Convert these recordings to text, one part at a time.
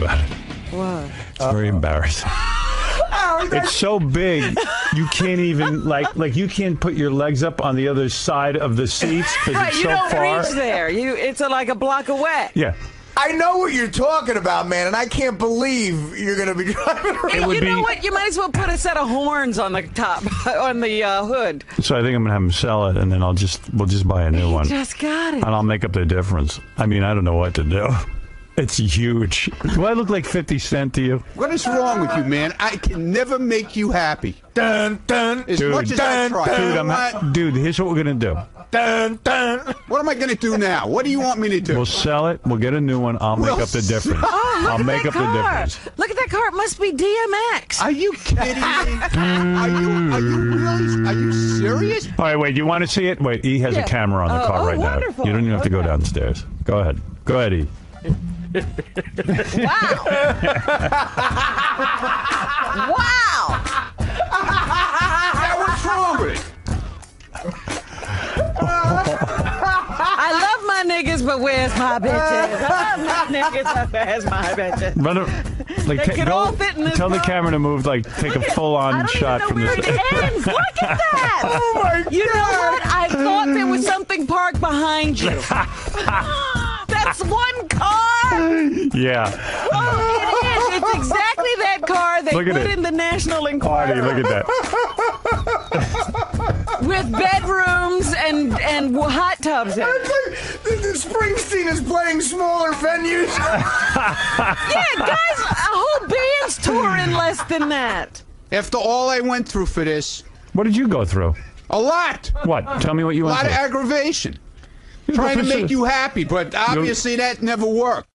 about it. What? It's very embarrassing. It's so big, you can't even like you can't put your legs up on the other side of the seats because Right, it's you so don't far. reach there. It's like a block away. Yeah. I know what you're talking about, man, and I can't believe you're going to be driving around. Hey, you know what? You might as well put a set of horns on the top, on the hood. So I think I'm gonna have him sell it, and then we'll just buy a new one. Just got it. And I'll make up the difference. I mean, I don't know what to do. It's huge. Do I look like 50 Cent to you? What is wrong with you, man? I can never make you happy. Dun, dun, As much as I try. Dude, here's what we're gonna do. dun, dun. What am I going to do now? What do you want me to do? We'll sell it. We'll get a new one. I'll make up the difference. Oh, look I'll at make that up the car. difference. Look at that car. It must be DMX. Are you kidding me? Are you serious? All right, wait. You want to see it? Wait, E has a camera on the car right wonderful. now. You don't even have to go downstairs. Go ahead. Go ahead, E. Wow. Wow. Now, what's wrong with it? I love my niggas, but where's my bitches? I love my niggas, but where's my bitches? Run it. Like, They can all fit in this tell the car. camera to move. Like, take a full-on shot from where this. it ends. Look at that. Oh my God. You know what? I thought there was something parked behind you. That's one car. Yeah. Oh, it is. It's exactly that car they Look at put it. in the National Artie, Enquirer look at that. with bedrooms and hot tubs in it. The Springsteen is playing smaller venues. Yeah, guys, a whole band's tour in less than that. After all I went through for this, What did you go through? a lot. What? Tell me what you A went lot of through. aggravation. Trying to make you happy, but obviously that never worked.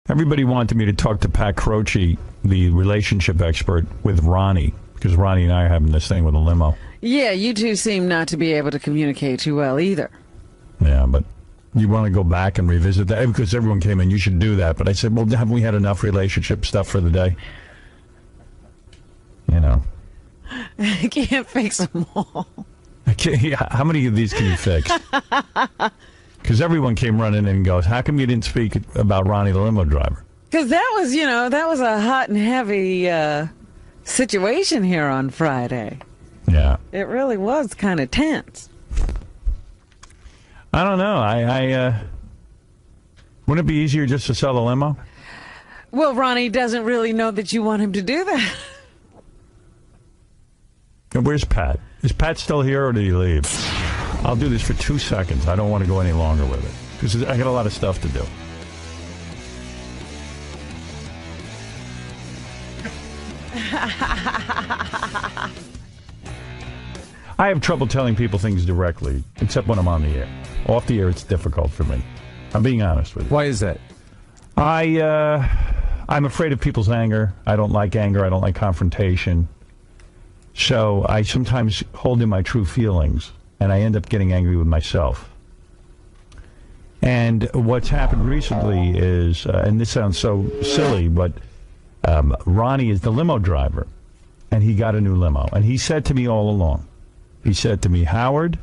Everybody wanted me to talk to Pat 𝗏𝗄𝗿𝗍, the relationship expert, with Ronnie, because Ronnie and I are having this thing with a limo. Yeah, you two seem not to be able to communicate too well either. Yeah, but you want to go back and revisit that? Because everyone came in, you should do that. But I said, well, haven't we had enough relationship stuff for the day? You know. I can't fix them all. I can't, yeah, how many of these can you fix? Because everyone came running in and goes, how come you didn't speak about Ronnie the limo driver? Because that was, that was a hot and heavy situation here on Friday. Yeah. It really was kind of tense. I don't know. Wouldn't it be easier just to sell the limo? Well, Ronnie doesn't really know that you want him to do that. Where's Pat? Is Pat still here or did he leave? I'll do this for 2 seconds. I don't want to go any longer with it because I got a lot of stuff to do. I have trouble telling people things directly, except when I'm on the air. Off the air, it's difficult for me. I'm being honest with you. Why is that? I'm afraid of people's anger. I don't like anger. I don't like confrontation. So I sometimes hold in my true feelings, and I end up getting angry with myself. And what's happened recently is, and this sounds so silly, but Ronnie is the limo driver, and he got a new limo. And he said to me all along, he said to me, Howard,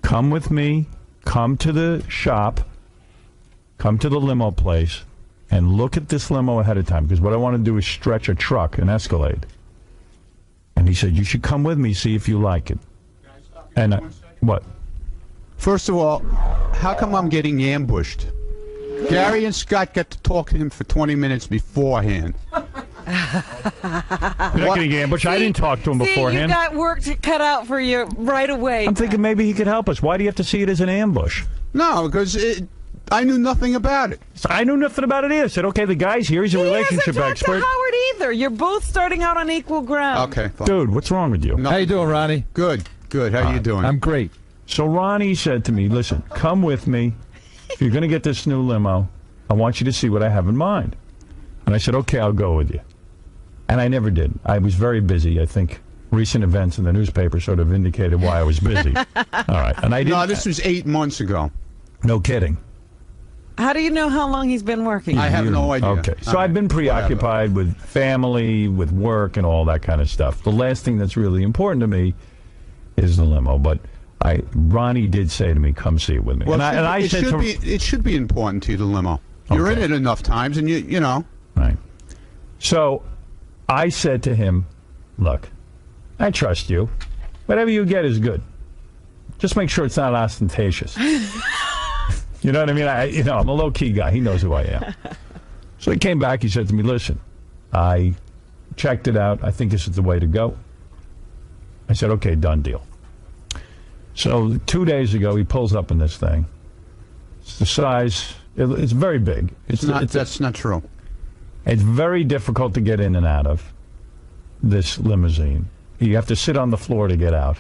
come with me, come to the shop, come to the limo place, and look at this limo ahead of time, because what I want to do is stretch a truck, an Escalade. And he said, you should come with me, see if you like it. And what? First of all, how come I'm getting ambushed? Gary and Scott got to talk to him for 20 minutes beforehand. You're not getting ambushed. I didn't talk to him beforehand. You got work to cut out for you right away. I'm thinking maybe he could help us. Why do you have to see it as an ambush? No, because I knew nothing about it. So I knew nothing about it either. I said, okay, the guy's here. He's a relationship hasn't expert. talked to Howard either. You're both starting out on equal ground. Okay, fine. Dude, what's wrong with you? How you doing, Ronnie? Good, good. How you doing? I'm great. So Ronnie said to me, listen, come with me. If you're going to get this new limo, I want you to see what I have in mind. And I said, okay, I'll go with you. And I never did. I was very busy. I think recent events in the newspaper sort of indicated why I was busy. All right. And I didn't. No, this was 8 months ago. No kidding. How do you know how long he's been working? I have no idea. Okay. So I've been preoccupied with family, with work, and all that kind of stuff. The last thing that's really important to me is the limo. But Ronnie did say to me, come see it with me. Well, I said it should be important to you, the limo. You're in it enough times, and you know. Right. So I said to him, look, I trust you. Whatever you get is good. Just make sure it's not ostentatious. You know what I mean? I'm a low-key guy. He knows who I am. So he came back. He said to me, listen, I checked it out. I think this is the way to go. I said, okay, done deal. So 2 days ago, he pulls up in this thing. It's the size. It's very big. That's not true. It's very difficult to get in and out of this limousine. You have to sit on the floor to get out.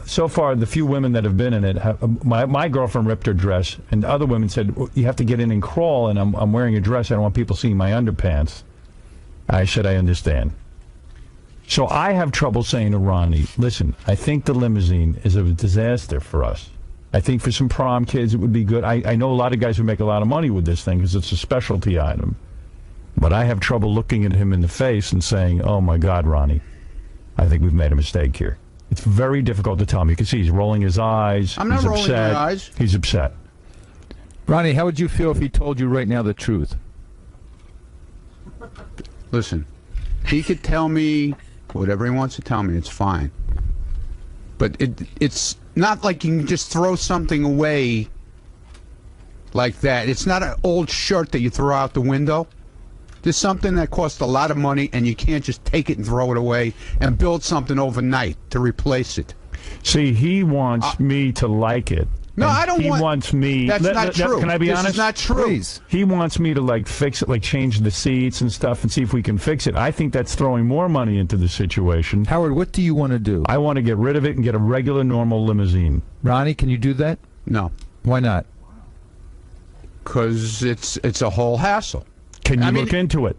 So far, the few women that have been in it, my girlfriend ripped her dress, and other women said, well, you have to get in and crawl, and I'm wearing a dress. I don't want people seeing my underpants. I said, I understand. So I have trouble saying to Ronnie, listen, I think the limousine is a disaster for us. I think for some prom kids it would be good. I know a lot of guys who make a lot of money with this thing because it's a specialty item. But I have trouble looking at him in the face and saying, oh, my God, Ronnie, I think we've made a mistake here. It's very difficult to tell him. You can see he's rolling his eyes. I'm not rolling my eyes. He's upset. Ronnie, how would you feel if he told you right now the truth? Listen, he could tell me whatever he wants to tell me. It's fine. But it's not like you can just throw something away like that. It's not an old shirt that you throw out the window. There's something that costs a lot of money, and you can't just take it and throw it away and build something overnight to replace it. See, he wants me to like it. No, I don't want... He wants me... That's not true. Can I be honest? This is not true. Please. He wants me to, like, fix it, like change the seats and stuff and see if we can fix it. I think that's throwing more money into the situation. Howard, what do you want to do? I want to get rid of it and get a regular, normal limousine. Ronnie, can you do that? No. Why not? Because it's a whole hassle. Can you look into it?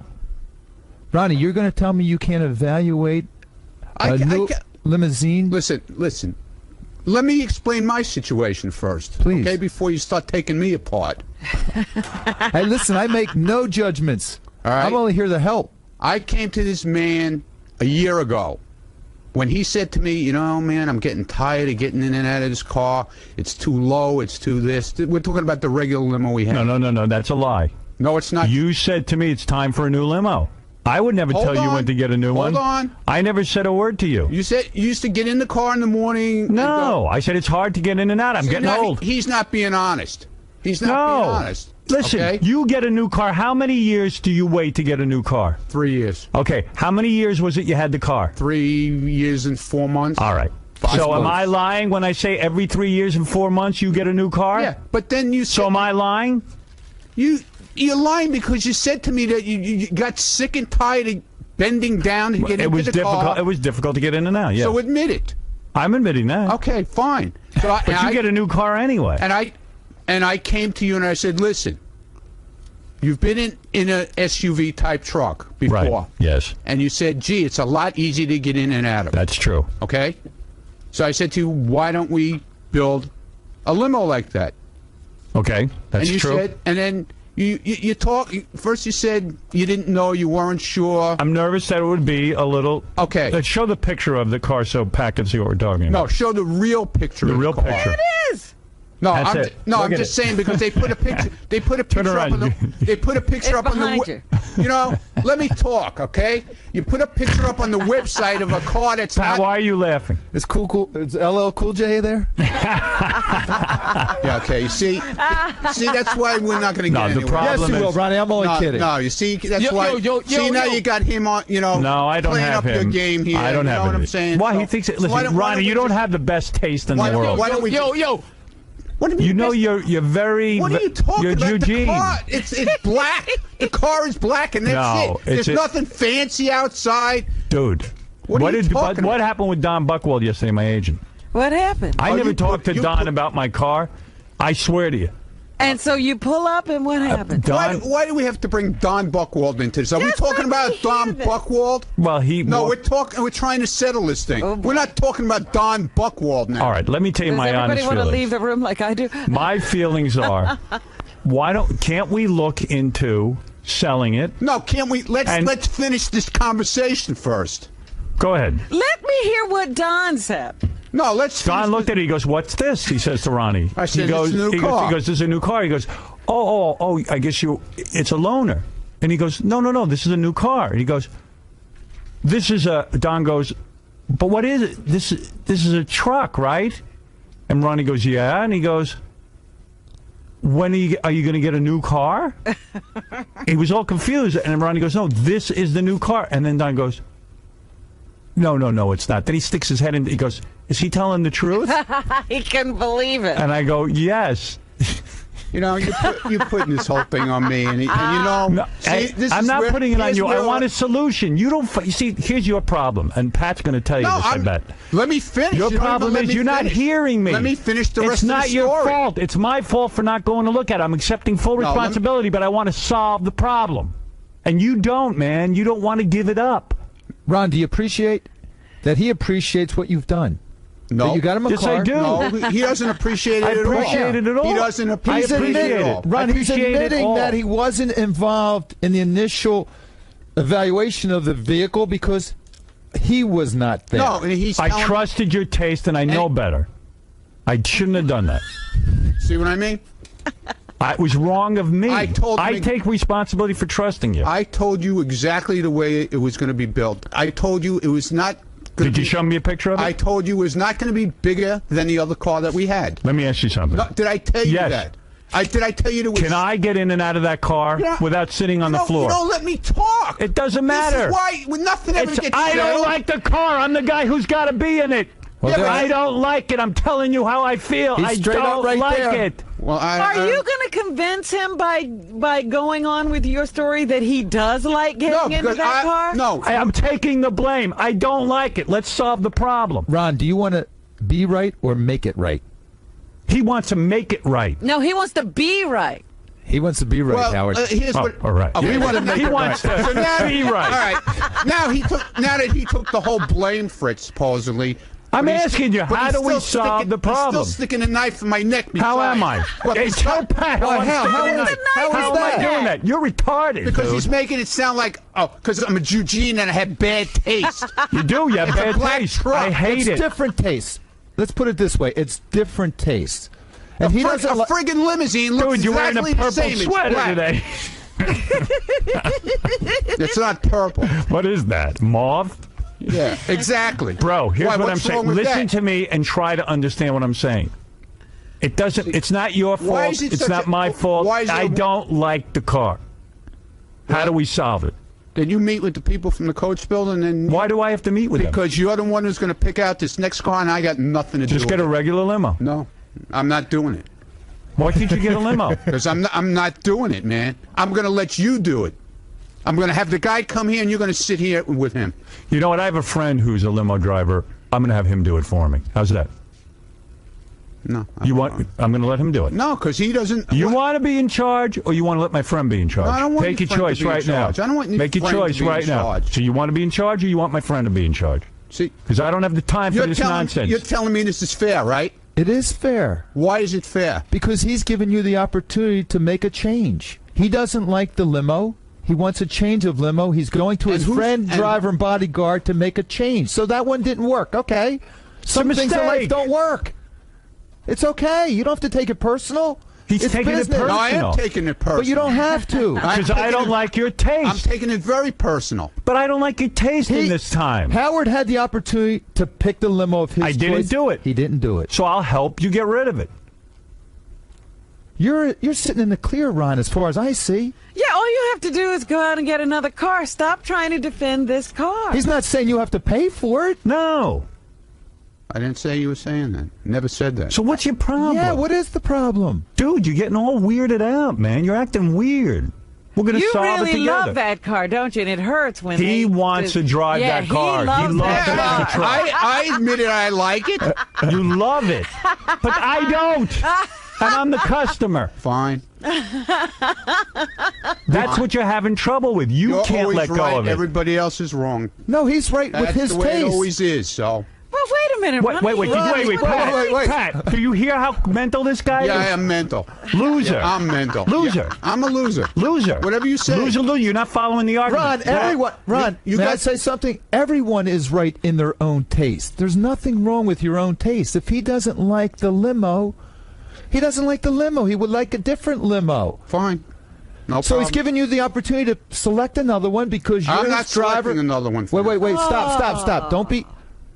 Ronnie, you're going to tell me you can't evaluate a new limousine? Listen. Let me explain my situation first. Please. Okay, before you start taking me apart. Hey, listen, I make no judgments. All right? I'm only here to help. I came to this man a year ago when he said to me, you know, man, I'm getting tired of getting in and out of this car. It's too low. It's too this. We're talking about the regular limo we have. No. That's a lie. No, it's not. You said to me it's time for a new limo. I would never tell you when to get a new one. Hold on. I never said a word to you. You said you used to get in the car in the morning. No, I said it's hard to get in and out. I'm getting old. He's not being honest. He's not being honest. Listen, okay? You get a new car. How many years do you wait to get a new car? 3 years. Okay. How many years was it you had the car? 3 years and 4 months. All right. So am I lying when I say every 3 years and 4 months you get a new car? Yeah, but then you said... So am I lying? You're lying because you said to me that you got sick and tired of bending down to get into the car. It was difficult to get in and out, yeah. So admit it. I'm admitting that. Okay, fine. But you get a new car anyway. And I came to you and I said, listen, you've been in a SUV type truck before. Right. Yes. And you said, gee, it's a lot easier to get in and out of. That's true. Okay? So I said to you, why don't we build a limo like that? Okay, that's true. And then you talk. First you said you didn't know, you weren't sure. I'm nervous that it would be a little... Okay. Let's show the picture of the car so Pat can see what we're talking about. No, show the real picture. The real car. picture. There it is. No, I'm just saying because they put a picture. They put a picture up on the. They put a picture up on the. You know, let me talk, okay? You put a picture up on the website of a car that's Pat, why are you laughing? Is LL Cool J there? Yeah, okay. See, that's why we're not going to get anywhere. Yes, you will, Ronnie. I'm only kidding. No, you see, that's why. Now you got him on. You know. No, I don't have him. Playing up your game here. I don't have him. You know what I'm saying? Why he thinks it? Listen, Ronnie, you don't have the best taste in the world. Why don't we? What do you know you're very. What are you talking about? Eugene. The car, it's black. The car is black, and that's it. There's nothing fancy outside. Dude, what happened with Don Buchwald yesterday, my agent? What happened? I never talked to Don about my car. I swear to you. And so you pull up, and what happened? Why do we have to bring Don Buchwald into this? Are we talking about Don Buchwald? Well, we're trying to settle this thing. Oh, we're not talking about Don Buchwald now. All right, let me tell you my honest feelings. Does everybody want to leave the room like I do? My feelings are, can't we look into selling it? No, can't we? Let's finish this conversation first. Go ahead. Let me hear what Don said. No, let's. Don looked at it. He goes, "What's this?" He says to Ronnie. I said, "It's a new car." He goes, "This is a new car." He goes, "Oh, I guess it's a loaner." And he goes, no, this is a new car. And he goes, Don goes, but what is it? This is a truck, right? And Ronnie goes, yeah. And he goes, when are you going to get a new car? He was all confused. And Ronnie goes, no, this is the new car. And then Don goes, no, it's not. Then he sticks his head in. He goes, is he telling the truth? He couldn't believe it. And I go, yes. You know, you're putting this whole thing on me, and you know, no, I'm not putting it on you. I want a solution. You don't. You see, here's your problem, and Pat's going to tell you this. I bet. Let me finish. Your problem is you're not hearing me. Let me finish the rest of the story. It's not your fault. It's my fault for not going to look at it. I'm accepting full responsibility, but I want to solve the problem, and you don't, man. You don't want to give it up. Ron, do you appreciate that he appreciates what you've done? No. That you got him a yes, car? I do. No, he doesn't appreciate it at all. I appreciate it at all. He doesn't appreciate it at all. Ron, he's admitting that he wasn't involved in the initial evaluation of the vehicle because he was not there. No, and I trusted your taste, and I know better. I shouldn't have done that. See what I mean? It was wrong of me. I take responsibility for trusting you. I told you exactly the way it was going to be built. I told you it was not. Did you show me a picture of it? I told you it was not going to be bigger than the other car that we had. Let me ask you something. No, did I tell you yes. that? Did I tell you there was... Can I get in and out of that car without sitting on the floor? You don't let me talk. It doesn't matter. This is why nothing ever gets I don't like the car. I'm the guy who's got to be in it. Well, I don't like it. I'm telling you how I feel. I don't like it. Well, are you going to convince him by going on with your story that he does like getting into that car? No. I'm taking the blame. I don't like it. Let's solve the problem. Ron, do you want to be right or make it right? He wants to make it right. No, he wants to be right. He wants to be right, Howard. Here's what. All right. We want to make he it wants right. to So now, be right. All right. Now that he took the whole blame for it, supposedly. I'm asking you, how do we solve the problem? He's still sticking a knife in my neck. How am I? Hey, tell Pat how am I doing that? You're retarded. Because dude. he's making it sound like, because I'm a Eugene and I have bad taste. You do. You have bad taste. Truck. I hate it. It's different taste. Let's put it this way. It's different taste. And he doesn't. A friggin' limousine looks dude, you're exactly wearing a the same. purple sweater today. It's not purple. What is that? Mauve? Yeah, exactly. Bro, here's what I'm saying. Listen that? to me and try to understand what I'm saying. It doesn't. It's not your fault. It's not my fault. I don't like the car. How do we solve it? Then you meet with the people from the coach building, and why do I have to meet with them? Because you're the one who's going to pick out this next car, and I got nothing to do. Just get a regular limo. No, I'm not doing it. Why can't you get a limo? Because I'm not doing it, man. I'm going to let you do it. I'm going to have the guy come here, and you're going to sit here with him. You know what? I have a friend who's a limo driver. I'm going to have him do it for me. How's that? No. I'm going to let him do it. No, because he doesn't. You want to be in charge, or you want to let my friend be in charge? No, I don't want Take your choice right now. I don't want Make your choice right now. So you want to be in charge, or you want my friend to be in charge? See, because I don't have the time for this nonsense. You're telling me this is fair, right? It is fair. Why is it fair? Because he's given you the opportunity to make a change. He doesn't like the limo. He wants a change of limo. He's going to his friend, driver, and bodyguard to make a change. So that one didn't work. Okay. Some things in life don't work. It's okay. You don't have to take it personal. He's taking it personal. No, I am taking it personal. But you don't have to. Because I don't like your taste. I'm taking it very personal. But I don't like your taste in this time. Howard had the opportunity to pick the limo of his choice. I didn't do it. He didn't do it. So I'll help you get rid of it. You're sitting in the clear, Ron, as far as I see. Yeah, all you have to do is go out and get another car. Stop trying to defend this car. He's not saying you have to pay for it. No. I didn't say you were saying that. Never said that. So what's your problem? Yeah, what is the problem? Dude, you're getting all weirded out, man. You're acting weird. We're going to solve it together. You really love that car, don't you? And it hurts when he wants to drive that car. He loves that car. I admitted I like it. You love it. But I don't. And I'm the customer. Fine. That's what you're having trouble with. You're can't let go of it. Everybody else is wrong. No, he's right with his taste. That's the way it always is, so. Well, wait a minute. Wait, Pat, do you hear how mental this guy is? Yeah, I am mental. Loser. Yeah, I'm mental. Loser. Yeah, I'm a loser. Loser. Whatever you say. Loser, you're not following the argument. Ron, may I say something? Everyone is right in their own taste. There's nothing wrong with your own taste. If he doesn't like the limo, he doesn't like the limo. He would like a different limo. Fine. No So he's problem. giving you the opportunity to select another one because you're I'm not his driver. selecting another one. For Wait.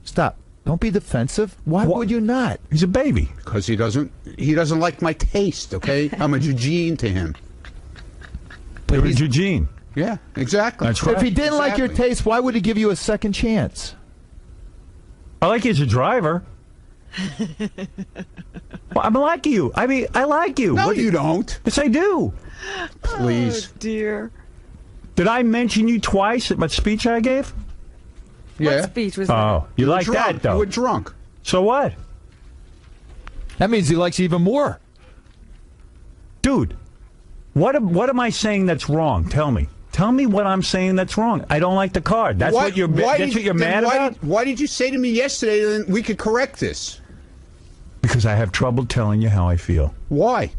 Stop. Don't be defensive. Why would you not? He's a baby. Because he doesn't like my taste. Okay, I'm a Eugene to him. You're a Eugene. Yeah, exactly. That's right. If he didn't like your Exactly. taste, why would he give you a second chance? I like you as a driver. Well, I like you. I mean, I like you. No, What you don't. Yes, I do. Please. Oh, dear. Did I mention you twice at my speech I gave? Yeah. What speech was that? Oh, you like drunk. that, though. You were drunk. So what? That means he likes you even more. Dude, what am I saying that's wrong? Tell me. Tell me what I'm saying that's wrong. I don't like the car. That's what you're mad about? Why did you say to me yesterday that we could correct this? Because I have trouble telling you how I feel. Why?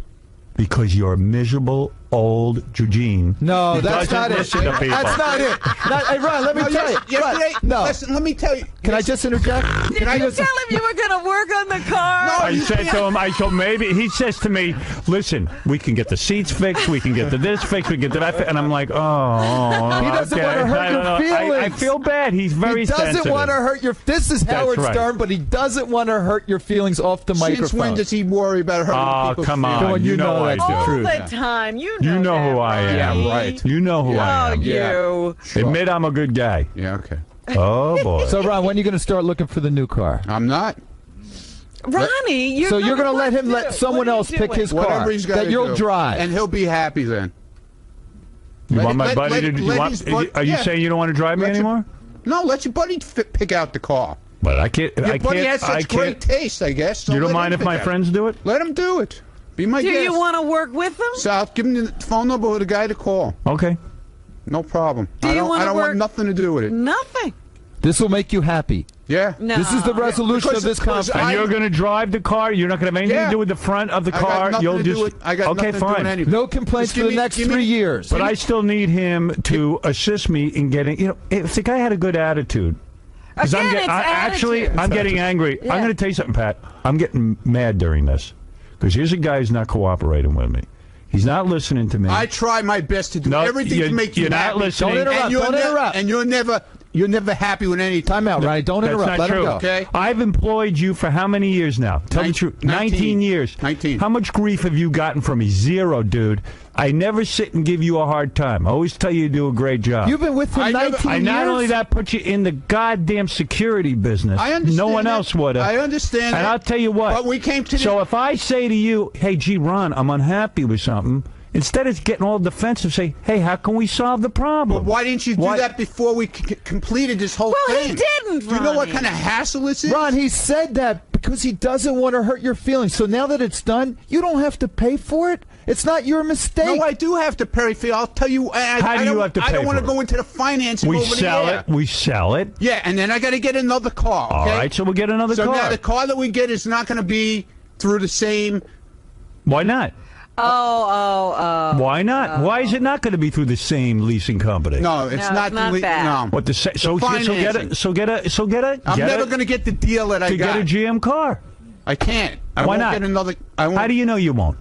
Because you're a miserable old Eugene. No, that's not it. listen to people. That's not it. Hey, Ron, let me tell you. Yesterday, Ron, no. listen, let me tell you. Can I just interject? Did you tell him you were going to work on the car? No, I said to him, maybe, he says to me, listen, we can get the seats fixed, we can get the this fixed, we can get the that fixed. And I'm like, He doesn't want to hurt your feelings. I feel bad. He's very sensitive. He doesn't want to hurt your... This is Howard right. Stern, but he doesn't want to hurt your feelings off the microphone. Since when does he worry about hurting people's come on. feelings? You You know know I that's do. the All truth. the time. You You know that, who I am. Yeah, right. You know who I am. You. Admit I'm a good guy. Yeah, okay. Oh, boy. So, Ron, when are you going to start looking for the new car? I'm not. Ronnie, you're So you're going to let him let someone else pick his car Whatever he's got that you'll drive. And he'll be happy then. You Let want it- my let- buddy let- to... let You want, his bud- are you yeah. saying you don't want to drive me Let your- anymore? No, let your buddy pick out the car. But I can't... Your I buddy can't, has such great taste, I guess. So You don't let mind him if my pick out. friends do it? Let him do it. Be my Do guest. you want to work with them? So I'll give him the phone number of the guy to call. Okay. No problem. Do you wanna I don't work- want nothing to do with it. Nothing. This will make you happy. Yeah. No. This is the resolution Because- of this because conference. And you're going to drive the car? You're not going to have anything Yeah. to do with the front of the I got car? nothing You'll to do just... with- I got okay, nothing to do with fine. anything. No complaints Just for the next give me- 3 years. But I still need him to assist me in getting... You know, if the guy had a good attitude... 'cause Again, it's actually, attitude. I'm getting angry. Yeah. I'm going to tell you something, Pat. I'm getting mad during this. Because here's a guy who's not cooperating with me. He's not listening to me. I try my best to do No, everything to make you you're not happy. listening. Don't interrupt. And you're Don't ne- interrupt. And you're never happy with any Time out, Ronnie. Don't That's interrupt. not Let true. him go. Okay. I've employed you for how many years now? Tell the truth. 19 years. 19. How much grief have you gotten from me? Zero, dude. I never sit and give you a hard time. I always tell you do a great job. You've been with him I never- 19 I years? not only that put you in the goddamn security business. I understand. No one that. else would have. I understand. And that. I'll tell you what. But we came to. So if I say to you, hey, gee, Ron, I'm unhappy with something, instead of getting all defensive, say, hey, how can we solve the problem? Why didn't you do Why- that before we completed this whole Well, thing? he didn't, Do you know what Ronnie. kind of hassle this is? Ron, he said that because he doesn't want to hurt your feelings. So now that it's done, you don't have to pay for it. It's not your mistake. No, I do have to pay for it. I'll tell you. How do you have to I don't pay want to for it? go into the financing We over sell the air. it. We sell it. Yeah, and then I got to get another car. All Okay? right, so we'll get another So car. now the car that we get is not going to be through the same. Why not? Why not? Why is it not going to be through the same leasing company? No, it's No, not. it's not that. No. What the so financing. get a I'm never going to get the deal that I to got. get a GM car. I can't. I Why won't not? Get another. I won't. How do you know you won't?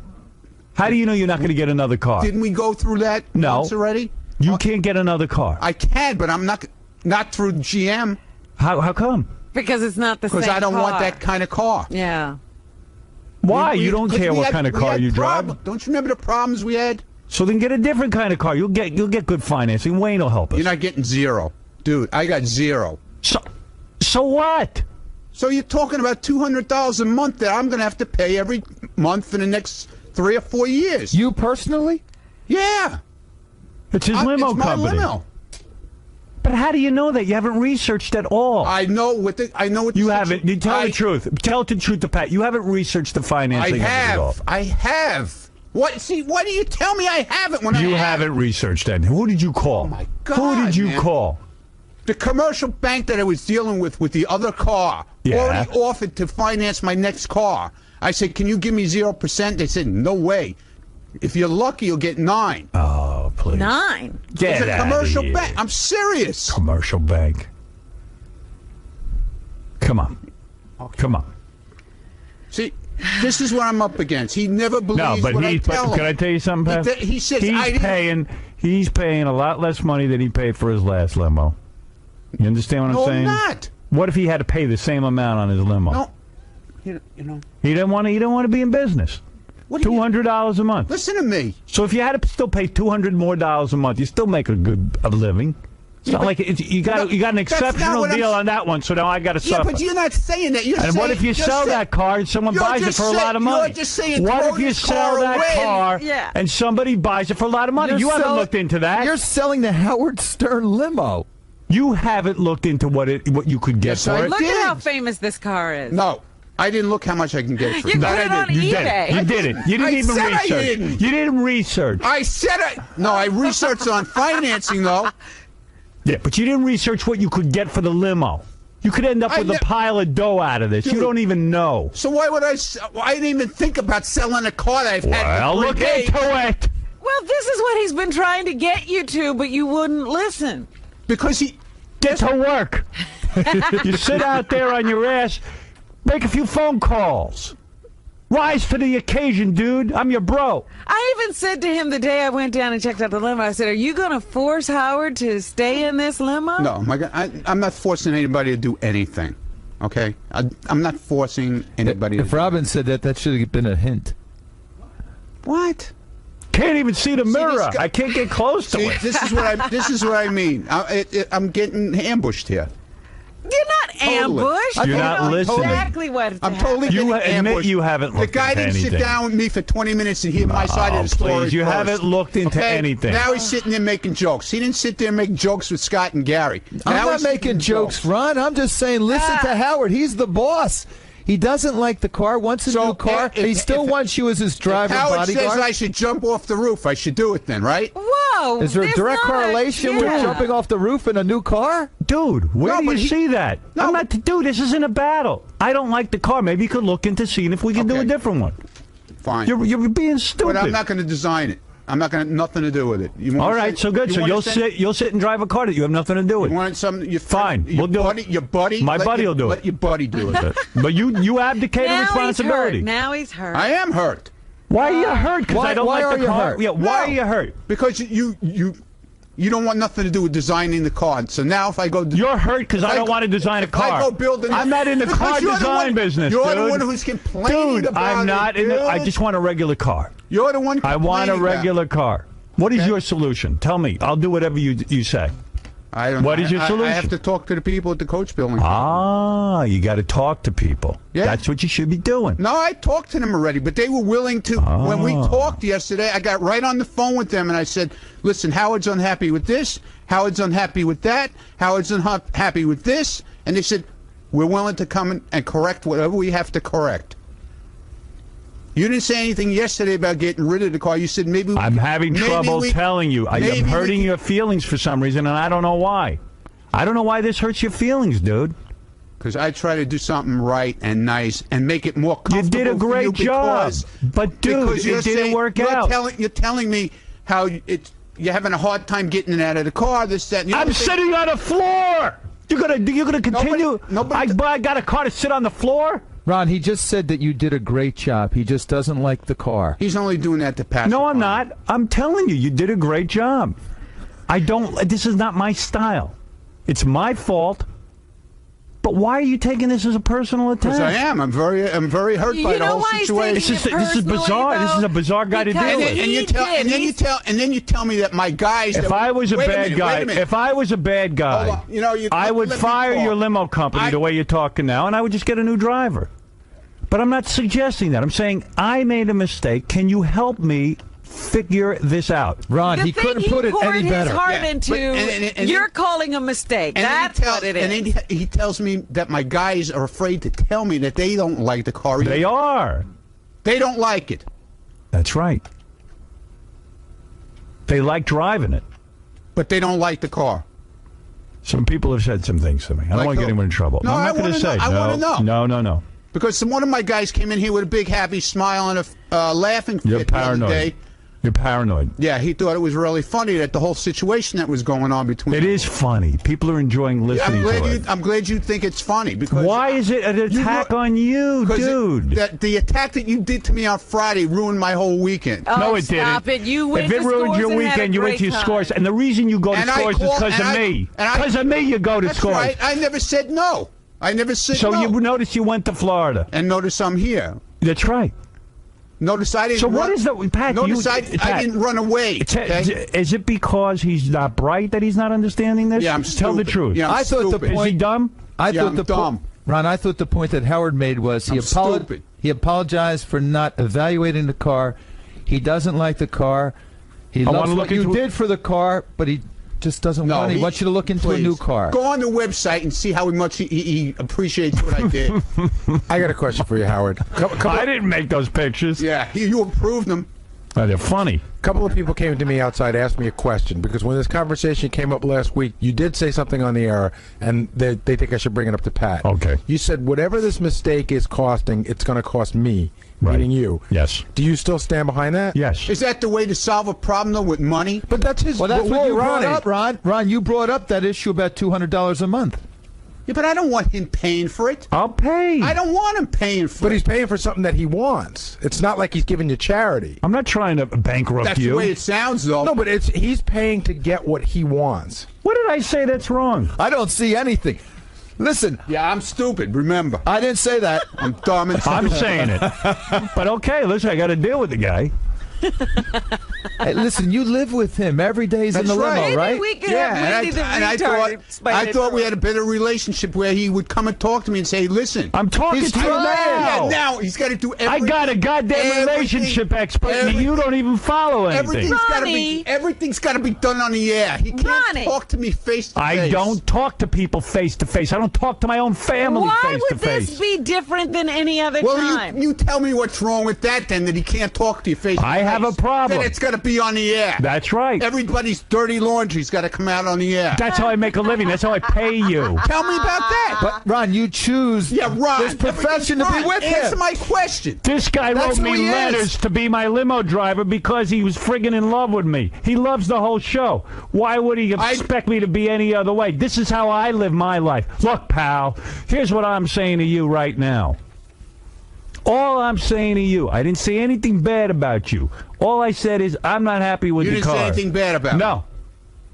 How do you know you're not going to get another car? Didn't we go through that No. once already? You can't get another car. I can, but I'm not through GM How come? Because it's not the same because I don't want car. that kind of car. Yeah. Why? We- You don't because care we what had- kind of we car had you drive. Don't you remember the problems we had? So then get a different kind of car. You'll get good financing. Wayne will help us. You're not getting zero, dude. I got zero. So what? So you're talking about $200 a month that I'm going to have to pay every month for the next 3 or 4 years. You personally? Yeah. It's his limo it's my company. limo. But how do you know that? You haven't researched at all. I know what You haven't. You tell the truth. Tell the truth to Pat. You haven't researched the I financing of it all. have. I have. What? See, why do you tell me I haven't when You I haven't researched that. Who did you call? Oh, my Who God, did you man. call? The commercial bank that I was dealing with the other car Yeah. already offered to finance my next car. I said, can you give me 0%? They said, no way. If you're lucky, you'll get 9. Oh, please. 9. Get It's a outta commercial here. bank. I'm serious. Commercial bank. Come on. Come on. See, This is what I'm up against. He never believes but what I tell him. can I tell you something, Pat? He says he's paying a lot less money than he paid for his last limo. You understand what I'm saying? No, I'm not. What if he had to pay the same amount on his limo? No, you know. He didn't want to be in business. $200 a month. Listen to me. So if you had to still pay $200 more a month, you still make a living. It's not like you got an exceptional deal on that one. So now I got to suffer. Yeah, but you're not saying that. You're and saying, what if you sell that car and someone buys it for a lot of money? You're just saying, what if you sell that car and somebody buys it for a lot of money? You haven't looked into that. You're selling the Howard Stern limo. You haven't looked into what you could get for it. Look at how famous this car is. No. I didn't look how much I can get for it. You put it on eBay. You didn't. You didn't even research. You didn't research. I said it. No, I researched on financing, though. Yeah, but you didn't research what you could get for the limo. You could end up with a pile of dough out of this. Dude, you don't even know. So why would I didn't even think about selling a car that I've had for 3 days. Look into it. Well, this is what he's been trying to get you to, but you wouldn't listen. Because he... Get to work. You sit out there on your ass, make a few phone calls. Rise to the occasion, dude. I'm your bro. I even said to him the day I went down and checked out the limo, I said, are you going to force Howard to stay in this limo? No, my God, I'm not forcing anybody to do anything. Okay? I'm not forcing anybody If to Robin said that should have been a hint. What? Can't even see the mirror. I can't get close to it. This is what I mean. I'm getting ambushed here. You're not ambushed. You're not listening. Exactly what I'm totally getting ambushed. Admit you haven't looked into anything. The guy didn't sit down with me for 20 minutes and hear my side of the story. Please, you haven't looked into anything. Now he's sitting there making jokes. He didn't sit there and make jokes with Scott and Gary. I'm not making jokes, Ron. I'm just saying, listen to Howard. He's the boss. He doesn't like the car, wants a new car. He still wants you as his driver and bodyguard. Howard says I should jump off the roof. I should do it then, right? Whoa! Is there a direct correlation with jumping off the roof in a new car? Dude, where do you see that? No, I'm not. Dude, this isn't a battle. I don't like the car. Maybe you could look into seeing if we can do a different one. Fine. You're being stupid. But I'm not going to design it. I'm not going to nothing to do with it. All right, so good. So you'll sit and drive a car that you have nothing to do with. You want some? Fine, we'll do it. Your buddy. My buddy will do it. Let your buddy do it. But you abdicate responsibility. Now he's hurt. I am hurt. Why are you hurt? Because I don't like the car. Hurt? Yeah. Why are you hurt? Because you don't want nothing to do with designing the car. So now if I go... You're hurt because I don't want to design a car. I go build I'm not in the car design business, You're dude. the one who's complaining about it. I'm not in the... I just want a regular car. You're the one complaining. I want a regular car. What is your solution? Tell me. I'll do whatever you say. I don't know. What is your solution? I have to talk to the people at the coach building. Ah, you got to talk to people. Yeah. That's what you should be doing. No, I talked to them already, but they were willing to. When we talked yesterday, I got right on the phone with them, and I said, listen, Howard's unhappy with this. Howard's unhappy with that. Howard's unhappy with this. And they said, we're willing to come and correct whatever we have to correct. You didn't say anything yesterday about getting rid of the car. You said maybe... I'm having trouble telling you. I'm hurting your feelings for some reason, and I don't know why. I don't know why this hurts your feelings, dude. Because I try to do something right and nice and make it more comfortable. You did a great job. But, dude, it didn't work out. You're telling me how you're having a hard time getting it out of the car, this, that, and the I'm sitting on the floor! You're gonna continue? I got a car to sit on the floor? Ron, he just said that you did a great job. He just doesn't like the car. He's only doing that to pass. No, I'm not. I'm telling you, you did a great job. This is not my style. It's my fault. But why are you taking this as a personal attack? Because I am. I'm very hurt by the whole situation. This is bizarre. This is a bizarre guy to deal with. And then you tell me that my guys. If I was a bad guy, I would fire your limo company the way you're talking now, and I would just get a new driver. But I'm not suggesting that. I'm saying I made a mistake. Can you help me figure this out? Ron, he couldn't put it any better. You're calling a mistake. That's what it is. And then he tells me that my guys are afraid to tell me that they don't like the car either. They are. They don't like it. That's right. They like driving it. But they don't like the car. Some people have said some things to me. I don't want to get anyone in trouble. No, I'm not going to say. I want to know. No. Because one of my guys came in here with a big happy smile and a laughing fit You're paranoid. the other day. You're paranoid. Yeah, he thought it was really funny that the whole situation that was going on between. It is funny. People are enjoying listening to it. I'm glad you think it's funny because. Why is it an attack on you, dude? The attack that you did to me on Friday ruined my whole weekend. Oh, no, it stop didn't. It. You went if it to ruined Scores your and had a weekend, you went to your great Scores, time. and the reason you go to And Scores is because of me. Because of me, you go to That's Scores. right. I never said no. I never said so no. you notice you went to Florida. And notice I'm here. That's right. Notice I didn't. So what is that, Pat? Notice I didn't run away. Okay? Is it because he's not bright that he's not understanding this? Yeah, I'm Tell the stupid. truth. Yeah, I thought the point. Is he dumb? I Yeah, thought I'm the dumb. Ron, I thought the point that Howard made was I'm stupid. he apologized for not evaluating the car. He doesn't like the car. He loves what you did for the car, but he just doesn't want. He wants you to look into a new car. Go on the website and see how much he appreciates what I did. I got a question for you, Howard. I didn't make those pictures. Yeah, you approved them. They're funny. A couple of people came to me outside, asked me a question, because when this conversation came up last week, you did say something on the air, and they think I should bring it up to Pat. Okay. You said, whatever this mistake is costing, it's going to cost me, meaning you. Yes. Do you still stand behind that? Yes. Is that the way to solve a problem, though, with money? But that's his... Well, that's what you brought Ronnie. up, Ron. Ron, you brought up that issue about $200 a month. Yeah, but I don't want him paying for it. I'll pay. I don't want him paying for it. But he's paying for something that he wants. It's not like he's giving you charity. I'm not trying to bankrupt That's you. the way it sounds, though. No, but he's paying to get what he wants. What did I say that's wrong? I don't see anything. Listen. Yeah, I'm stupid, remember. I didn't say that. I'm dumb and stupid. I'm saying it. But okay, listen, I got to deal with the guy. Hey, listen, you live with him every day. He's in the That's right. limo, right? We could Yeah, have Whitney the I retard thought we had a better relationship where he would come and talk to me and say, listen. I'm talking He's to you trying. now. Yeah, now he's got to do I everything. got a goddamn relationship expert, and you don't even follow anything. Everything's got to be done on the air. He can't Ronnie. talk to me face to face. I don't talk to people face to face. I don't talk to my own family Why face to would this face. be different than any other Well, time? you tell me what's wrong with that, then, that he can't talk to you face to face. I have a problem. Then it's got to be on the air. That's right. Everybody's dirty laundry's got to come out on the air. That's how I make a living. That's how I pay you. Tell me about that. But, Ron, you choose Ron, this profession to be with Answer him. my question. This guy That's wrote who me he is. letters to be my limo driver because he was friggin' in love with me. He loves the whole show. Why would he expect me to be any other way? This is how I live my life. Look, pal, here's what I'm saying to you right now. All I'm saying to you, I didn't say anything bad about you. All I said is I'm not happy with You the didn't car. say anything bad about me. No.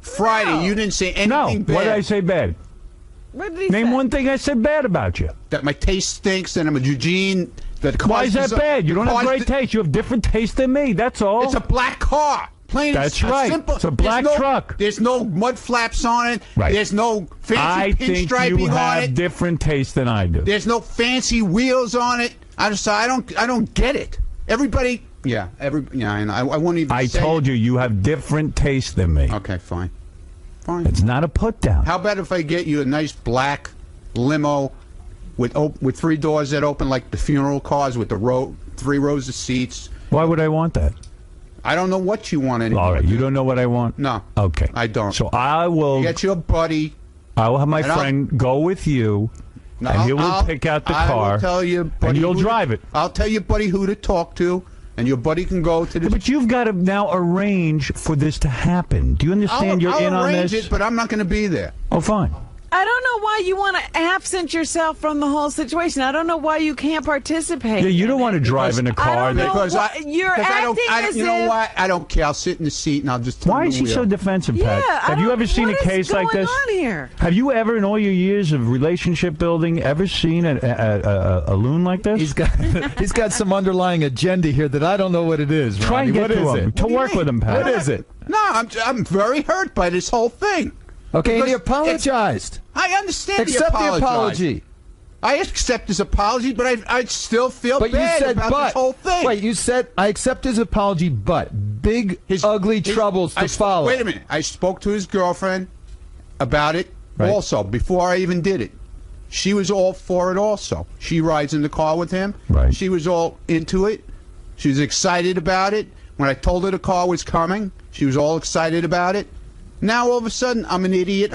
Friday, you didn't say anything No. bad. What did I say bad? What did he Name say? one thing I said bad about you. That my taste stinks and I'm a Eugene. Why is that bad? You don't have great taste. You have different taste than me. That's all. It's a black car. Plain That's and right. simple. It's a black truck. There's no mud flaps on it. Right. There's no fancy I think pinstriping you on have it. different taste than I do. There's no fancy wheels on it. I don't get it. Everybody. Yeah. I know. I won't even. I say told it. you have different taste than me. Okay, fine. Fine. It's not a put down. How about if I get you a nice black limo with 3 doors that open like the funeral cars with the 3 rows of seats? Why would I want that? I don't know what you want anymore. All right, you don't know what I want? No. Okay. I don't. So I will Get your buddy. I will have my And friend go with you, No, and he will I'll- pick out the I will car, tell you, and buddy, you'll who to- drive it. I'll tell your buddy who to talk to, and your buddy can go to the. But you've got to now arrange for this to happen. Do you understand you're in I'll on arrange this? it, but I'm not going to be there. Oh, fine. I don't know why you want to absent yourself from the whole situation. I don't know why you can't participate. Yeah, you don't want to drive in a I car. don't know that- Because why- you're acting as you know if- what? I don't care. I'll sit in the seat and I'll just. Why turn is the he wheel. so defensive, Yeah, Pat? Have you ever seen a case like this? What is going on here? Have you ever, in all your years of relationship building, ever seen a loon like this? He's got some underlying agenda here that I don't know what it is. Try and Ronnie. get What to is him. it? To work with him, Pat. What is it? No, I'm very hurt by this whole thing. Okay, and he Because apologized. I understand. Accept the apology. I accept his apology, but I still feel But you bad said about but. this whole thing. Wait, you said I accept his apology, but big ugly troubles to follow. Wait a minute. I spoke to his girlfriend about it Right. also before I even did it. She was all for it also. She rides in the car with him. Right. She was all into it. She was excited about it. When I told her the car was coming, she was all excited about it. Now all of a sudden I'm an idiot.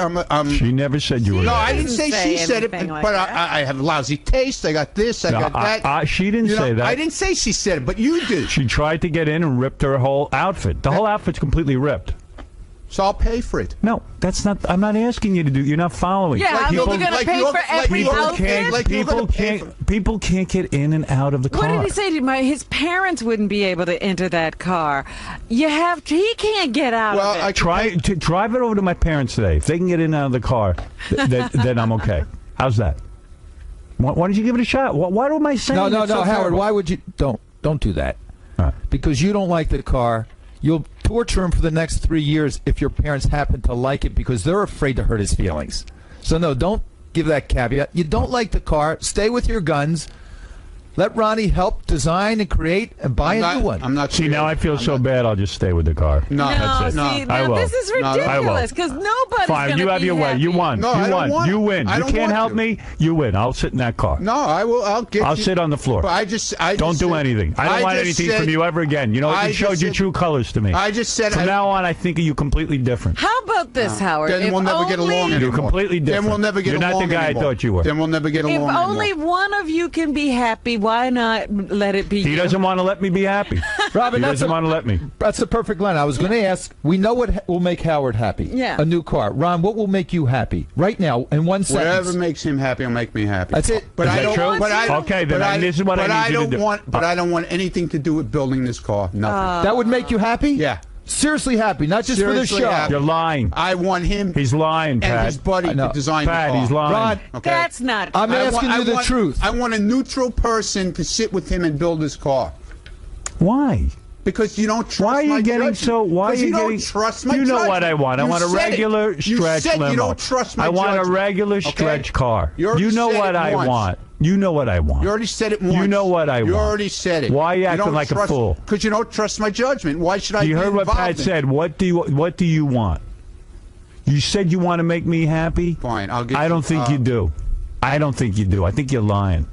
She never said you were. No, an I idiot. didn't say she said it, anything like but that. I have lousy taste. I got this. I got that. She didn't say that. I didn't say she said it, but you did. She tried to get in and ripped her whole outfit. The whole outfit's completely ripped. So I'll pay for it. No, that's not. I'm not asking you to do. You're not following. Yeah, Like are you you're- going to like pay you're- for like every people outfit? can't- like you're gonna pay People can't get in and out of the car. What did he say to you? His parents wouldn't be able to enter that car. You have to. He can't get out Well, of it. I Try to drive it over to my parents today. If they can get in and out of the car, then I'm okay. How's that? Why don't you give it a shot? Why am I saying? No, it's so Howard. terrible? Why would you? Don't do that. All right. Because you don't like the car. You'll torture him for the next 3 years if your parents happen to like it because they're afraid to hurt his feelings. So no, don't give that caveat. You don't like the car. Stay with your guns. Let Ronnie help design and create and buy a new one. I'm not. See, now I feel so bad. I'll just stay with the car. No, That's it. no, see, I now will. this is No, I ridiculous will. because nobody's Fine, gonna you have be your way. happy. You won. No, you I don't won. want You to. win. I You don't can't want help to. me. You win. I'll sit in that car. No, I will. I'll get. I'll you. sit on the floor. But I just Don't do said- anything. I don't want just anything said- from you ever again. You know, I you just showed your said- true colors to me. I just said. From now on, I think of you completely different. How about this, Howard? Then If we'll never get only- along anymore. You're completely different. Then we'll never get You're along not the guy anymore. I thought you were. Then we'll never get If along only anymore. one of you can be happy, why not let it be He you? doesn't want to let me be happy. Robin, He that's doesn't want to let me. That's the perfect line. I was going to ask. We know what will make Howard happy. Yeah. A new car. Ron, what will make you happy right now in one sentence? Whatever makes him happy will make me happy. That's it. But Is I that don't. true? But I, Okay, then but this is what I but need you to don't do. Want, but I don't want anything to do with building this car. Nothing. That would make you happy? Yeah. Seriously happy, not just Seriously for the show. happy. You're lying. I want him. He's lying, and Pat. his buddy I know. to design Pat, the car. he's lying. Ron, Okay. That's not. I'm asking you the truth. I want a neutral person to sit with him and build his car. Why? Because you don't trust Why are you my getting judgment. so? Why are Because you you getting? don't trust my You know judgment. what I want. I You want a said it. regular You stretch said limo. you don't trust my I want a judgment. regular Okay? stretch car. You already You know said what it I once. want. You know what I want. You already said it once. You know what I You want. already said it. Why are you acting like a fool? Because you don't trust my judgment. Why should I You be heard what involved Pat in it? said. What do you want? You said you want to make me happy. Fine, I'll get I don't you, think you do. I don't think you do. I think you're lying.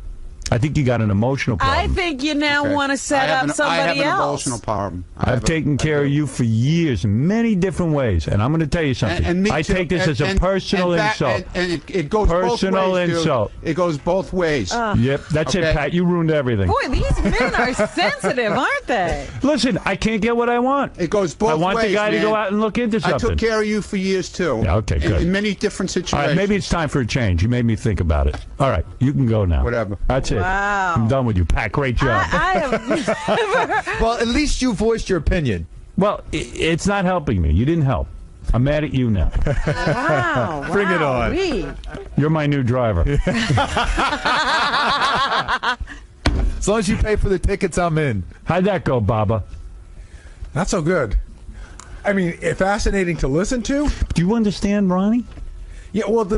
I think you got an emotional problem. I think you now Okay. want to set I have up an somebody emotional else. problem. I've taken care of you for years in many different ways, and I'm going to tell you something. And me I too. take this as a personal insult. And it goes Personal both ways, dude. insult. It goes both ways. Yep, that's Okay. it, Pat. You ruined everything. Boy, these men are sensitive, aren't they? Listen, I can't get what I want. It goes both I want ways, the guy to man. go out and look into I something. took care of you for years, too. Yeah, okay, good. In many different All situations. right, maybe it's time for a change. You made me think about it. All right, you can go now. Whatever. That's it. Wow. I'm done with you, Pat. Great job. I have never. Well, at least you voiced your opinion. Well, it's not helping me. You didn't help. I'm mad at you now. Wow. Bring it on. Wowee. You're my new driver. As long as you pay for the tickets, I'm in. How'd that go, Baba? Not so good. I mean, fascinating to listen to. Do you understand, Ronnie? Yeah, well,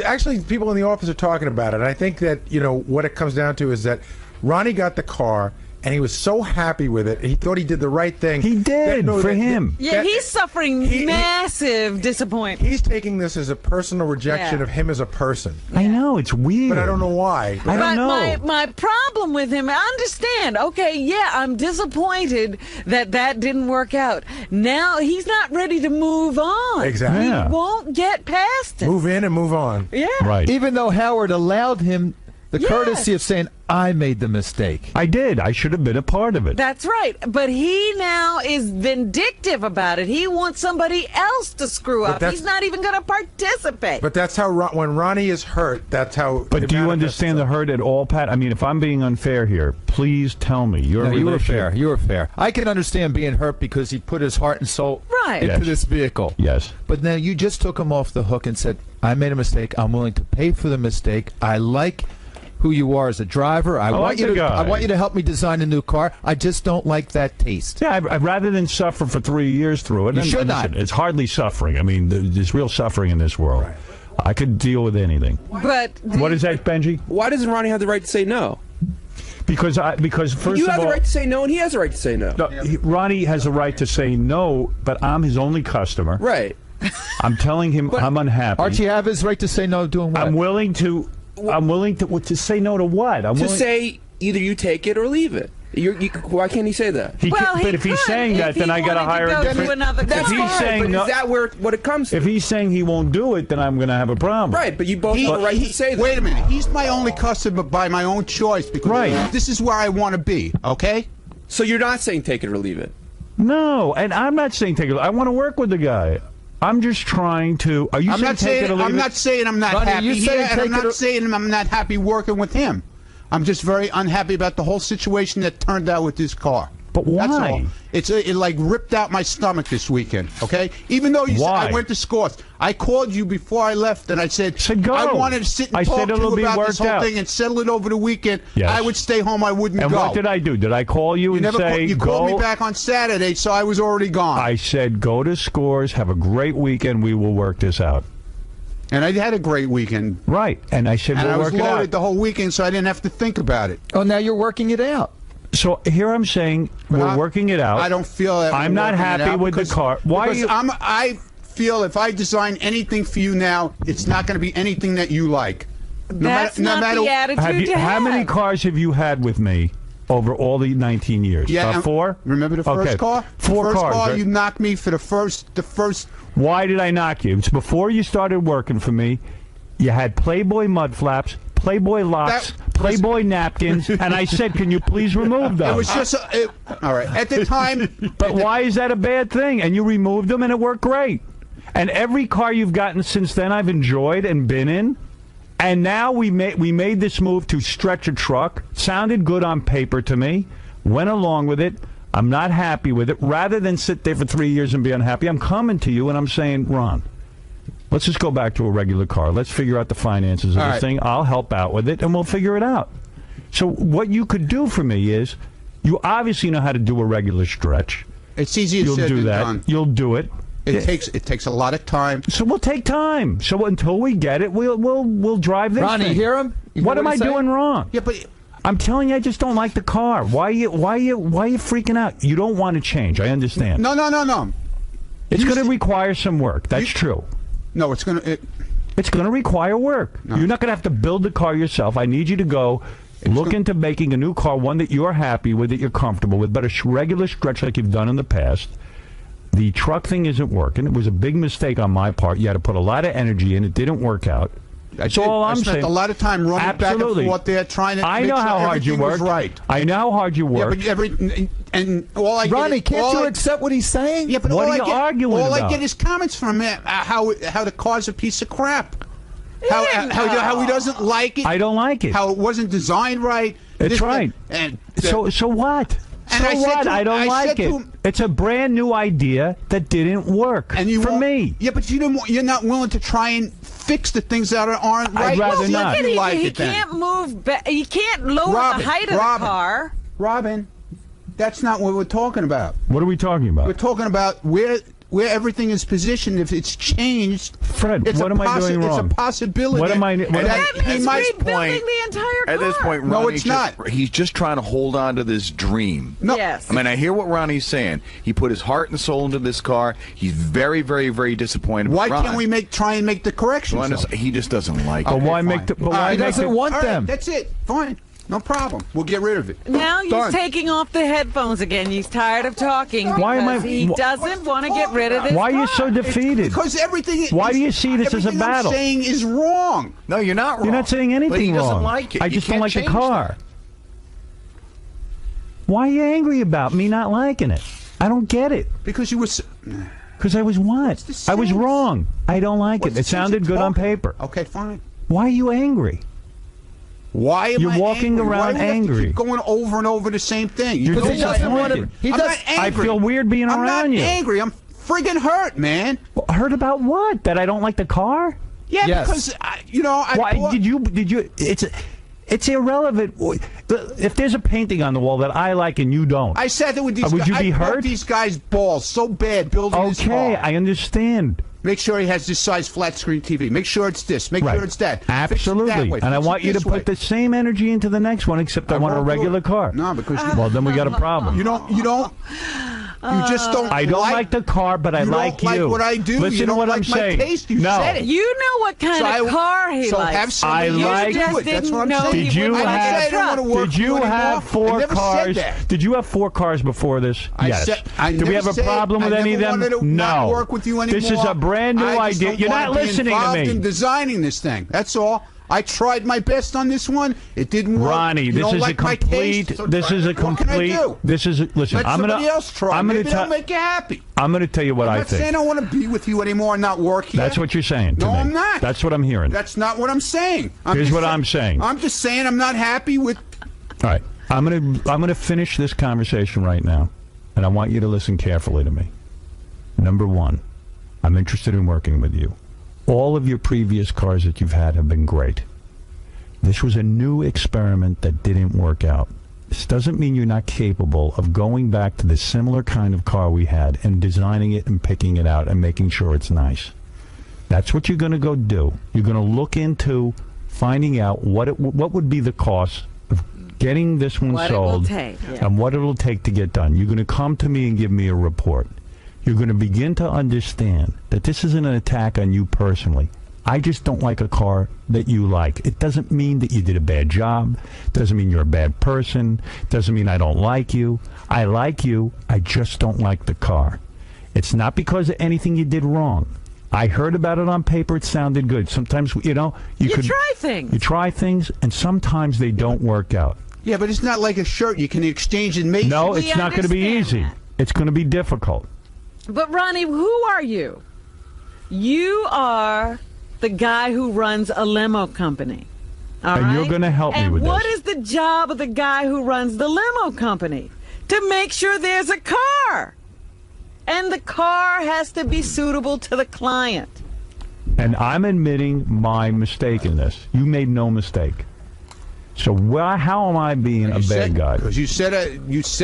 actually, people in the office are talking about it. And I think that, what it comes down to is that Ronnie got the car, and he was so happy with it. He thought he did the right thing. He did, for him. Yeah, he's suffering massive disappointment. He's taking this as a personal rejection Yeah. of him as a person. I know, it's weird. But I don't know why. I don't know. My problem with him, I understand. Okay, yeah, I'm disappointed that didn't work out. Now he's not ready to move on. Exactly. Yeah. He won't get past it. Move in and move on. Yeah. Right. Even though Howard allowed him the Yes. courtesy of saying, I made the mistake. I did. I should have been a part of it. That's right. But he now is vindictive about it. He wants somebody else to screw up. that's- He's not even going to participate. But that's how, when Ronnie is hurt, that's how. But it do you manifests understand the itself. hurt at all, Pat? I mean, if I'm being unfair here, please tell me. Your No, you were relationship- fair. You were fair. I can understand being hurt because he put his heart and soul Right. into Yes. this vehicle. Yes. But now you just took him off the hook and said, I made a mistake. I'm willing to pay for the mistake. I like who you are as a driver. I like want you the to. guy. I want you to help me design a new car. I just don't like that taste. Yeah, I'd rather than suffer for 3 years through it. You And should listen, not. It's hardly suffering. I mean, there's real suffering in this world. I could deal with anything. But What is that, Benji? Why doesn't Ronnie have the right to say no? Because first You of have all, the right to say no, and he has the right to say no. Ronnie has a right to say no, but I'm his only customer. Right. I'm telling him I'm unhappy. Archie have his right to say no doing what? I'm willing to say no to what? I'm To willing say either you take it or leave it. Why can't he say that? But if he's saying that, then I got to hire a different. That's if he's fine, saying but no, is that what it comes to? if he's saying he won't do it, then I'm going to have a problem. Right, but you both have the right to say that. Wait a minute. He's my only customer by my own choice because this is where I want to be, okay? So you're not saying take it or leave it? No, and I'm not saying take it. I want to work with the guy. I'm just trying to. Are you saying take it or leave it? I'm not saying I'm not happy here, and I'm not saying I'm not happy working with him. I'm just very unhappy about the whole situation that turned out with this car. But why? That's all. It like ripped out my stomach this weekend, okay? Even though you said I went to scores. I called you before I left, and I said go. I wanted to sit and talk to you about this whole thing and settle it over the weekend. Yes. I would stay home. I wouldn't go. And what did I do? Did I call you and say, you called me back on Saturday, so I was already gone. I said, go to scores, have a great weekend, we will work this out. And I had a great weekend. Right. And I said, we'll work it out. And I was loaded the whole weekend, so I didn't have to think about it. Oh, now you're working it out. So here I'm saying we're working it out. I don't feel that I'm not happy with the car. Why? Because I feel if I design anything for you now, it's not going to be anything that you like. That's not the attitude to have. How many cars have you had with me over all the 19 years? Yeah, 4? Remember the first car? Four the first cars. Car, right? you knocked me for the first. Why did I knock you? It's before you started working for me. You had Playboy mud flaps, Playboy locks, Playboy napkins, and I said, can you please remove them? It was just all right at the time. But why is that a bad thing? And you removed them, and it worked great. And every car you've gotten since then, I've enjoyed and been in. And now we made this move to stretch a truck. Sounded good on paper to me. Went along with it. I'm not happy with it. Rather than sit there for 3 years and be unhappy, I'm coming to you and I'm saying, Ron, let's just go back to a regular car. Let's figure out the finances of this thing. I'll help out with it, and we'll figure it out. So what you could do for me is, you obviously know how to do a regular stretch. It's easier said than done. You'll do it. It takes a lot of time. So we'll take time. So until we get it, we'll drive this Ronnie, thing. hear him? What am I doing wrong? Yeah, but I'm telling you, I just don't like the car. Why are you freaking out? You don't want to change. I understand. No. It's going to require some work. That's true. No, it's going to. It's going to require work. No. You're not going to have to build the car yourself. I need you to go look into making a new car, one that you're happy with, that you're comfortable with, but a regular stretch like you've done in the past. The truck thing isn't working. It was a big mistake on my part. You had to put a lot of energy in. It didn't work out. That's all I'm saying. I spent a lot of time running back and forth there trying to I know how hard you worked. Right. I know how hard you worked. Yeah, but Ronnie, can't you accept what he's saying? Yeah, but what are you arguing about? All I get is comments from him how the car's a piece of crap. How he doesn't like it. I don't like it. How it wasn't designed right. That's right. So what? So what? I don't like it. It's a brand new idea that didn't work for me. Yeah, but you're not willing to try and fix the things that aren't right. I'd rather not. He can't move back. He can't lower the height of the car. Robin, that's not what we're talking about. What are we talking about? We're talking about where everything is positioned. If it's changed, Fred, what am I doing wrong? It's a possibility. What am I? That means rebuilding the entire car. At this point, no, it's not. He's just trying to hold on to this dream. No. Yes. I mean, I hear what Ronnie's saying. He put his heart and soul into this car. He's very, very, very disappointed. Why can't we try and make the corrections? He just doesn't like it. But why make the? But why he doesn't want them. Right, that's it. Fine. No problem. We'll get rid of it. Now he's taking off the headphones again. He's tired of talking because he doesn't want to get rid of this Why are you car. so defeated? Because everything. Why do you see this as a battle? I'm saying is wrong. No, you're not wrong. You're not saying anything but he wrong. doesn't like it. I just don't like the car. Why are you angry about me not liking it? I don't get it. Because you were. Because I was what? I was wrong. I don't like it. It sounded good on paper. Okay, fine. Why are you angry? Why am You're walking around Why do we angry. have to keep going over and over the same thing. You're Because he doesn't want to. I'm not angry. I feel weird being around you. I'm not angry. I'm friggin' hurt, man. Well, hurt about what? That I don't like the car? Yeah, Yes. because Why did you? It's irrelevant. If there's a painting on the wall that I like and you don't, I sat there with these. Would you be I broke hurt? these guys' balls so bad building this car. Okay, I understand. Make sure he has this size flat screen TV. Make sure it's this. Make sure it's that. Absolutely. Fix it that way. And I Fix want it you to this put way. the same energy into the next one, except I want a won't do regular it. car. No, because well, then we got a problem. you don't. You just don't. I don't like the car, but I like you. You don't like what I do. Listen you don't to what like I'm my saying. taste. You No. said it. You know what kind of car he so likes. have somebody I like- else do it. That's what I'm saying. Did you I have? didn't say I don't want to work Did you for have anymore. I 4 never cars? Said that. Did you have 4 cars before this? Yes. Did we have a problem with any of them? Not work with you anymore. This is a brand new I just idea. don't You're want not to be listening to involved me. in designing this thing. That's all. I tried my best on this one. It didn't work. Ronnie, You this don't is like a my complete. taste, so This try is it. a What can I complete. do? This is. Listen, Let I'm gonna. somebody else try. I'm gonna Maybe they'll make you happy. I'm gonna tell you what I'm I not think. saying I want to be with you anymore and not work here. That's what you're saying to No, me. I'm not. That's what I'm hearing. That's not what I'm saying. Here's what I'm saying. I'm just saying I'm not happy with. All right. I'm gonna finish this conversation right now, and I want you to listen carefully to me. Number 1, I'm interested in working with you. All of your previous cars that you've had have been great. This was a new experiment that didn't work out. This doesn't mean you're not capable of going back to the similar kind of car we had and designing it and picking it out and making sure it's nice. That's what you're going to go do. You're going to look into finding out what would be the cost of getting this one What sold it will take, yeah. and what it will take to get done. You're going to come to me and give me a report. You're going to begin to understand that this isn't an attack on you personally. I just don't like a car that you like. It doesn't mean that you did a bad job. Doesn't mean you're a bad person. Doesn't mean I don't like you. I like you. I just don't like the car. It's not because of anything you did wrong. I heard about it on paper. It sounded good. Sometimes, you try things. You try things, and sometimes they don't work out. Yeah, but it's not like a shirt you can exchange and make. No, We it's not going to be understand easy. that. It's going to be difficult. But Ronnie, who are you? You are the guy who runs a limo company. All And right? you're gonna help me with And what this. is the job of the guy who runs the limo company? To make sure there's a car. And the car has to be suitable to the client. And I'm admitting my mistake in this. You made no mistake. So how am I being a bad guy? Because you said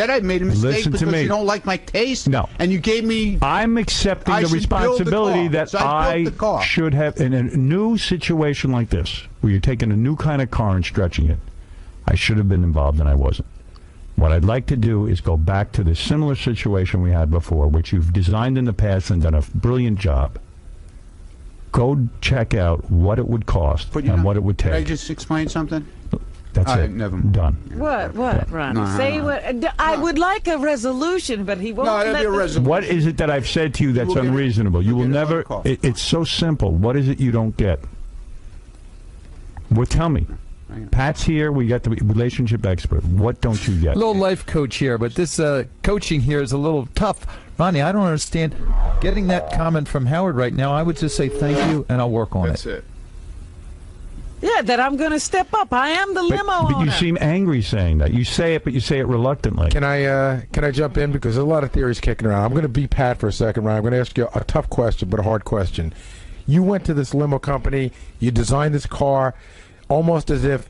I made a mistake Listen to because me. you don't like my taste. No. And you gave me. I'm accepting I the should build the responsibility car. that So I built the car. should have, in a new situation like this, where you're taking a new kind of car and stretching it, I should have been involved and I wasn't. What I'd like to do is go back to the similar situation we had before, which you've designed in the past and done a brilliant job. Go check out what it would cost and what it would Did I take. just explain something? That's All right, it. never mind. Done. What, Ronnie? No, Say no. what? I would like a resolution, but he won't No, that'd let be a the- resolution. What is it that I've said to you that's will get it. unreasonable? You You'll will get it never. on the call. It's so simple. What is it you don't get? Well, tell me. Pat's here. We got the relationship expert. What don't you get? Little life coach here, but this coaching here is a little tough. Ronnie, I don't understand. Getting that comment from Howard right now, I would just say thank you, and I'll work on That's it. it. Yeah, that I'm going to step up. I am the limo But owner. you seem angry saying that. You say it, but you say it reluctantly. Can I jump in because there's a lot of theories kicking around. I'm going to be Pat for a second, Ryan. I'm going to ask you a tough question, but a hard question. You went to this limo company. You designed this car, almost as if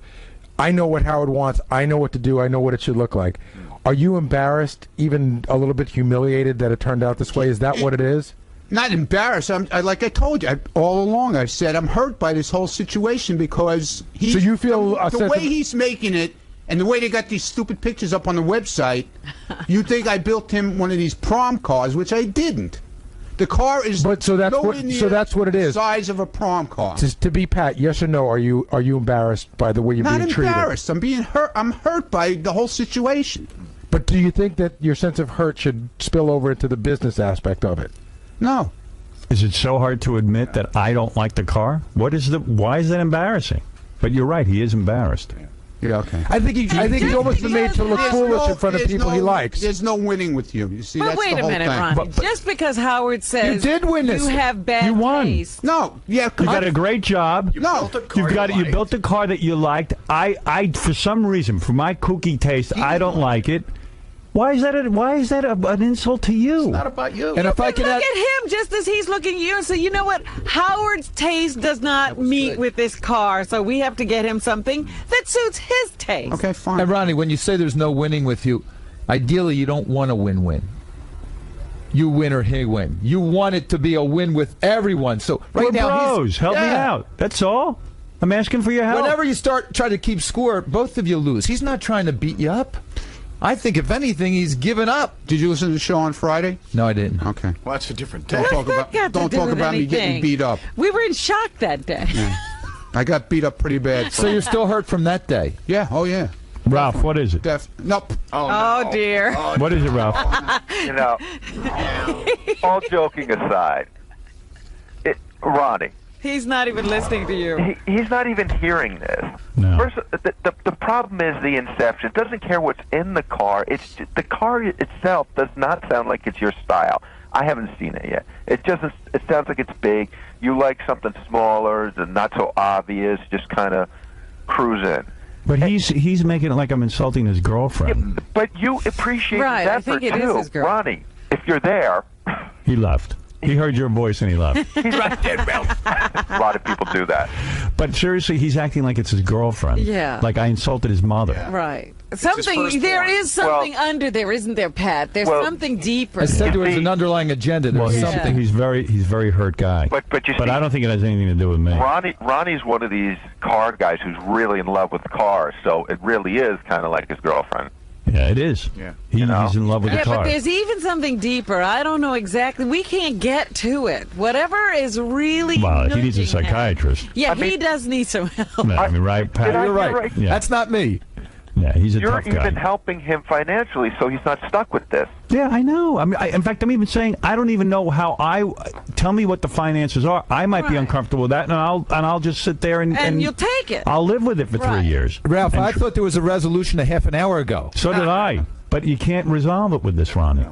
I know what Howard wants. I know what to do. I know what it should look like. Are you embarrassed, even a little bit humiliated that it turned out this way? Is that what it is? Not embarrassed. Like I told you all along. I've said I'm hurt by this whole situation because So you feel a the sense way of- he's making it and the way they got these stupid pictures up on the website. You think I built him one of these prom cars, which I didn't. The car is But so that's nowhere what- near so that's what it is. the size of a prom car. To be Pat, yes or no? Are you embarrassed by the way you're Not being treated? embarrassed. I'm being hurt. I'm hurt by the whole situation. But do you think that your sense of hurt should spill over into the business aspect of it? No. Is it so hard to admit that I don't like the car? Why is that embarrassing? But you're right. He is embarrassed. Yeah. Okay. I think he's almost been made to look There's foolish in front of people he likes. There's no winning with you. You see, But that's wait the a whole minute, thing. Ronnie. Just because Howard says You did win this. you have bad You won. taste. No. Yeah. You got a great job. No. You built a car that you liked. I for some reason, for my kooky taste, I don't like it. Why is that an insult to you? Not about you. And if I But can look add, at him just as he's looking at you and say, you know what? Howard's taste does not meet with this car, so we have to get him something that suits his taste. Okay. Fine. and Ronnie, when you say there's no winning with you, ideally you don't want a win-win. You win or he win. You want it to be a win with everyone. So right We're now, he's- bros. Help me Yeah. out. That's all. I'm asking for your help. Whenever you start trying to keep score, both of you lose. He's not trying to beat you up. I think, if anything, he's given up. Did you listen to the show on Friday? No, I didn't. Okay. Well, that's a different Don't day. talk about Got to don't do talk with about me getting anything. beat up. We were in shock that day. I got beat up pretty bad. So you're still hurt from that day? Yeah. Oh yeah. Ralph, what is it? Nope. Oh, dear. What is it, Ralph? You know, all joking aside, Ronnie, He's not even listening to you. he's not even hearing this. No. First, the problem is the inception. It doesn't care what's in the car. It's just, the car itself does not sound like it's your style. I haven't seen it yet. It doesn't. It sounds like it's big. You like something smaller, and not so obvious. Just kind of cruise in. But he's making it like I'm insulting his girlfriend. But you appreciate Right, his I effort think it is too, his girl. Ronnie. If you're there, He left. He heard your voice and he left. he's right there. A lot of people do that. But seriously, he's acting like it's his girlfriend. Yeah. Like I insulted his mother. Right. his Something, firstborn. there is something Well- under there, isn't there, Pat? There's Well- something deeper. I said there was see- an underlying agenda. There Well, was he's something. he's very hurt guy. But you see, I don't think it has anything to do with me. Ronnie's one of these car guys who's really in love with cars, so it really is kind of like his girlfriend. Yeah, it is. Yeah. He's in love with Yeah, the car. but there's even something deeper. I don't know exactly. We can't get to it. Whatever is really. Well, he needs a nudging him. psychiatrist. Yeah, I mean- he does need some help. No, I mean, right, Pat? Did I You're hear right. Yeah. That's not me. Yeah, he's a You're tough guy. even helping him financially, so he's not stuck with this. Yeah, I know. I mean, in fact, I'm even saying I don't even know how tell me what the finances are. I might be Right. uncomfortable with that, and I'll just sit there And you'll take it. I'll live with it for Right. 3 years. Ralph, And I thought there was a resolution a half an hour ago. so did I. But you can't resolve it with this, Ronnie.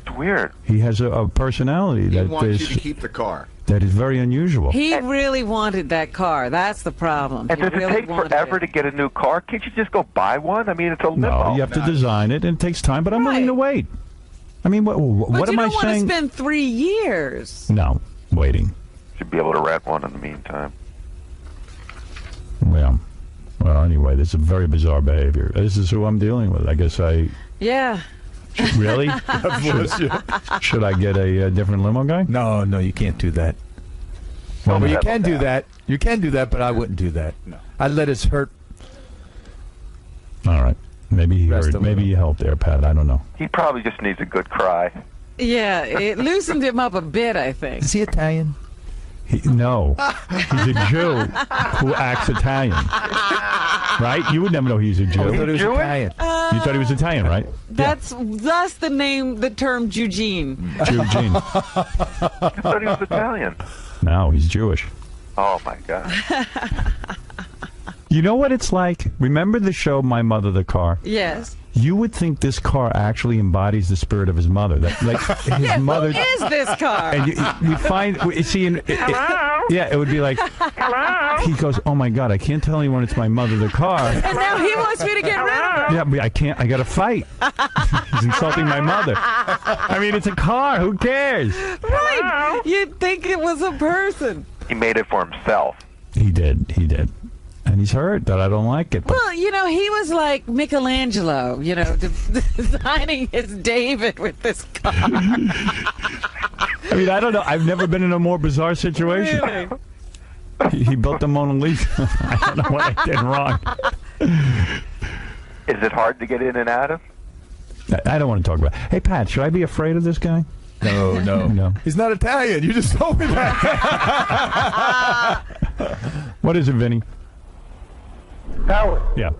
It's weird. He has a personality He that wants you to is keep the car. very unusual. He really wanted that car. That's the problem. And He does really it take wanted forever it. to get a new car? Can't you just go buy one? I mean, it's a limo. No, you have to design it, and it takes time. But I'm willing to wait. I mean, what But am you I don't want to saying? spend 3 years. No, waiting. Should be able to rent one in the meantime. Well, anyway, this is very bizarre behavior. This is who I'm dealing with. I guess Yeah. really should I get a different limo guy? No, you can't do that. Well, Well, you can do that. You can do that, but I wouldn't do that. No. I'd let his hurt. All right. Maybe he Rest heard. a Maybe little. you helped there, Pat. I don't know. He probably just needs a good cry. Yeah, it loosened him up a bit, I think. Is he Italian? No, he's a Jew who acts Italian. Right? You would never know he's a Jew. I thought he was Jewish? Italian. You thought he was Italian, right? That's the term Eugene. Eugene. I thought he was Italian. No, he's Jewish. Oh, my God. You know what it's like? Remember the show My Mother the Car? Yes. You would think this car actually embodies the spirit of his mother. That, like his Yeah, mother. who is this car? And you find, see, yeah, it would be like, he goes, oh my God, I can't tell anyone it's my mother the car. And now he wants me to get rid of her. Yeah, but I can't, I got to fight. He's insulting my mother. I mean, it's a car, who cares? Right. You'd think it was a person. He made it for himself. He did. And he's hurt that I don't like it. But Well, he was like Michelangelo, designing his David with this car. I mean, I don't know. I've never been in a more bizarre situation. Really? He built the Mona Lisa. I don't know what I did wrong. Is it hard to get in and out of? I don't want to talk about it. Hey, Pat, should I be afraid of this guy? No. He's not Italian. You just told me that. What is it, Vinny? Howard, Yeah.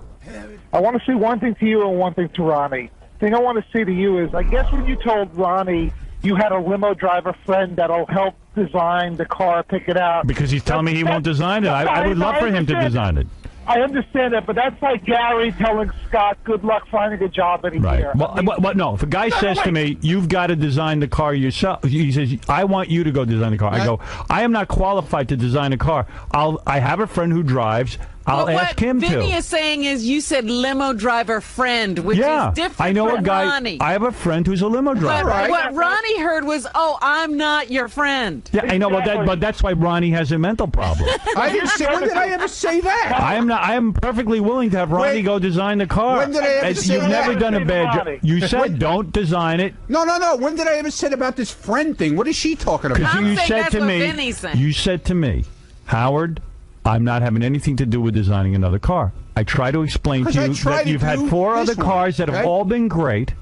I want to say one thing to you and one thing to Ronnie. The thing I want to say to you is, I guess when you told Ronnie you had a limo driver friend that'll help design the car, pick it out. Because he's telling me he won't design it. I would love for him to design it. I understand that, but that's like Gary telling Scott, good luck finding a job in a Right. year. Well, no. If a guy says to me, "You've got to design the car yourself," he says, "I want you to go design the car." I go, "I am not qualified to design a car. I have a friend who drives. I'll But ask him what Vinny to." is saying is you said limo driver friend, which Yeah, is different I know from a guy. Ronnie. I have a friend who's a limo But driver. what Ronnie heard was, "Oh, I'm not your friend." Yeah, I know, but that's why Ronnie has a mental problem. I didn't say. When did I ever say that? I am not. I am perfectly willing to have Ronnie Wait, go design the car. when did I ever And say you've that? never done a bad job. Ronnie. You said don't design it. No. When did I ever say about this friend thing? What is she talking about? Because I'm you saying said that's to what me, Vinny's saying. you said to me, Howard, I'm not having anything to do with designing another car. I try to explain to you that you've had 4 other cars that have all been great.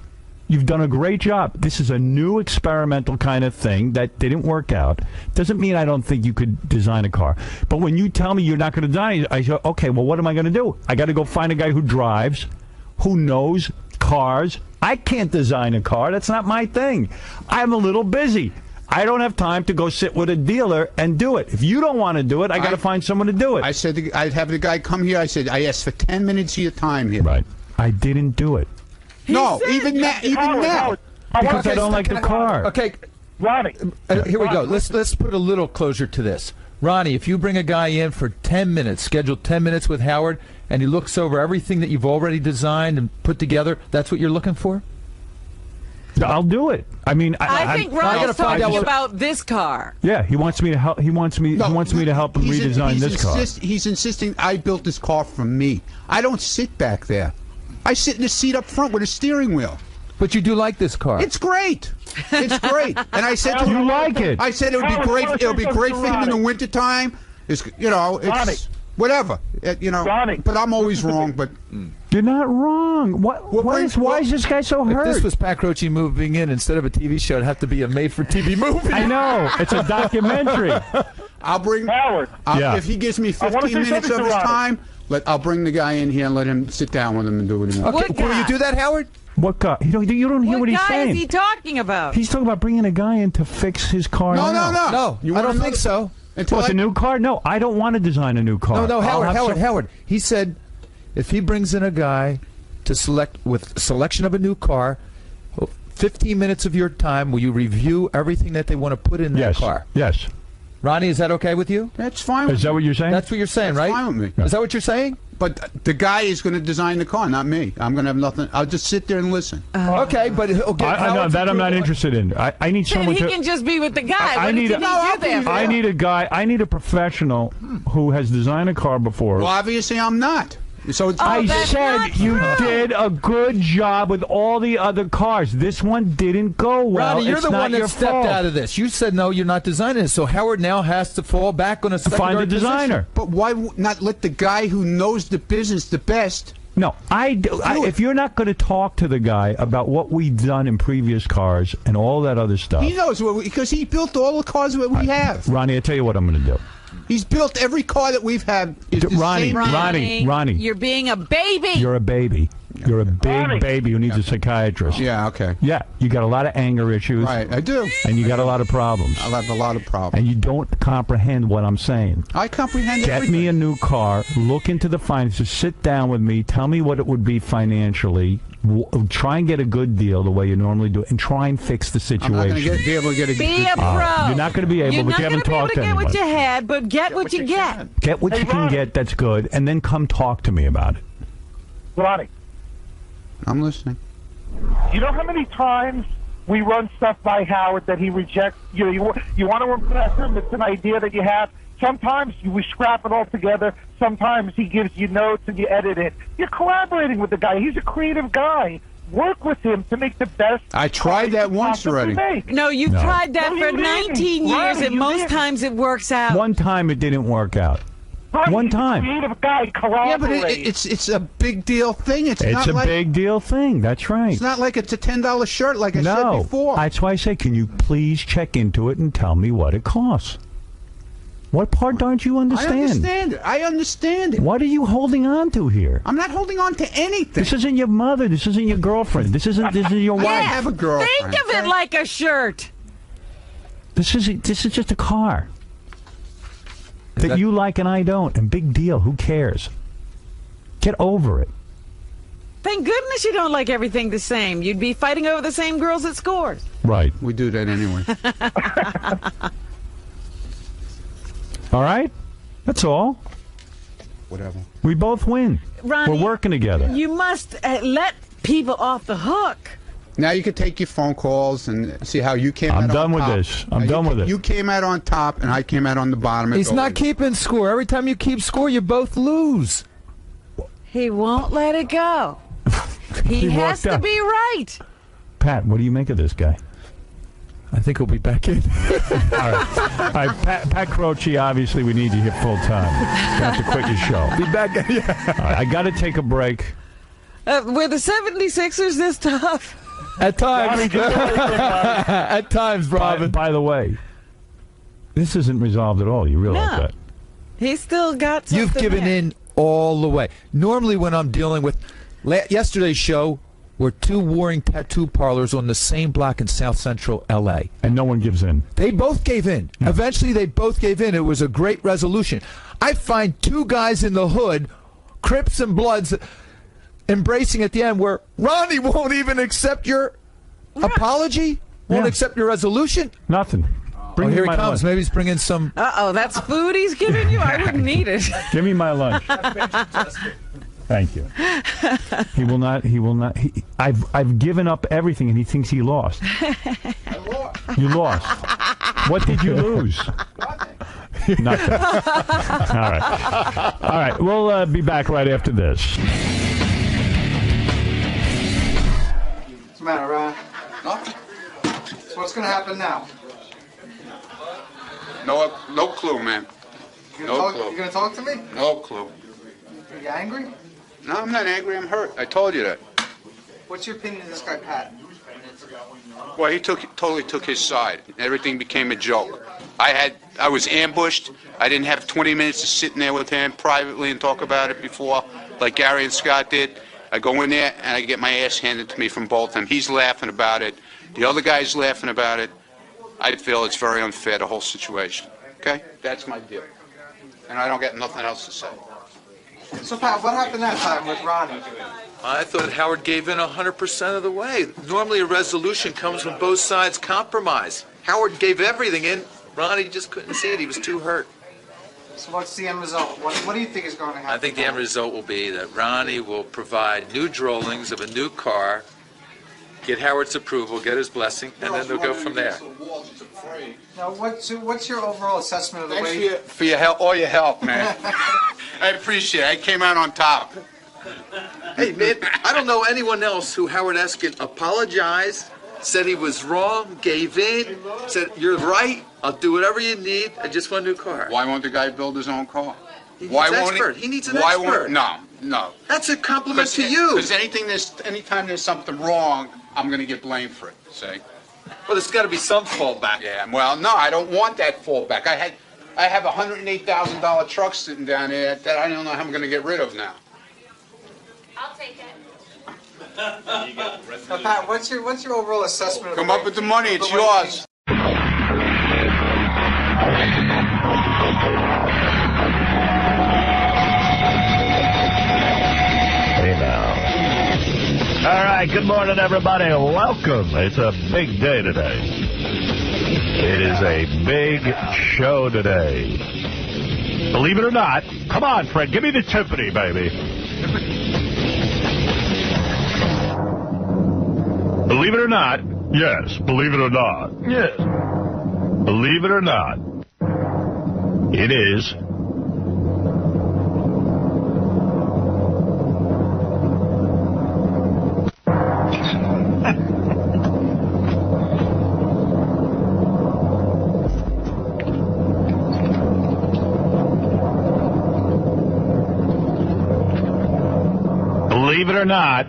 You've done a great job. This is a new experimental kind of thing that didn't work out. Doesn't mean I don't think you could design a car. But when you tell me you're not going to design it, I say, okay, well, what am I going to do? I got to go find a guy who drives, who knows cars. I can't design a car. That's not my thing. I'm a little busy. I don't have time to go sit with a dealer and do it. If you don't want to do it, I got to find someone to do it. I said I'd have the guy come here. I said I asked for 10 minutes of your time here. Right. I didn't do it. No, even now. Because I don't like the car. Okay, Ronnie. Here we go. Let's put a little closure to this. Ronnie, if you bring a guy in for 10 minutes, scheduled 10 minutes with Howard, and he looks over everything that you've already designed and put together, that's what you're looking for? I'll do it. I mean, I think Ronnie's talking about this car. Yeah, he wants me to help. He wants me to help him redesign this car. He's insisting I built this car for me. I don't sit back there. I sit in the seat up front with a steering wheel. But you do like this car. It's great. It's great. And I said to him, you like it. I said it would be great. It would be great for him in the wintertime. It's it's whatever. But I'm always wrong. But you're not wrong. Why is this guy so hurt? If this was 𝗵𝘄𝗿𝗍 moving in instead of a TV show, it'd have to be a made-for-TV movie. I know. It's a documentary. I'll bring Howard. If he gives me 15 minutes of his time, I'll bring the guy in here and let him sit down with him and do what he wants. Okay, will you do that, Howard? What guy? You don't hear what he's saying. What guy is he talking about? He's talking about bringing a guy in to fix his car. No. I don't think so. What's a new car? No, I don't want to design a new car. No, Howard. He said if he brings in a guy to selection of a new car, 15 minutes of your time, will you review everything that they want to put in that car? Yes. Ronnie, is that okay with you? That's fine. Is that what you're saying? That's what you're saying, right? Fine with me. Is that what you're saying? But the guy is going to design the car, not me. I'm going to have nothing. I'll just sit there and listen. Okay, but he'll get that I'm not interested in. I need someone he can just be with the guy. I need a guy. I need a professional who has designed a car before. Well, obviously I'm not. So I said you did a good job with all the other cars. This one didn't go well. Ronnie, you're the one that stepped out of this. You said no, you're not designing it. So Howard now has to fall back on a find a designer. Position. But why not let the guy who knows the business the best? No, if you're not going to talk to the guy about what we've done in previous cars and all that other stuff. He knows because he built all the cars that we have. Ronnie, I tell you what I'm going to do. He's built every car that we've had. Ronnie, you're being a baby. You're a baby. You're a big baby who needs a psychiatrist. Yeah, okay. Yeah, you got a lot of anger issues. Right, I do. And you got a lot of problems. I have a lot of problems. And you don't comprehend what I'm saying. I comprehend everything. Get me a new car, look into the finances, sit down with me, tell me what it would be financially, try and get a good deal the way you normally do, and try and fix the situation. I'm not going to be able to get a good deal. Be a pro. You're not going to be able, but you haven't talked to anyone. You're not going to be able to get what you had, but get what you get. Get what you can get that's good, and then come talk to me about it. Ronnie. I'm listening. You know how many times we run stuff by Howard that he rejects? You want to impress him. It's an idea that you have. Sometimes we scrap it all together. Sometimes he gives you notes and you edit it. You're collaborating with the guy. He's a creative guy. Work with him to make the best. I tried that once already. No, you've tried that for 19 years, and most times it works out. One time it didn't work out. One time. Creative guy, collaborate. Yeah, but it's a big deal thing. It's a big deal thing. That's right. It's not like it's a $10 shirt like I said before. That's why I say, can you please check into it and tell me what it costs? What part don't you understand? I understand it. I understand it. What are you holding on to here? I'm not holding on to anything. This isn't your mother. This isn't your girlfriend. This is your wife. I have a girlfriend. Think of it like a shirt. This is just a car. That you like and I don't, and big deal. Who cares? Get over it. Thank goodness you don't like everything the same. You'd be fighting over the same girls at scores. Right. We do that anyway. All right? That's all. Whatever. We both win. Ronnie, we're working together. You must let people off the hook. Now you can take your phone calls and see how you came out on top. I'm done with this. I'm done with it. You came out on top, and I came out on the bottom. He's not keeping score. Every time you keep score, you both lose. He won't let it go. He has to be right. Pat, what do you make of this guy? I think he'll be back in. All right, Pat 𝗛𝗄𝗃, obviously we need you here full time. You have to quit your show. Be back. Yeah. All right, I got to take a break. Were the 76ers this tough? At times. At times, Robin. By the way, this isn't resolved at all. You realize No. that? He's still got something You've given there. in all the way. Normally when I'm dealing with... Yesterday's show were two warring tattoo parlors on the same block in South Central L.A. And no one gives in. They both gave in. Yeah. Eventually, they both gave in. It was a great resolution. I find two guys in the hood, Crips and Bloods, embracing at the end where Ronnie won't even accept your apology, won't Yeah. accept your resolution. Nothing. Bring me Here he my comes. lunch. Maybe he's bringing some... Uh-oh, that's food he's giving you? I wouldn't need it. Give me my lunch. Thank you. He will not. I've given up everything, and he thinks he lost. I lost. You lost. What did you lose? Nothing. All right. All right. We'll be back right after this. What's the matter, Ron? Nothing. So what's going to happen now? No clue, man. You No clue. going to talk to me? No clue. Are you angry? No, I'm not angry. I'm hurt. I told you that. What's your opinion of this guy, Pat? Well, he totally took his side. Everything became a joke. I was ambushed. I didn't have 20 minutes of sitting there with him privately and talk about it before, like Gary and Scott did. I go in there and I get my ass handed to me from both of them. He's laughing about it. The other guy's laughing about it. I feel it's very unfair, the whole situation. Okay? That's my deal. And I don't got nothing else to say. So, Pat, what happened that time with Ronnie? I thought Howard gave in 100% of the way. Normally a resolution comes when both sides compromise. Howard gave everything in. Ronnie just couldn't see it. He was too hurt. So what's the end result? What do you think is going to happen? I think the end result will be that Ronnie will provide new drawings of a new car, get Howard's approval, get his blessing, and then they'll go from there. Now, what's your overall assessment of the way? Thanks for your help, all your help, man. I appreciate it. I came out on top. Hey, man, I don't know anyone else who Howard Eskin apologized, said he was wrong, gave in, said, you're right, I'll do whatever you need, I just want a new car. Why won't the guy build his own car? He needs an expert. He needs an why expert. No. That's a compliment to you. Because anytime there's something wrong, I'm going to get blamed for it, see? Well, there's got to be some fallback. Yeah, well, no, I don't want that fallback. I have a $108,000 truck sitting down there that I don't know how I'm going to get rid of now. I'll take it. Now, Pat, what's your overall assessment of Come the way? up with the money, it's yours. All right, good morning, everybody. Welcome. It's a big day today. It is a big show today. Believe it or not. Come on, Fred. Give me the timpani, baby. Believe it or not. Yes, believe it or not. Yes. Believe it or not. It is... Believe it or not,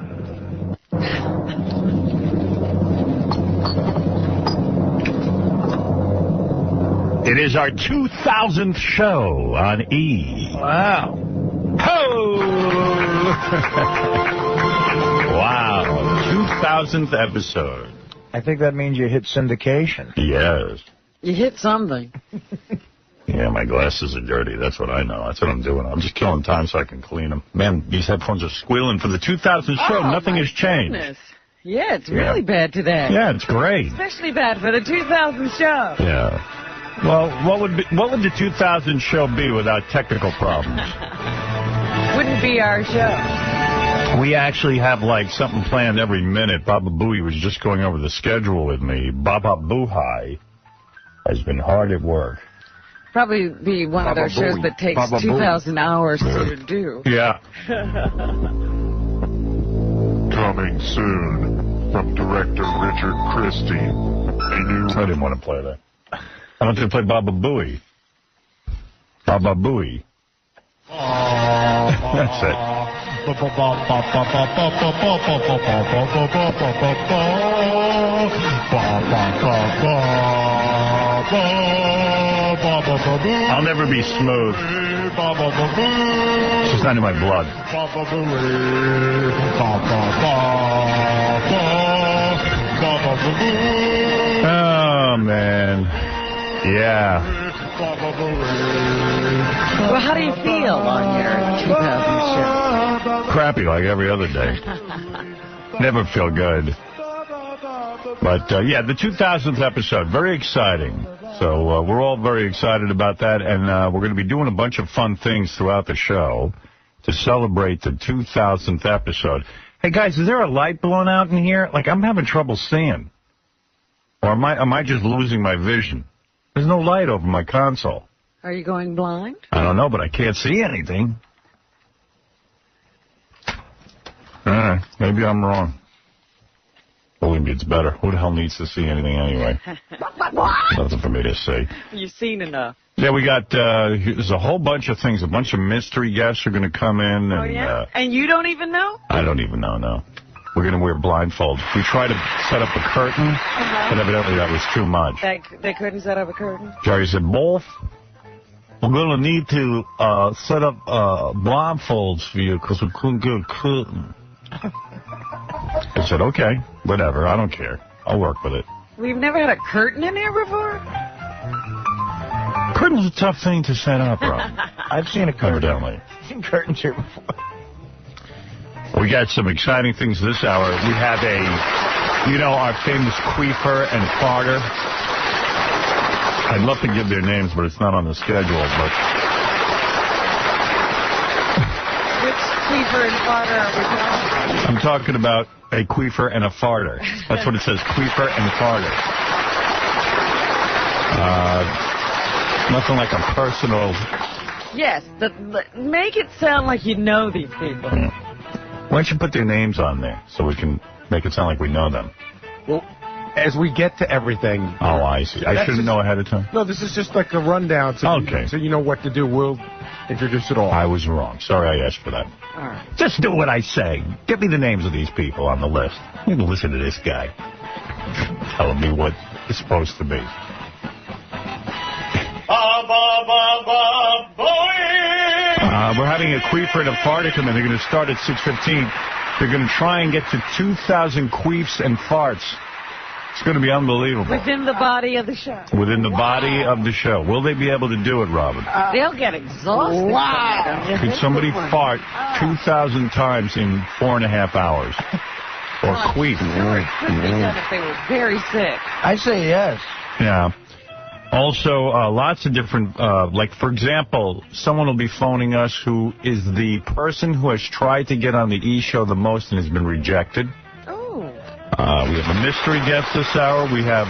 it is our 2000th show on E. Wow. Ho! Wow. 2000th episode. I think that means you hit syndication. Yes. You hit something. Yeah, my glasses are dirty. That's what I know. That's what I'm doing. I'm just killing time so I can clean them. Man, these headphones are squealing for the 2000 show. Nothing has changed. Goodness. Yeah, it's really bad today. Yeah, it's great. Especially bad for the 2000 show. Yeah. Well, what would the 2000 show be without technical problems? Wouldn't be our show. We actually have, like, something planned every minute. Baba Booey was just going over the schedule with me. Baba Booey has been hard at work. Probably be one of those shows that takes 2,000 hours to do. Yeah. Coming soon from director Richard Christie I didn't want to play that. I wanted to play Baba Booey. Baba Booey. That's it. I'll never be smooth. It's just not in my blood. Oh, man. Yeah. Well, how do you feel on your 2000 show? Crappy like every other day. Never feel good. But, yeah, the 2000th episode, very exciting. So we're all very excited about that, and we're going to be doing a bunch of fun things throughout the show to celebrate the 2000th episode. Hey, guys, is there a light blown out in here? Like, I'm having trouble seeing. Or am I just losing my vision? There's no light over my console. Are you going blind? I don't know, but I can't see anything. Maybe I'm wrong. Believe me, it's better. Who the hell needs to see anything anyway? Nothing for me to see. You've seen enough. Yeah, we got, there's a whole bunch of things. A bunch of mystery guests are going to come in. And, oh, yeah? And you don't even know? I don't even know, no. We're going to wear blindfolds. We tried to set up a curtain, but evidently that was too much. They couldn't set up a curtain? Jerry said, both, we're going to need to set up blindfolds for you because we couldn't get a curtain. I said, okay, whatever. I don't care. I'll work with it. We've never had a curtain in here before? Curtain's a tough thing to set up, Rob. I've seen a curtain. Evidently. I've seen curtains here before. We got some exciting things this hour. We have our famous queefer and farter. I'd love to give their names, but it's not on the schedule. But which queefer and farter are we talking about? I'm talking about a queefer and a farter. That's what it says, queefer and farter. Nothing like a personal... Yes, make it sound like you know these people. Why don't you put their names on there so we can make it sound like we know them? Well, as we get to everything... Oh, I see. I shouldn't know ahead of time? No, this is just like a rundown so you know what to do. We'll introduce it all. I was wrong. Sorry I asked for that. All right. Just do what I say. Give me the names of these people on the list. You can listen to this guy telling me what it's supposed to be. We're having a queefer and a farter come in. They're going to start at 6:15. They're going to try and get to 2,000 queefs and farts. It's going to be unbelievable. Within the body of the show. Within the body of the show. Will they be able to do it, Robin? They'll get exhausted. Wow. Could somebody fart 2,000 times in 4.5 hours? Or queef? It could be done if they were very sick. I say yes. Yeah. Also, lots of different, like, for example, someone will be phoning us who is the person who has tried to get on the E! Show the most and has been rejected. Oh. We have a mystery guest this hour. We have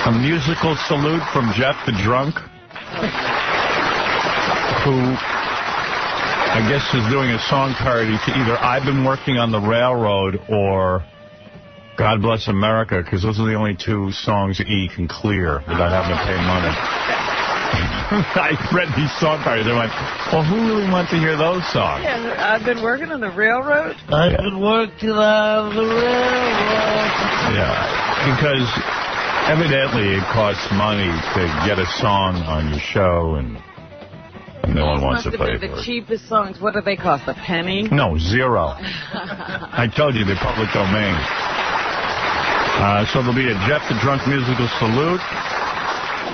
a musical salute from Jeff the Drunk, who I guess is doing a song parody to either I've Been Working on the Railroad or God Bless America, because those are the only two songs E! can clear without having to pay money. I read these song parodies. I went, well, who really wants to hear those songs? Yeah, I've been working on the railroad. I've been working on the railroad. Yeah, because evidently it costs money to get a song on your show, and no one wants to pay for it. The cheapest songs, what do they cost, a penny? No, $0. I told you, they're public domain. So there'll be a Jeff the Drunk musical salute.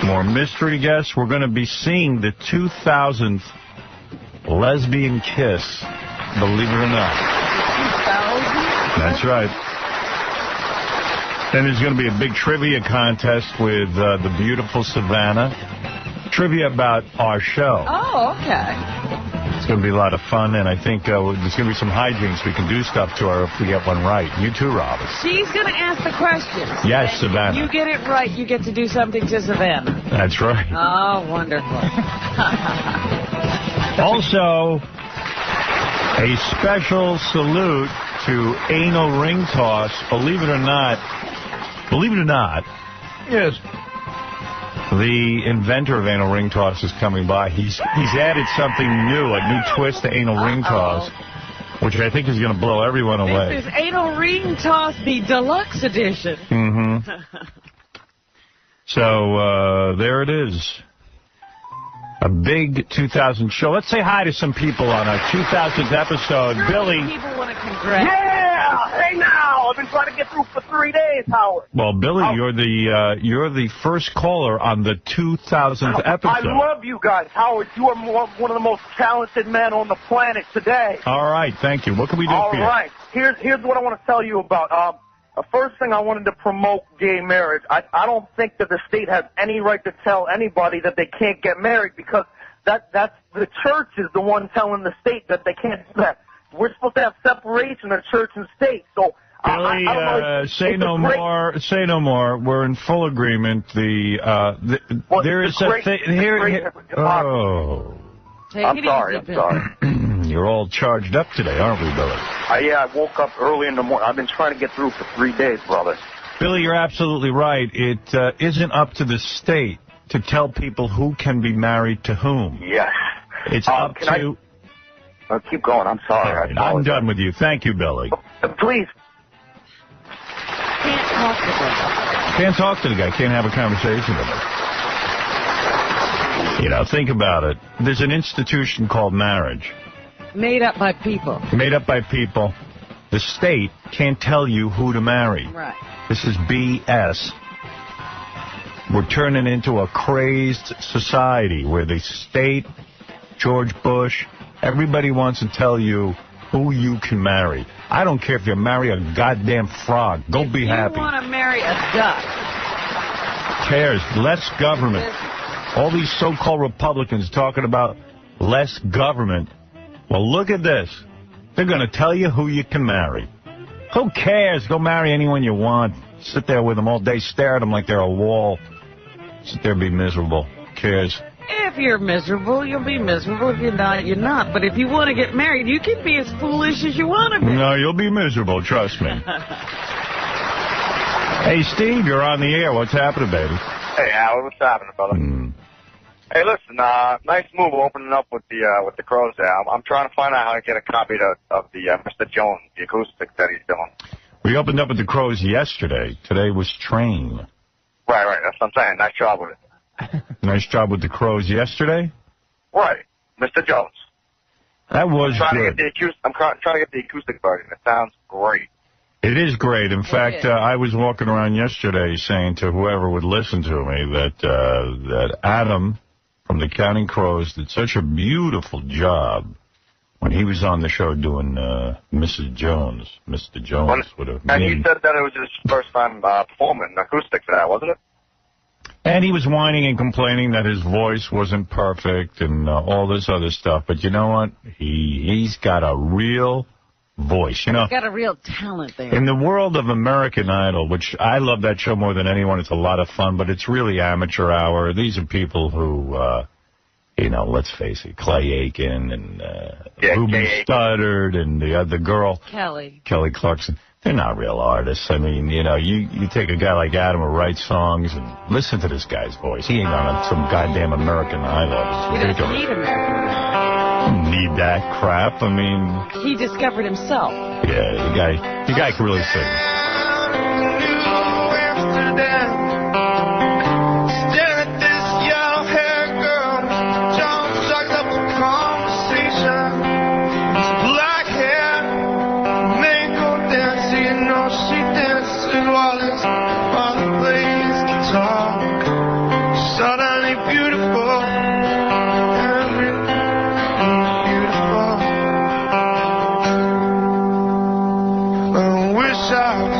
More mystery guests. We're going to be seeing the 2000th lesbian kiss, believe it or not. 2000? That's right. Then there's going to be a big trivia contest with the beautiful Savannah. Trivia about our show. Oh, okay. It's going to be a lot of fun, and I think there's going to be some hijinks. We can do stuff to her if we get one right. You too, Robin. She's going to ask the questions. Yes, Savannah. You get it right, you get to do something to Savannah. That's right. Oh, wonderful. Also, a special salute to Anal Ring Toss. Believe it or not, Believe it or not, yes, the inventor of anal ring toss is coming by. He's added something new, a new twist to anal ring toss, which I think is going to blow everyone away. This is anal ring toss, the deluxe edition. Mm-hmm. So there it is. A big 2000 show. Let's say hi to some people on our 2000th episode. Billy. People want to congratulate. Yeah! Hey now! I've been trying to get through for 3 days, Howard. Well, Billy, you're the first caller on the 2000th episode. I love you guys, Howard. You are one of the most talented men on the planet today. All right, thank you. What can we do for you? All right. Here's what I want to tell you about. The first thing I wanted to promote gay marriage. I don't think that the state has any right to tell anybody that they can't get married, because that's the church is the one telling the state that they can't do that. We're supposed to have separation of church and state. So Billy, say no more. Say no more. We're in full agreement. There is a thing here. Oh. I'm sorry. You're all charged up today, aren't we, Billy? Yeah, I woke up early in the morning. I've been trying to get through for 3 days, brother. Billy, you're absolutely right. It isn't up to the state to tell people who can be married to whom. Yes. It's up to... keep going. I'm sorry. Right, I'm done with you. Thank you, Billy. Please. Can't talk to them. Can't talk to the guy. Can't have a conversation with him. You know, think about it. There's an institution called marriage. Made up by people. Made up by people. The state can't tell you who to marry. Right. This is BS. We're turning into a crazed society where the state, George Bush, everybody wants to tell you who you can marry. I don't care if you marry a goddamn frog. Go be happy. You want to marry a duck. Cares? Less government. All these so-called Republicans talking about less government. Well, look at this. They're going to tell you who you can marry. Who cares? Go marry anyone you want. Sit there with them all day, stare at them like they're a wall. Sit there and be miserable. Who cares? If you're miserable, you'll be miserable. If you're not, you're not. But if you want to get married, you can be as foolish as you want to be. No, you'll be miserable, trust me. Hey, Steve, you're on the air. What's happening, baby? Hey, Howard, what's happening, brother? Hey, listen, nice move opening up with the Crows there. I'm trying to find out how to get a copy of the Mr. Jones, the acoustic that he's doing. We opened up with the Crows yesterday. Today was Train. Right, that's what I'm saying. Nice job with it. Nice job with the Crows yesterday? Right, Mr. Jones. That was good. I'm trying to get the acoustic version. It sounds great. It is great. In fact, I was walking around yesterday saying to whoever would listen to me that Adam from the Counting Crows did such a beautiful job when he was on the show doing Mrs. Jones. Mr. Jones would have. And he said that it was his first time performing acoustic for that, wasn't it? And he was whining and complaining that his voice wasn't perfect and all this other stuff. But you know what? He's got a real voice. You know, he's got a real talent there. In the world of American Idol, which I love that show more than anyone, it's a lot of fun, but it's really amateur hour. These are people who, you know, let's face it, Clay Aiken and Ruben Studdard and the girl, Kelly Clarkson. They're not real artists. I mean, you know, you take a guy like Adam who writes songs and listen to this guy's voice. He ain't on some goddamn American Idol. It's ridiculous. He doesn't need American. Need that crap. I mean, he discovered himself. Yeah, the guy can really sing. I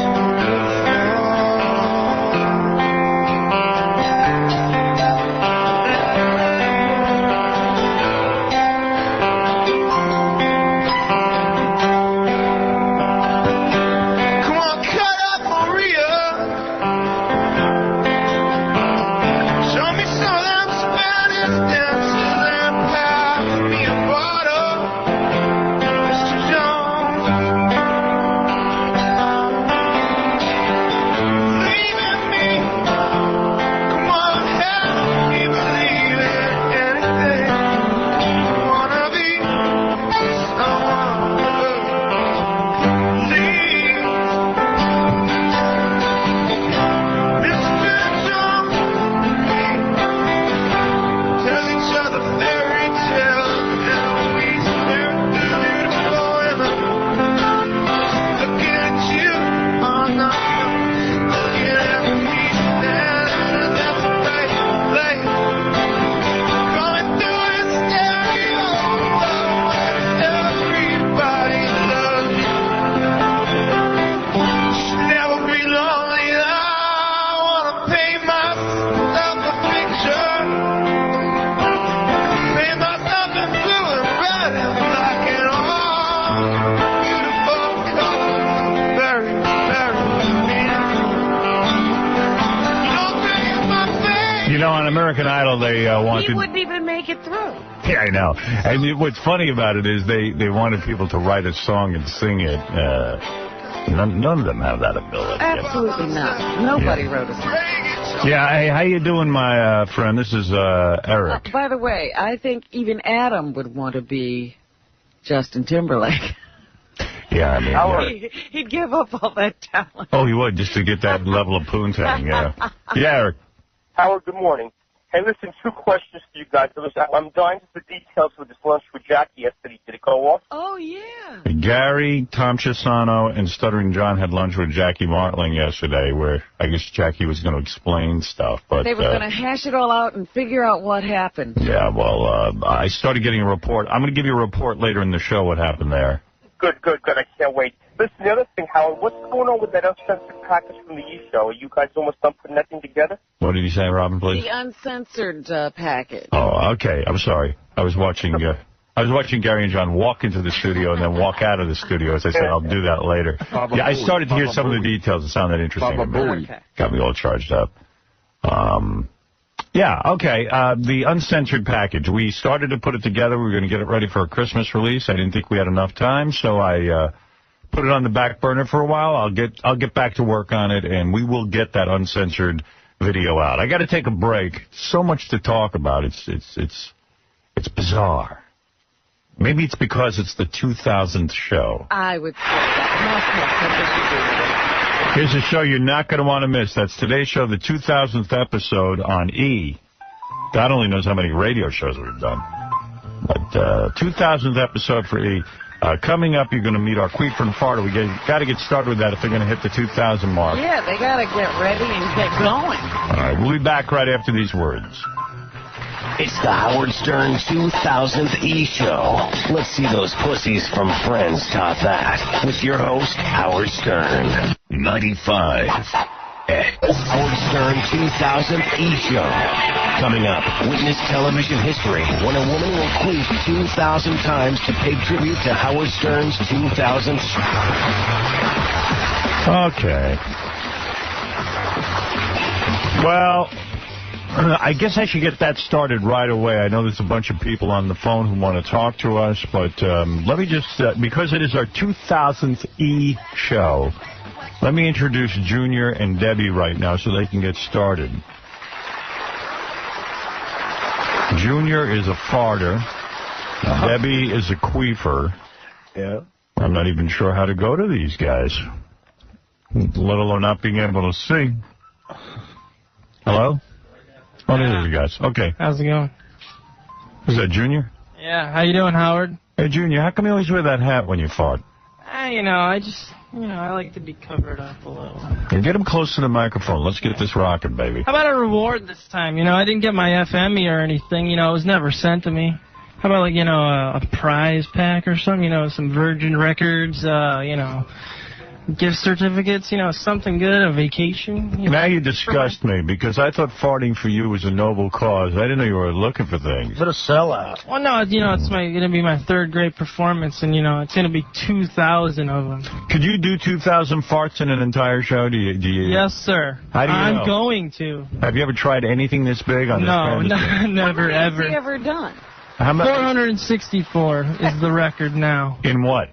American Idol, they wanted... He wouldn't even make it through. Yeah, I know. And what's funny about it is they wanted people to write a song and sing it. None of them have that ability. Absolutely not. Nobody wrote a song. Yeah, hey, how you doing, my friend? This is Eric. By the way, I think even Adam would want to be Justin Timberlake. Yeah, I mean... He'd give up all that talent. Oh, he would, just to get that level of poontang, yeah. Yeah, Eric. Howard, good morning. Hey, listen, 2 questions for you guys. I'm dying for the details with this lunch with Jackie yesterday. Did it go off? Oh, yeah. Gary, 𝗦𝗵cie𝘄𝗿𝗱, and Stuttering John had lunch with Jackie Martling yesterday, where I guess Jackie was going to explain stuff. But they were going to hash it all out and figure out what happened. Yeah, well, I started getting a report. I'm going to give you a report later in the show what happened there. Good. I can't wait. Listen, the other thing, Howard, what's going on with that uncensored package from the E! Show? Are you guys almost done putting that thing together? What did you say, Robin, please? The uncensored package. Oh, okay. I'm sorry. I was watching Gary and John walk into the studio and then walk out of the studio. As I said, I'll do that later. Yeah, I started to hear some of the details. It sounded interesting. Okay. Got me all charged up. Yeah, okay. The uncensored package. We started to put it together. We were going to get it ready for a Christmas release. I didn't think we had enough time, so I put it on the back burner for a while. I'll get back to work on it, and we will get that uncensored video out. I got to take a break. So much to talk about. It's bizarre. Maybe it's because it's the 2000th show. I would say that. Here's a show you're not going to want to miss. That's today's show, the 2000th episode on E! God only knows how many radio shows we've done. But 2000th episode for E! Coming up, you're going to meet our Queef from Florida. We got to get started with that if they're going to hit the 2000 mark. Yeah, they got to get ready and get going. All right, we'll be back right after these words. It's the Howard Stern 2000th E! Show. Let's see those pussies from Friends top that. With your host, Howard Stern. 95. Howard Stern 2000th E! Show. Coming up, witness television history when a woman will queef 2,000 times to pay tribute to Howard Stern's 2000th. Okay. Well, I guess I should get that started right away. I know there's a bunch of people on the phone who want to talk to us, but let me just, because it is our 2000th E! Show, let me introduce Junior and Debbie right now so they can get started. Junior is a farter. Debbie is a queefer. Yeah. I'm not even sure how to go to these guys, let alone not being able to see. Hello? Oh, there's the guys. Okay. How's it going? Is that Junior? Yeah, how you doing, Howard? Hey, Junior, how come you always wear that hat when you fart? I like to be covered up a little. And get him close to the microphone. Let's get this rocking, baby. How about a reward this time? I didn't get my FME or anything. It was never sent to me. How about, a prize pack or something? Some Virgin Records, gift certificates, something good, a vacation. Now you disgust me, because I thought farting for you was a noble cause. I didn't know you were looking for things. But a sellout. Well, no, it's going to be my 3rd grade performance, and, it's going to be 2,000 of them. Could you do 2,000 farts in an entire show? Do you? Yes, sir. How do you know? I'm going to. Have you ever tried anything this big on this kind of thing? Never, ever. What has he ever done? 464 is the record now. In what?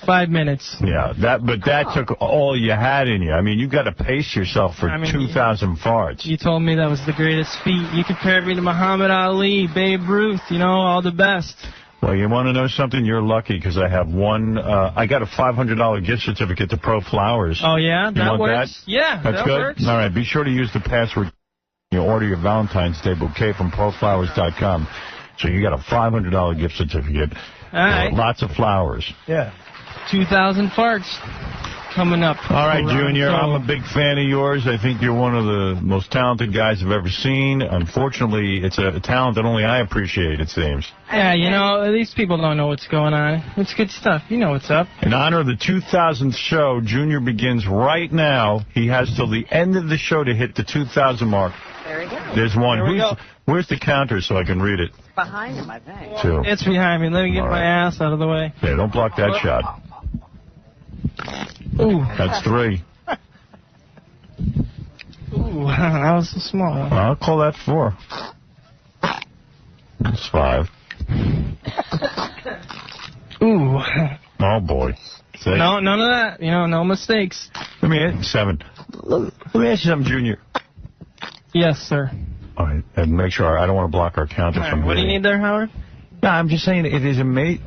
5 minutes. Yeah, that took all you had in you. I mean, you got to pace yourself for 2,000 farts. You told me that was the greatest feat. You compared me to Muhammad Ali, Babe Ruth, all the best. Well, you want to know something? You're lucky, because I have one. I got a $500 gift certificate to Pro Flowers. Oh, yeah? That works? That? Yeah, that's that good. works. All right, be sure to use the password. You order your Valentine's Day bouquet from proflowers.com. So you got a $500 gift certificate. All right. Lots of flowers. Yeah. 2,000 farts coming up. All right, Junior, I'm a big fan of yours. I think you're one of the most talented guys I've ever seen. Unfortunately, it's a talent that only I appreciate, it seems. Yeah, these people don't know what's going on. It's good stuff. You know what's up. In honor of the 2000th show, Junior begins right now. He has till the end of the show to hit the 2,000 mark. There you go. There's one. Where's the counter so I can read it? Behind him, I think. 2. It's behind me. Let me get my ass out of the way. Yeah, don't block that shot. Ooh. That's 3. Ooh, that was so small. I'll call that 4. That's 5. Ooh. Oh, boy. 6. No, none of that. You know, no mistakes. Let me 7. Let me ask you something, Junior. Yes, sir. All right, and make sure I don't want to block our counter from What do you need there, Howard? No, I'm just saying it is amazing.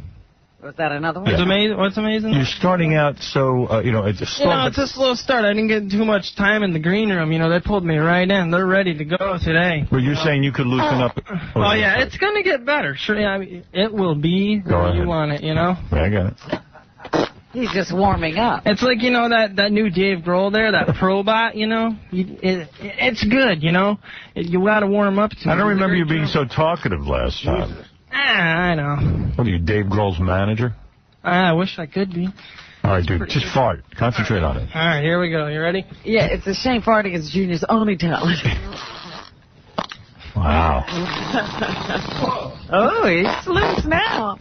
Was that another one? What's amazing? You're starting out so, it's a slow... it's a slow start. I didn't get too much time in the green room. You know, they pulled me right in. They're ready to go today. Well, you're saying you could loosen up... Oh, yeah, it's going to get better. Sure, yeah, I mean, it will be where you want it, you know? Yeah, I got it. He's just warming up. It's like, you know, that new Dave Grohl there, that Probot, you know? It's good, you know? You got to warm up to it. I don't remember you being so talkative last time. I know. What are you, Dave Grohl's manager? I wish I could be. All right, dude, just fart. Concentrate on it. All right, here we go. You ready? Yeah, it's a shame farting is Junior's only talent. Wow. Oh, he's loose now.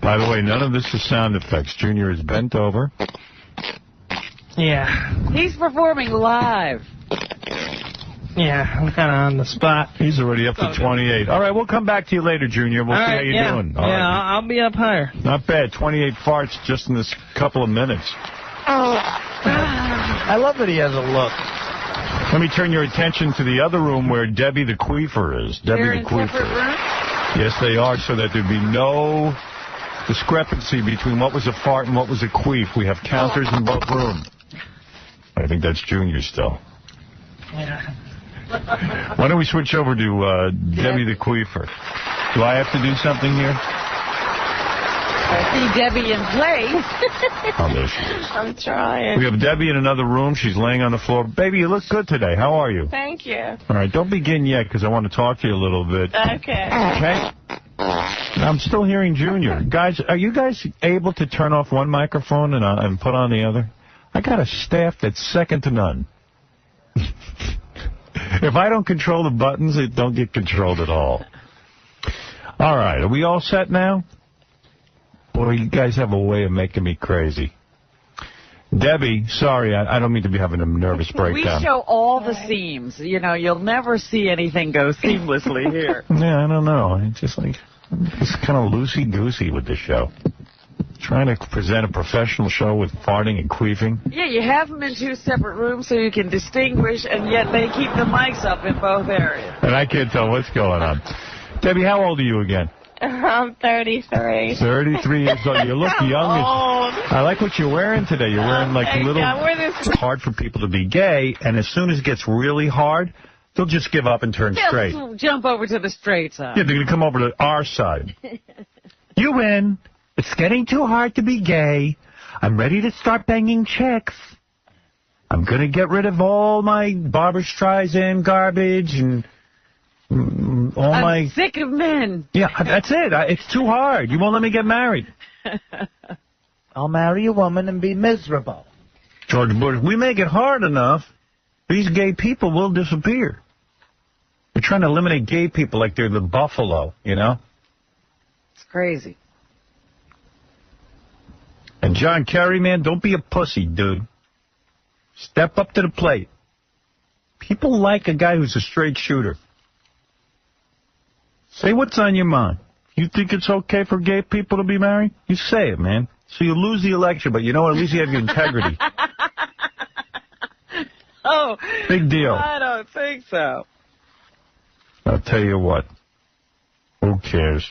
By the way, none of this is sound effects. Junior is bent over. Yeah. He's performing live. Yeah, I'm kind of on the spot. He's already up to 28. All right, we'll come back to you later, Junior. We'll see how you're doing. All right. I'll be up higher. Not bad. 28 farts just in this couple of minutes. I love that he has a look. Let me turn your attention to the other room where Debbie the Queefer is. They're in separate rooms? Yes, they are, so that there'd be no discrepancy between what was a fart and what was a queef. We have counters in both rooms. I think that's Junior still. Yeah. Why don't we switch over to Debbie the Queefer? Do I have to do something here? I see Debbie in place. Oh, there she is. I'm trying. We have Debbie in another room. She's laying on the floor. Baby, you look good today. How are you? Thank you. All right, don't begin yet because I want to talk to you a little bit. Okay. Okay? I'm still hearing Junior. Guys, are you guys able to turn off one microphone and put on the other? I got a staff that's second to none. If I don't control the buttons, it don't get controlled at all. All right, are we all set now? Boy, you guys have a way of making me crazy. Debbie, sorry, I don't mean to be having a nervous breakdown. We show all the seams. You know, you'll never see anything go seamlessly here. Yeah, I don't know. It's just like, it's kind of loosey-goosey with this show. Trying to present a professional show with farting and queefing. Yeah, you have them in 2 separate rooms so you can distinguish, and yet they keep the mics up in both areas. And I can't tell what's going on. Debbie, how old are you again? I'm 33. 33 years old. You look young. I like what you're wearing today. You're wearing like little... It's hard for people to be gay, and as soon as it gets really hard, they'll just give up and turn straight. They'll jump over to the straight side. Yeah, they're going to come over to our side. You win. It's getting too hard to be gay. I'm ready to start banging chicks. I'm going to get rid of all my Barbra Streisand garbage and all I'm sick of men. Yeah, that's it. It's too hard. You won't let me get married. I'll marry a woman and be miserable. George Bush, we make it hard enough, these gay people will disappear. We're trying to eliminate gay people like they're the buffalo, you know? It's crazy. And John Kerry, man, don't be a pussy, dude. Step up to the plate. People like a guy who's a straight shooter. Say what's on your mind. You think it's okay for gay people to be married? You say it, man. So you lose the election, but you know what? At least you have your integrity. Oh. Big deal. I don't think so. I'll tell you what. Who cares?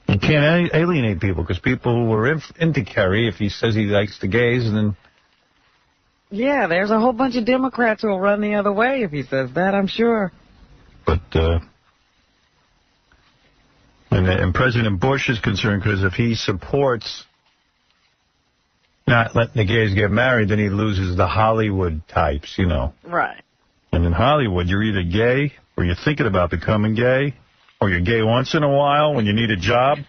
You can't alienate people because people who are into Kerry, if he says he likes the gays, and then... Yeah, there's a whole bunch of Democrats who will run the other way if he says that, I'm sure. But, and President Bush is concerned because if he supports not letting the gays get married, then he loses the Hollywood types, you know. Right. And in Hollywood, you're either gay or you're thinking about becoming gay, or you're gay once in a while when you need a job.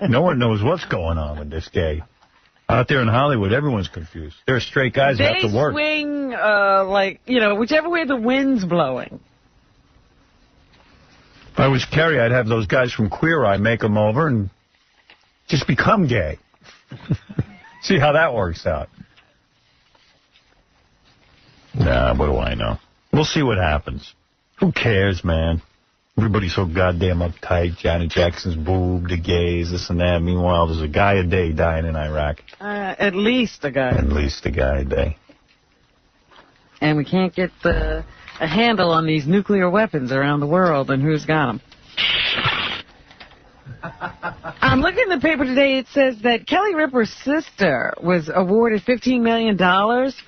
No one knows what's going on with this gay. Out there in Hollywood, everyone's confused. There are straight guys who have to work. They swing, like, you know, whichever way the wind's blowing. If I was Kerry, I'd have those guys from Queer Eye make them over and just become gay. See how that works out. Nah, what do I know? We'll see what happens. Who cares, man? Everybody's so goddamn uptight. Janet Jackson's boob, the gays, this and that. Meanwhile, there's a guy a day dying in Iraq. At least a guy. At least a guy a day. And we can't get a handle on these nuclear weapons around the world and who's got them. I'm looking in the paper today. It says that Kelly Ripa's sister was awarded $15 million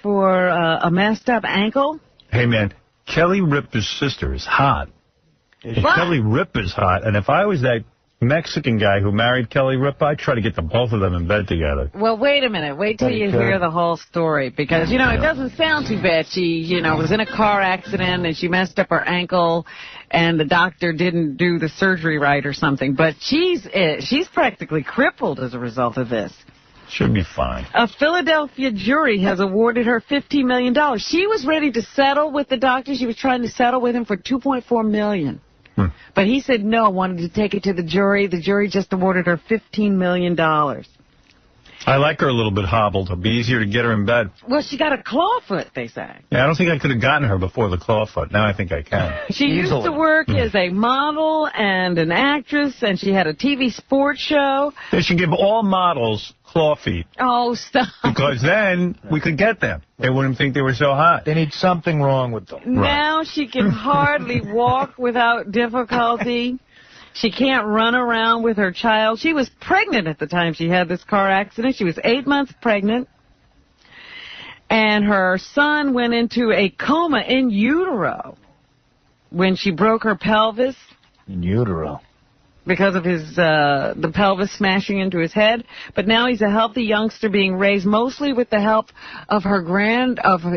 for a messed up ankle. Hey, man, Kelly Ripa's sister is hot. Kelly Ripa's hot, and if I was that Mexican guy who married Kelly Ripa, I'd try to get the both of them in bed together. Well, wait a minute. Wait till you hear the whole story. Because, it doesn't sound too bad. She, was in a car accident and she messed up her ankle and the doctor didn't do the surgery right or something. But she's practically crippled as a result of this. Should be fine. A Philadelphia jury has awarded her $15 million. She was ready to settle with the doctor. She was trying to settle with him for $2.4 million. But he said no, wanted to take it to the jury. The jury just awarded her $15 million. I like her a little bit hobbled. It'll be easier to get her in bed. Well, she got a claw foot, they say. Yeah, I don't think I could have gotten her before the claw foot. Now I think I can. She used to work as a model and an actress, and she had a TV sports show. They should give all models claw feet. Oh, stop. Because then we could get them. They wouldn't think they were so hot. They need something wrong with them. Now she can hardly walk without difficulty. She can't run around with her child. She was pregnant at the time she had this car accident. She was 8 months pregnant. And her son went into a coma in utero when she broke her pelvis. In utero. Because of the pelvis smashing into his head. But now he's a healthy youngster being raised mostly with the help of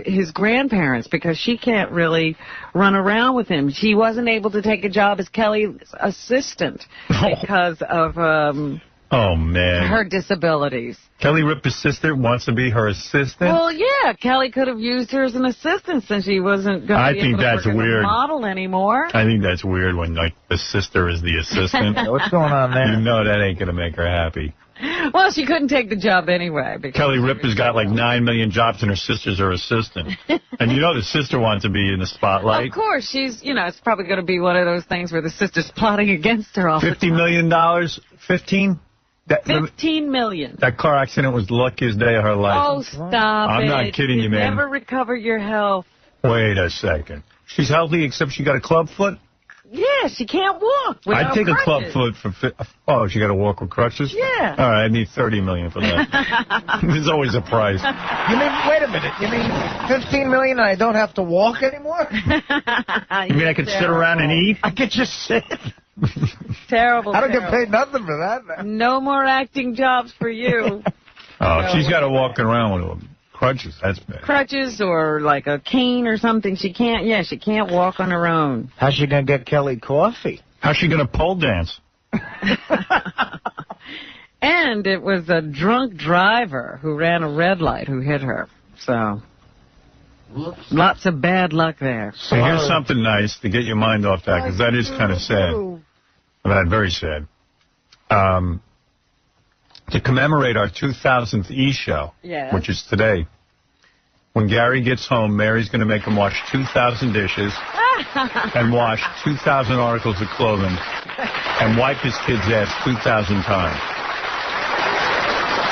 his grandparents, because she can't really run around with him. She wasn't able to take a job as Kelly's assistant because of her disabilities. Kelly Ripa's sister wants to be her assistant? Well, yeah, Kelly could have used her as an assistant since she wasn't going to be able to work as a model anymore. I think that's weird when, the sister is the assistant. What's going on there? You know that ain't going to make her happy. Well, she couldn't take the job anyway. Kelly Ripa's got 9 million jobs and her sister's her assistant. And the sister wants to be in the spotlight. Of course, she's, it's probably going to be one of those things where the sister's plotting against her all the time. $50 million? 15? $15 million. That car accident was the luckiest day of her life. Oh, stop I'm not kidding you, man. Never recover your health. Wait a second. She's healthy except she got a club foot? Yeah, she can't walk without I'd take crutches. a club foot for... Oh, she got to walk with crutches? Yeah. All right, I need $30 million for that. There's always a price. You mean, wait a minute, you mean $15 million and I don't have to walk anymore? You mean I could sit around and eat? I could just sit. Terrible. I don't get paid nothing for that. No more acting jobs for you. Oh, she's got to walk around with crutches. That's bad. Crutches or a cane or something. She can't walk on her own. How's she going to get Kelly coffee? How's she going to pole dance? And it was a drunk driver who ran a red light who hit her. So, lots of bad luck there. So here's something nice to get your mind off that, because that is kind of sad. Very sad. To commemorate our 2000th E-show, which is today, when Gary gets home, Mary's going to make him wash 2,000 dishes and wash 2,000 articles of clothing and wipe his kid's ass 2,000 times.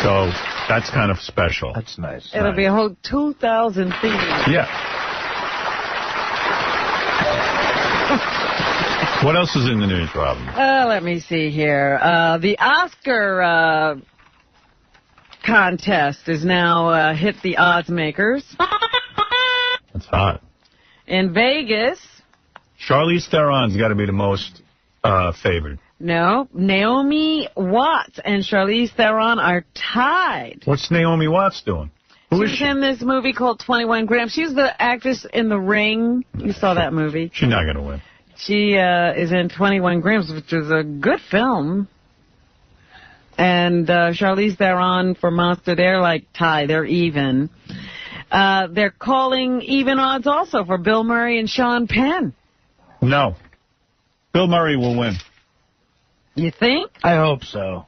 So that's kind of special. That's nice. It'll be a whole 2,000 feet. Yeah. What else is in the news, Robin? Let me see here. The Oscar contest is now hit the odds makers. That's hot. In Vegas. Charlize Theron's got to be the most favored. No, Naomi Watts and Charlize Theron are tied. What's Naomi Watts doing? Who is she? She's in this movie called 21 Grams. She's the actress in The Ring. You saw that movie. She's not going to win. She is in 21 Grams, which is a good film. And Charlize Theron for Monster, they're tied. They're even. They're calling even odds also for Bill Murray and Sean Penn. No. Bill Murray will win. You think? I hope so.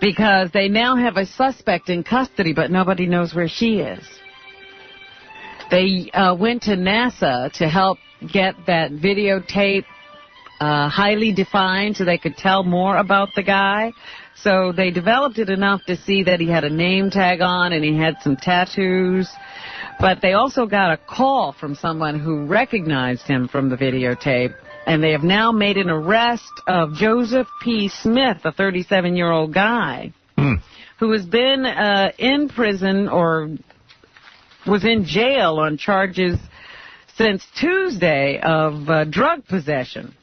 because they now have a suspect in custody, but nobody knows where she is. They went to NASA to help get that videotape highly defined so they could tell more about the guy. So they developed it enough to see that he had a name tag on and he had some tattoos. But they also got a call from someone who recognized him from the videotape. And they have now made an arrest of Joseph P. Smith, a 37-year-old guy, who has been in prison or was in jail on charges since Tuesday of drug possession.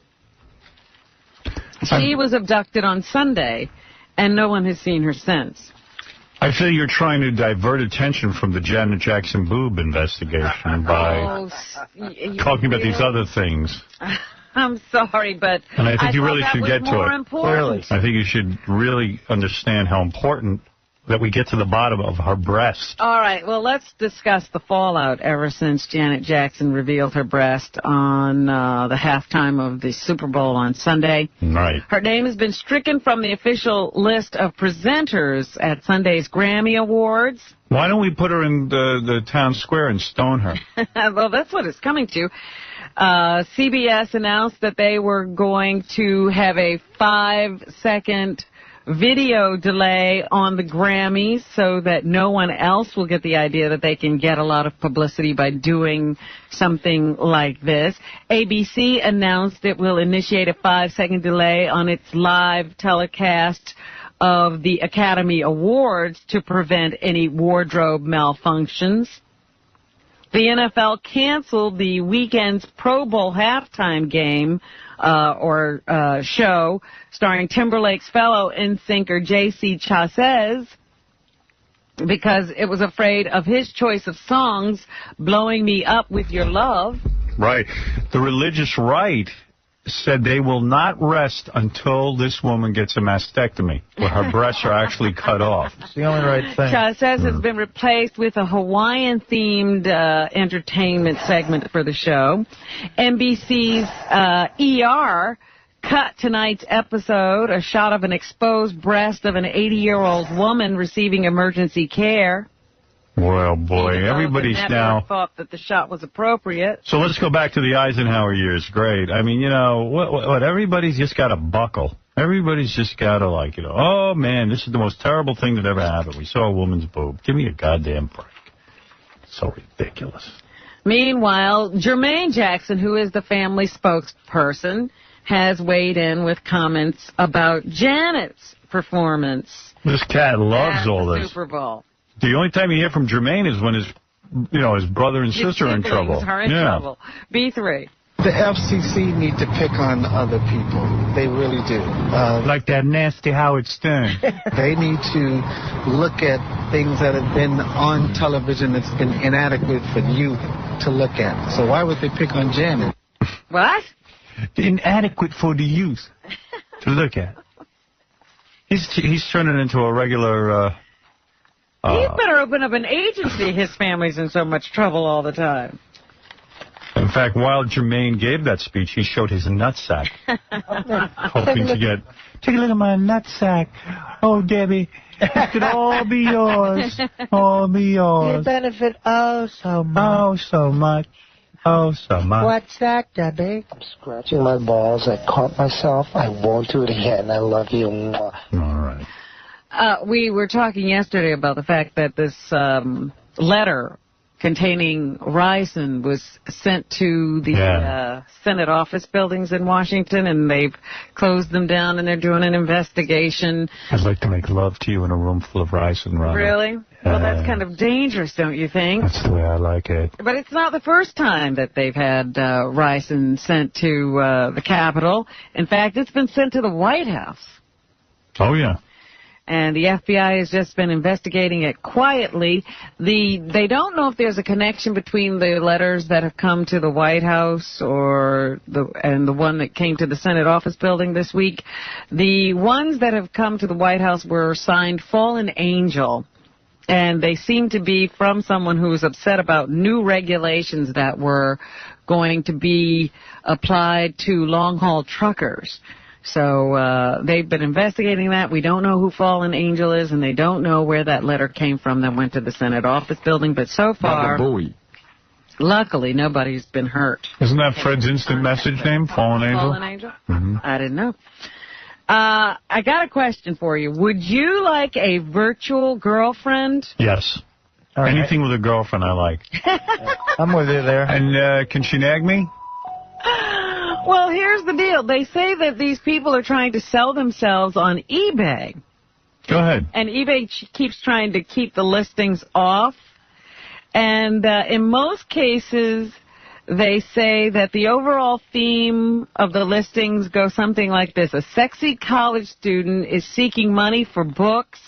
She was abducted on Sunday, and no one has seen her since. I feel you're trying to divert attention from the Janet Jackson boob investigation by talking about these other things. I'm sorry, but and I think you really should get to it. Clearly. I think you should really understand how important that we get to the bottom of her breast. All right, well, let's discuss the fallout ever since Janet Jackson revealed her breast on the halftime of the Super Bowl on Sunday. Right. Her name has been stricken from the official list of presenters at Sunday's Grammy Awards. Why don't we put her in the town square and stone her? Well, that's what it's coming to. CBS announced that they were going to have a 5-second video delay on the Grammys so that no one else will get the idea that they can get a lot of publicity by doing something like this. ABC announced it will initiate a 5-second delay on its live telecast of the Academy Awards to prevent any wardrobe malfunctions. The NFL canceled the weekend's Pro Bowl halftime game show starring Timberlake's fellow NSYNCer 𝗦𝗫𝗄𝗿 because it was afraid of his choice of songs, Blowing Me Up With Your Love. Right. The religious right said they will not rest until this woman gets a mastectomy, where her breasts are actually cut off. It's the only right thing. 𝗫𝗄𝗿 has been replaced with a Hawaiian-themed entertainment segment for the show. NBC's ER cut tonight's episode, a shot of an exposed breast of an 80-year-old woman receiving emergency care. Well, boy, everybody's now thought that the shot was appropriate. So let's go back to the Eisenhower years. Great. I mean, you know, what everybody's just got to buckle. Everybody's just got to, like, you know, oh, man, this is the most terrible thing that ever happened. We saw a woman's boob. Give me a goddamn break. So ridiculous. Meanwhile, Jermaine Jackson, who is the family spokesperson, has weighed in with comments about Janet's performance. This cat loves all this. Super Bowl. The only time you hear from Jermaine is when his brother and sister are in trouble. Are in trouble. B3. The FCC need to pick on other people. They really do. Like that nasty Howard Stern. They need to look at things that have been on television that's been inadequate for youth to look at. So why would they pick on Janet? What? Inadequate for the youth to look at. He's turning into a regular... He better open up an agency. His family's in so much trouble all the time. In fact, while Jermaine gave that speech, he showed his nutsack. Hoping to get, take a look at my nutsack. Oh, Debbie, it could all be yours. All be yours. You benefit oh so much. Oh, so much. Oh, so much. What's that, Debbie? I'm scratching my balls. I caught myself. I won't do it again. I love you. All right. We were talking yesterday about the fact that this letter containing ricin was sent to the Senate office buildings in Washington, and they've closed them down, and they're doing an investigation. I'd like to make love to you in a room full of ricin, Ronnie. Really? Well, that's kind of dangerous, don't you think? That's the way I like it. But it's not the first time that they've had ricin sent to the Capitol. In fact, it's been sent to the White House. Oh, yeah. And the FBI has just been investigating it quietly. They don't know if there's a connection between the letters that have come to the White House and the one that came to the Senate office building this week. The ones that have come to the White House were signed Fallen Angel, and they seem to be from someone who was upset about new regulations that were going to be applied to long-haul truckers. So they've been investigating that. We don't know who Fallen Angel is, and they don't know where that letter came from that went to the Senate office building. But so far, Booey. Luckily, nobody's been hurt. Isn't that Fred's instant message name, Fallen Angel? Fallen Angel? I didn't know. I got a question for you. Would you like a virtual girlfriend? Yes. Anything with a girlfriend I like. I'm with you there. And can she nag me? Well, here's the deal. They say that these people are trying to sell themselves on eBay. Go ahead. And eBay keeps trying to keep the listings off. And in most cases, they say that the overall theme of the listings go something like this. A sexy college student is seeking money for books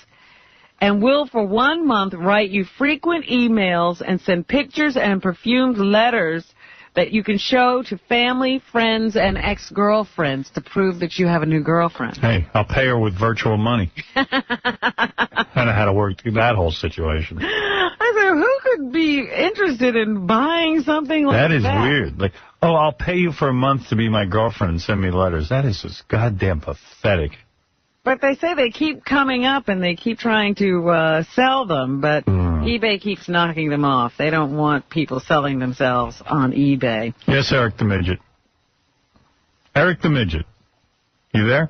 and will for 1 month write you frequent emails and send pictures and perfumed letters that you can show to family, friends, and ex-girlfriends to prove that you have a new girlfriend. Hey, I'll pay her with virtual money. I don't know how to work through that whole situation. I said, who could be interested in buying something like that? That is weird. Like, oh, I'll pay you for a month to be my girlfriend and send me letters. That is just goddamn pathetic. But they say they keep coming up and they keep trying to sell them, but eBay keeps knocking them off. They don't want people selling themselves on eBay. Yes, Eric the Midget. Eric the Midget. You there?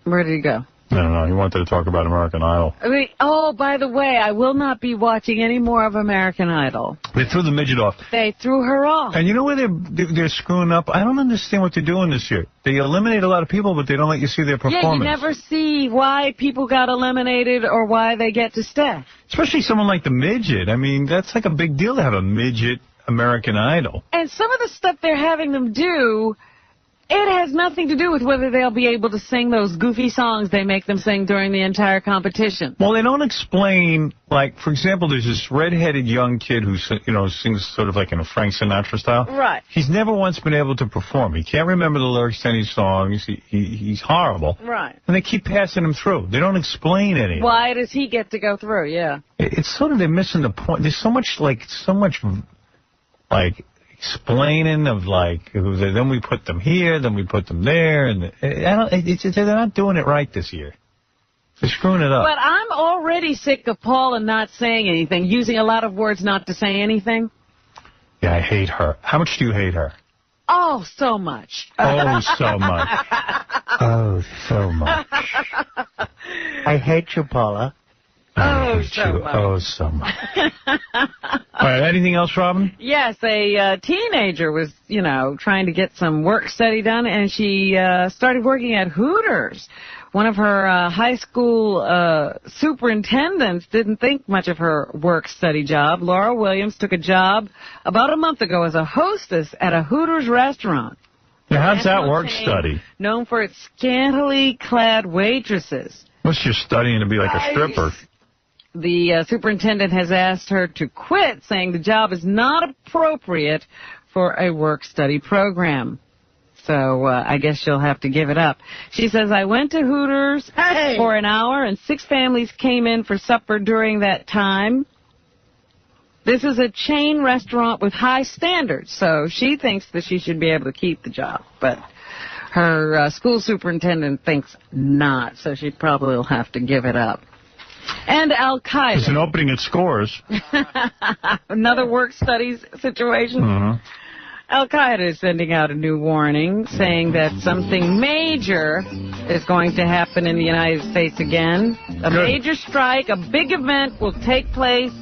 Where did he go? I don't know. He wanted to talk about American Idol. Oh, by the way, I will not be watching any more of American Idol. They threw the midget off. They threw her off. And you know where they're screwing up? I don't understand what they're doing this year. They eliminate a lot of people, but they don't let you see their performance. Yeah, you never see why people got eliminated or why they get to stay. Especially someone like the midget. I mean, that's like a big deal to have a midget American Idol. And some of the stuff they're having them do, it has nothing to do with whether they'll be able to sing those goofy songs they make them sing during the entire competition. Well, they don't explain, like, for example, there's this red-headed young kid who, sings sort of like in a Frank Sinatra style. Right. He's never once been able to perform. He can't remember the lyrics to any songs. He's horrible. Right. And they keep passing him through. They don't explain anything. Why does he get to go through? Yeah. It's sort of, they're missing the point. There's so much explaining of then we put them here, then we put them there, and they're not doing it right this year. They're screwing it up. But I'm already sick of Paula not saying anything, using a lot of words not to say anything. Yeah, I hate her. How much do you hate her? Oh, so much. Oh, so much. Oh, so much. I hate you, Paula. Oh, so much. Oh, so much. All right, anything else, Robin? Yes, a teenager was, trying to get some work study done, and she started working at Hooters. One of her high school superintendents didn't think much of her work study job. Laura Williams took a job about a month ago as a hostess at a Hooters restaurant. Now, how's that work study? Known for its scantily clad waitresses. Unless you're studying to be like a stripper. The superintendent has asked her to quit, saying the job is not appropriate for a work-study program. So I guess she'll have to give it up. She says, I went to Hooters for an hour, and 6 families came in for supper during that time. This is a chain restaurant with high standards, so she thinks that she should be able to keep the job. But her school superintendent thinks not, so she probably will have to give it up. And Al-Qaeda. There's an opening at Scores. Another work studies situation. Al-Qaeda is sending out a new warning saying that something major is going to happen in the United States again. A major strike, a big event will take place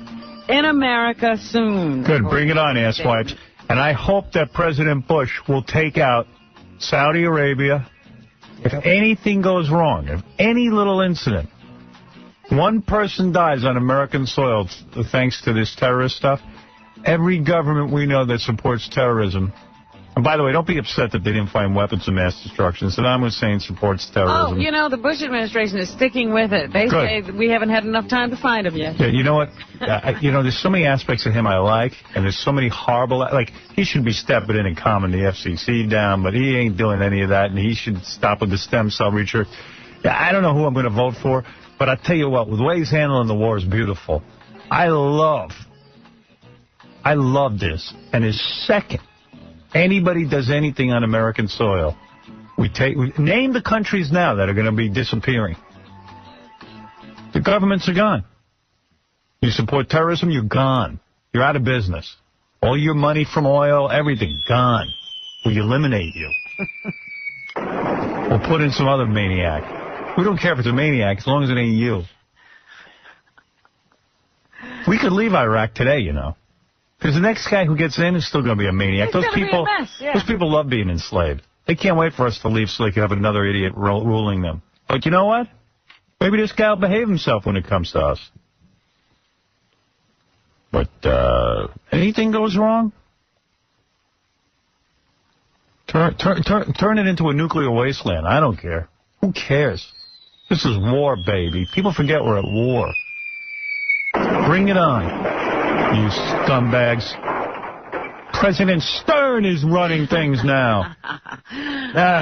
in America soon. Good. Bring it on, asswipes. And I hope that President Bush will take out Saudi Arabia. If anything goes wrong, if any little incident, one person dies on American soil thanks to this terrorist stuff, every government we know that supports terrorism. And by the way, don't be upset that they didn't find weapons of mass destruction. Saddam Hussein supports terrorism. Oh, the Bush administration is sticking with it. They say that we haven't had enough time to find them yet. Yeah, you know what? There's so many aspects of him I like, and there's so many horrible... he should be stepping in and calming the FCC down, but he ain't doing any of that, and he should stop with the stem cell research. I don't know who I'm going to vote for, but I'll tell you what, the way he's handling the war is beautiful. I love this. And his second anybody does anything on American soil, we name the countries now that are going to be disappearing. The governments are gone. You support terrorism, you're gone. You're out of business. All your money from oil, everything, gone. We eliminate you. We'll put in some other maniac. We don't care if it's a maniac as long as it ain't you. We could leave Iraq today, you know. Because the next guy who gets in is still going to be a maniac. Those people love being enslaved. They can't wait for us to leave so they can have another idiot ruling them. But you know what? Maybe this guy will behave himself when it comes to us. But anything goes wrong, turn it into a nuclear wasteland. I don't care. Who cares? This is war, baby. People forget we're at war. Bring it on, you scumbags. President Stern is running things now.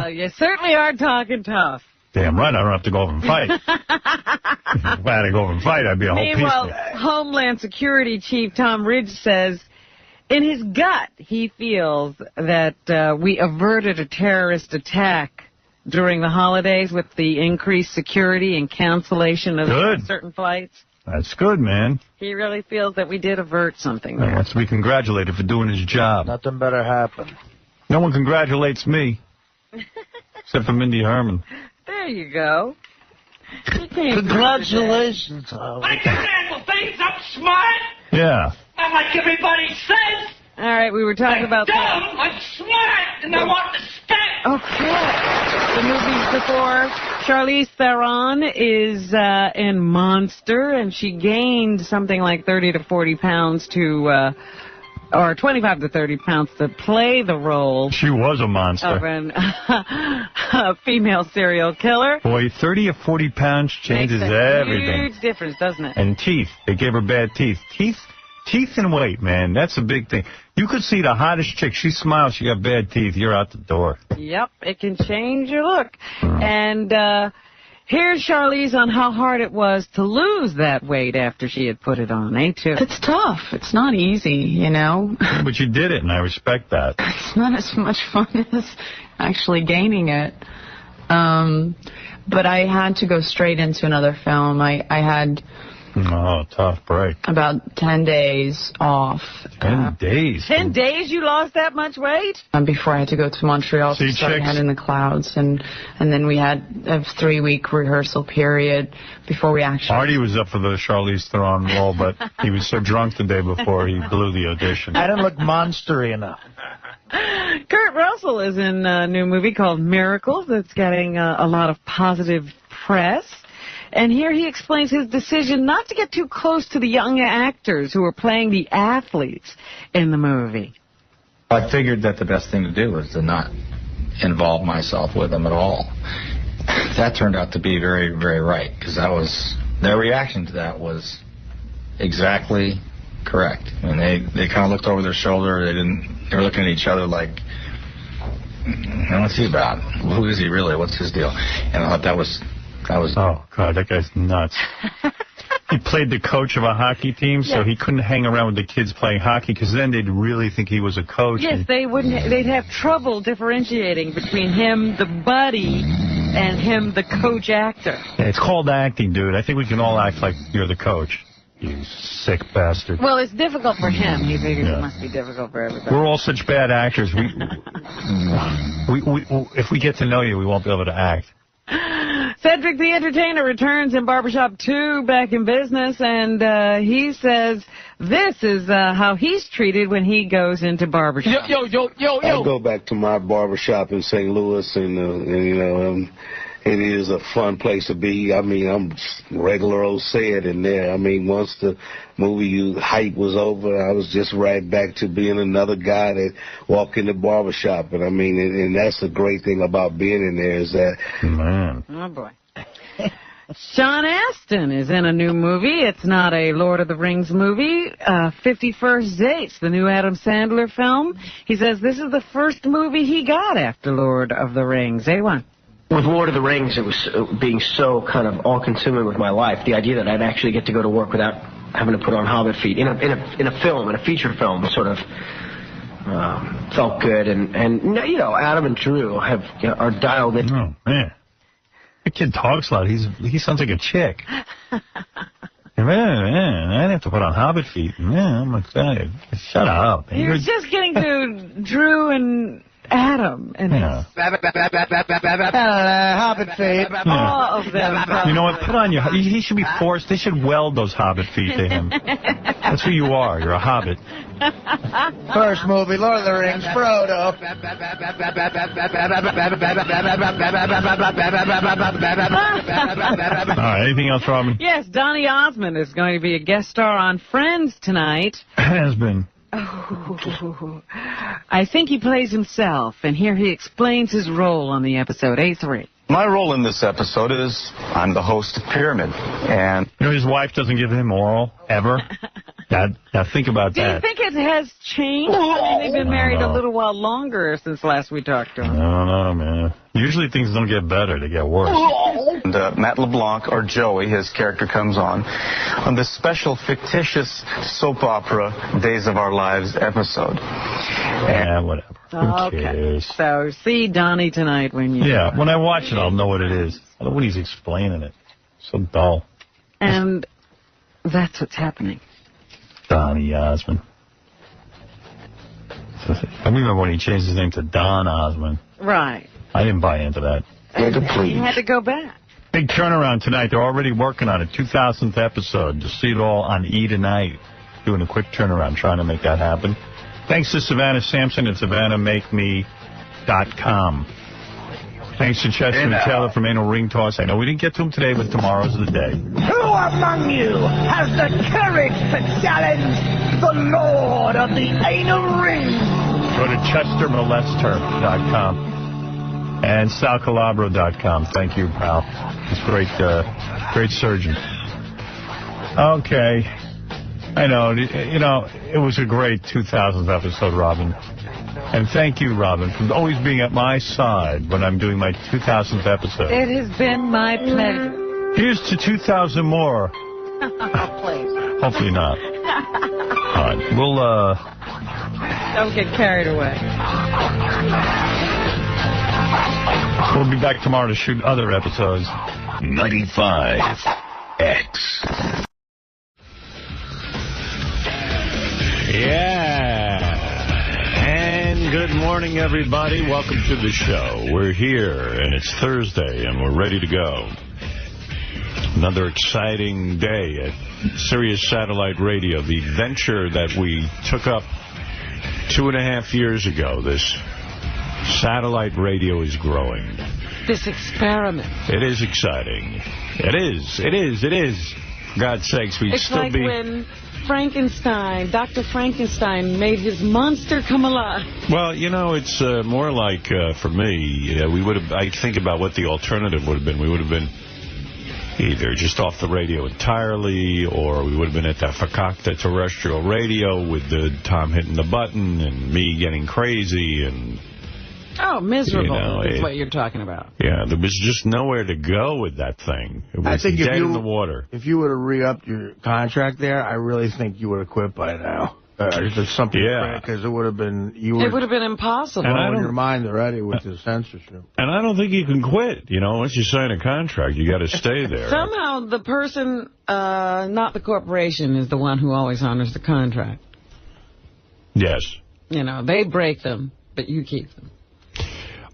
You certainly are talking tough. Damn right, I don't have to go over and fight. If I had to go over and fight, I'd be a whole piece. Meanwhile, Homeland Security Chief Tom Ridge says, in his gut, he feels that we averted a terrorist attack during the holidays with the increased security and cancellation of certain flights. That's good, man. He really feels that we did avert something there. He wants to be congratulated for doing his job. Nothing better happened. No one congratulates me, except for Mindy Herman. There you go. Congratulations, I can handle things. I'm smart. Yeah. I'm like everybody says. All right, we were talking about dumb. I'm smart, and I want to stay. Okay. The movies before. Charlize Theron is in Monster, and she gained something like 30 to 40 pounds or 25 to 30 pounds to play the role. She was a monster. Of a female serial killer. Boy, 30 or 40 pounds changes everything. Huge difference, doesn't it? And teeth. They gave her bad teeth. Teeth and weight, man. That's a big thing. You could see the hottest chick. She smiles. She got bad teeth. You're out the door. Yep. It can change your look. And here's Charlize on how hard it was to lose that weight after she had put it on, too? It's tough. It's not easy, you know. But you did it, and I respect that. It's not as much fun as actually gaining it. But I had to go straight into another film. I had... Oh, tough break. About 10 days off. 10 days? 10 days you lost that much weight? Before I had to go to Montreal to start Head in the Clouds. And then we had a 3-week rehearsal period before we actually... Artie was up for the Charlize Theron role, but he was so drunk the day before he blew the audition. I didn't look monstery enough. Kurt Russell is in a new movie called Miracles that's getting a lot of positive press. And here he explains his decision not to get too close to the young actors who are playing the athletes in the movie. I figured that the best thing to do was to not involve myself with them at all. That turned out to be very, very right, because their reaction to that was exactly correct. I mean, they kind of looked over their shoulder. They were looking at each other like, what's he about? Who is he really? What's his deal? And I thought that was... Oh, God, that guy's nuts. He played the coach of a hockey team, so he couldn't hang around with the kids playing hockey, because then they'd really think he was a coach. Yes, they'd have trouble differentiating between him, the buddy, and him, the coach actor. Yeah, it's called acting, dude. I think we can all act like you're the coach. You sick bastard. Well, it's difficult for him. He figures it must be difficult for everybody. We're all such bad actors. If we get to know you, we won't be able to act. Cedric the Entertainer returns in Barbershop 2 back in business, and he says this is how he's treated when he goes into barbershop. Yo. I go back to my barbershop in St. Louis, and you know, it is a fun place to be. I mean, I'm regular old Sid in there. I mean, once the movie hype was over, I was just right back to being another guy that walked in the barbershop. And I mean, and that's the great thing about being in there is that... Man. Oh, boy. Sean Astin is in a new movie. It's not a Lord of the Rings movie. 51st Dates, the new Adam Sandler film. He says this is the first movie he got after Lord of the Rings. A1. With Lord of the Rings, it was being so kind of all-consuming with my life. The idea that I'd actually get to go to work without having to put on Hobbit feet in a film, in a feature film, sort of felt good. And you know, Adam and Drew are dialed in. Oh, man. The kid talks a lot. He sounds like a chick. Man, I have to put on hobbit feet. Man, I'm excited. Shut up. You're just getting to Drew and Adam. And Hobbit feet. All of them. You know what? Put on your... He should be forced. They should weld those hobbit feet to him. That's who you are. You're a hobbit. First movie, Lord of the Rings, Frodo. All right, anything else, Robin? Yes, Donny Osmond is going to be a guest star on Friends tonight. Has been. Oh, I think he plays himself, and here he explains his role on the episode. A3. My role in this episode is I'm the host of Pyramid, and you know his wife doesn't give him oral ever. Now think about that. Do you think it has changed? I mean, they've been married a little while longer since last we talked to him. I don't know, man. Usually things don't get better; they get worse. And Matt LeBlanc, or Joey, his character, comes on this special fictitious soap opera Days of Our Lives episode. Yeah, whatever. Who cares? So see Donnie tonight when you... Yeah, when I watch it, I'll know what it is. I don't know when he's explaining it. So dull. And that's what's happening. Donny Osmond. I remember when he changed his name to Don Osmond. Right. I didn't buy into that. He had to go back. Big turnaround tonight. They're already working on it. 2000th episode. To see it all on E! Tonight. Doing a quick turnaround, trying to make that happen. Thanks to Savannah Sampson at SavannahMakeMe.com. Thanks to Chester and Taylor from Anal Ring Toss. I know we didn't get to him today, but tomorrow's the day. Who among you has the courage to challenge the Lord of the Anal Ring? Go to ChesterMolester.com and SalCalabro.com. Thank you, pal. He's great surgeon. Okay. I know. You know, it was a great 2000th episode, Robin. And thank you, Robin, for always being at my side when I'm doing my 2000th episode. It has been my pleasure. Here's to 2,000 more. Please. Hopefully not. All right. We'll, Don't get carried away. We'll be back tomorrow to shoot other episodes. 95X. Yeah. And good morning, everybody. Welcome to the show. We're here, and it's Thursday, and we're ready to go. Another exciting day at Sirius Satellite Radio, the venture that we took up 2.5 years ago. This satellite radio is growing. This experiment. It is exciting. It is. It is. It is. For God's sakes, we'd still like when Frankenstein, Dr. Frankenstein, made his monster come alive. Well, you know, it's more like, for me, we would have, I think about what the alternative would have been. We would have been either just off the radio entirely, or we would have been at that fakakta terrestrial radio with the Tom hitting the button and me getting crazy and... Oh, miserable is it, what you're talking about. Yeah, there was just nowhere to go with that thing. It was dead in the water. If you would have re-upped your contract there, I really think you would have quit by now. There's something because it would have been... It would have been impossible. In your mind already with the censorship. And I don't think you can quit. You know, once you sign a contract, you got to stay there. Somehow the person, not the corporation, is the one who always honors the contract. Yes. You know, they break them, but you keep them.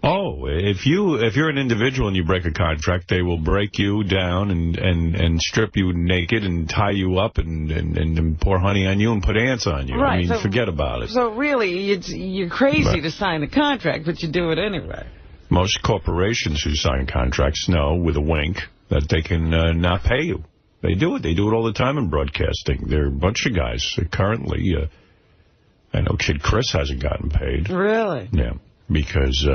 Oh, if you're an individual and you break a contract, they will break you down and strip you naked and tie you up and pour honey on you and put ants on you. Right, I mean, forget about it. So really, you're crazy to sign the contract, but you do it anyway. Most corporations who sign contracts know, with a wink, that they can not pay you. They do it. They do it all the time in broadcasting. There are a bunch of guys currently. I know Kid Chris hasn't gotten paid. Really? Yeah, because...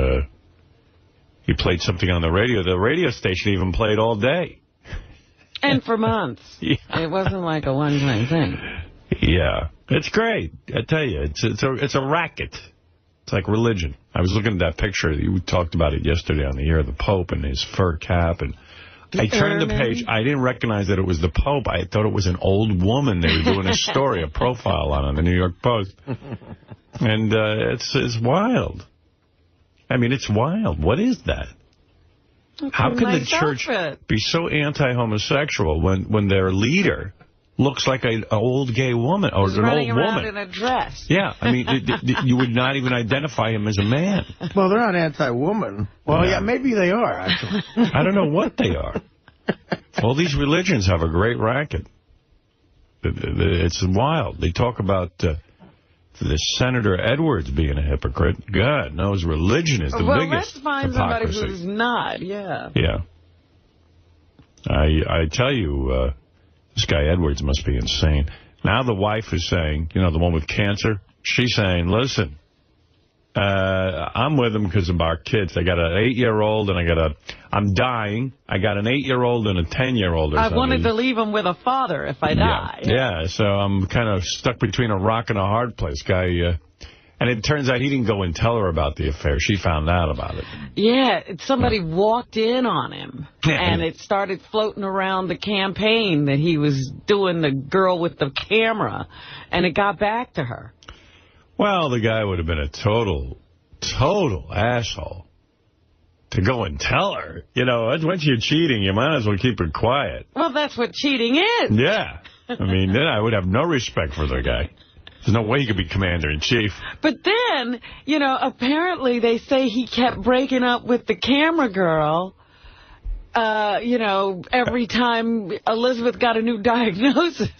he played something on the radio. The radio station even played all day. And for months. Yeah. It wasn't like a one-time thing. Yeah. It's great. I tell you, it's a racket. It's like religion. I was looking at that picture. You talked about it yesterday on the air, the Pope and his fur cap. And I turned the page. I didn't recognize that it was the Pope. I thought it was an old woman. They were doing a story, a profile on the New York Post. And it's wild. I mean, it's wild. What is that? How can the church be so anti-homosexual when their leader looks like an old gay woman or an old woman? Running around in a dress. Yeah, I mean, you would not even identify him as a man. Well, they're not anti-woman. Well, yeah, maybe they are, actually. I don't know what they are. All these religions have a great racket. It's wild. They talk about this Senator Edwards being a hypocrite. God knows religion is the biggest let's find hypocrisy. somebody who's not, yeah. Yeah. I tell you, this guy Edwards must be insane. Now the wife is saying, you know, the one with cancer, she's saying, listen, I'm with him because of our kids. I got an 8-year-old and I'm dying. I got an 8-year-old and a 10-year-old or something. I wanted to leave him with a father if I die. Yeah, so I'm kind of stuck between a rock and a hard place. And it turns out he didn't go and tell her about the affair. She found out about it. Yeah, somebody walked in on him, and it started floating around the campaign that he was doing the girl with the camera, and it got back to her. Well, the guy would have been a total asshole to go and tell her. You know, once you're cheating, you might as well keep it quiet. Well, that's what cheating is. Yeah. I mean, then I would have no respect for the guy. There's no way he could be commander-in-chief. But then, you know, apparently they say he kept breaking up with the camera girl, you know, every time Elizabeth got a new diagnosis.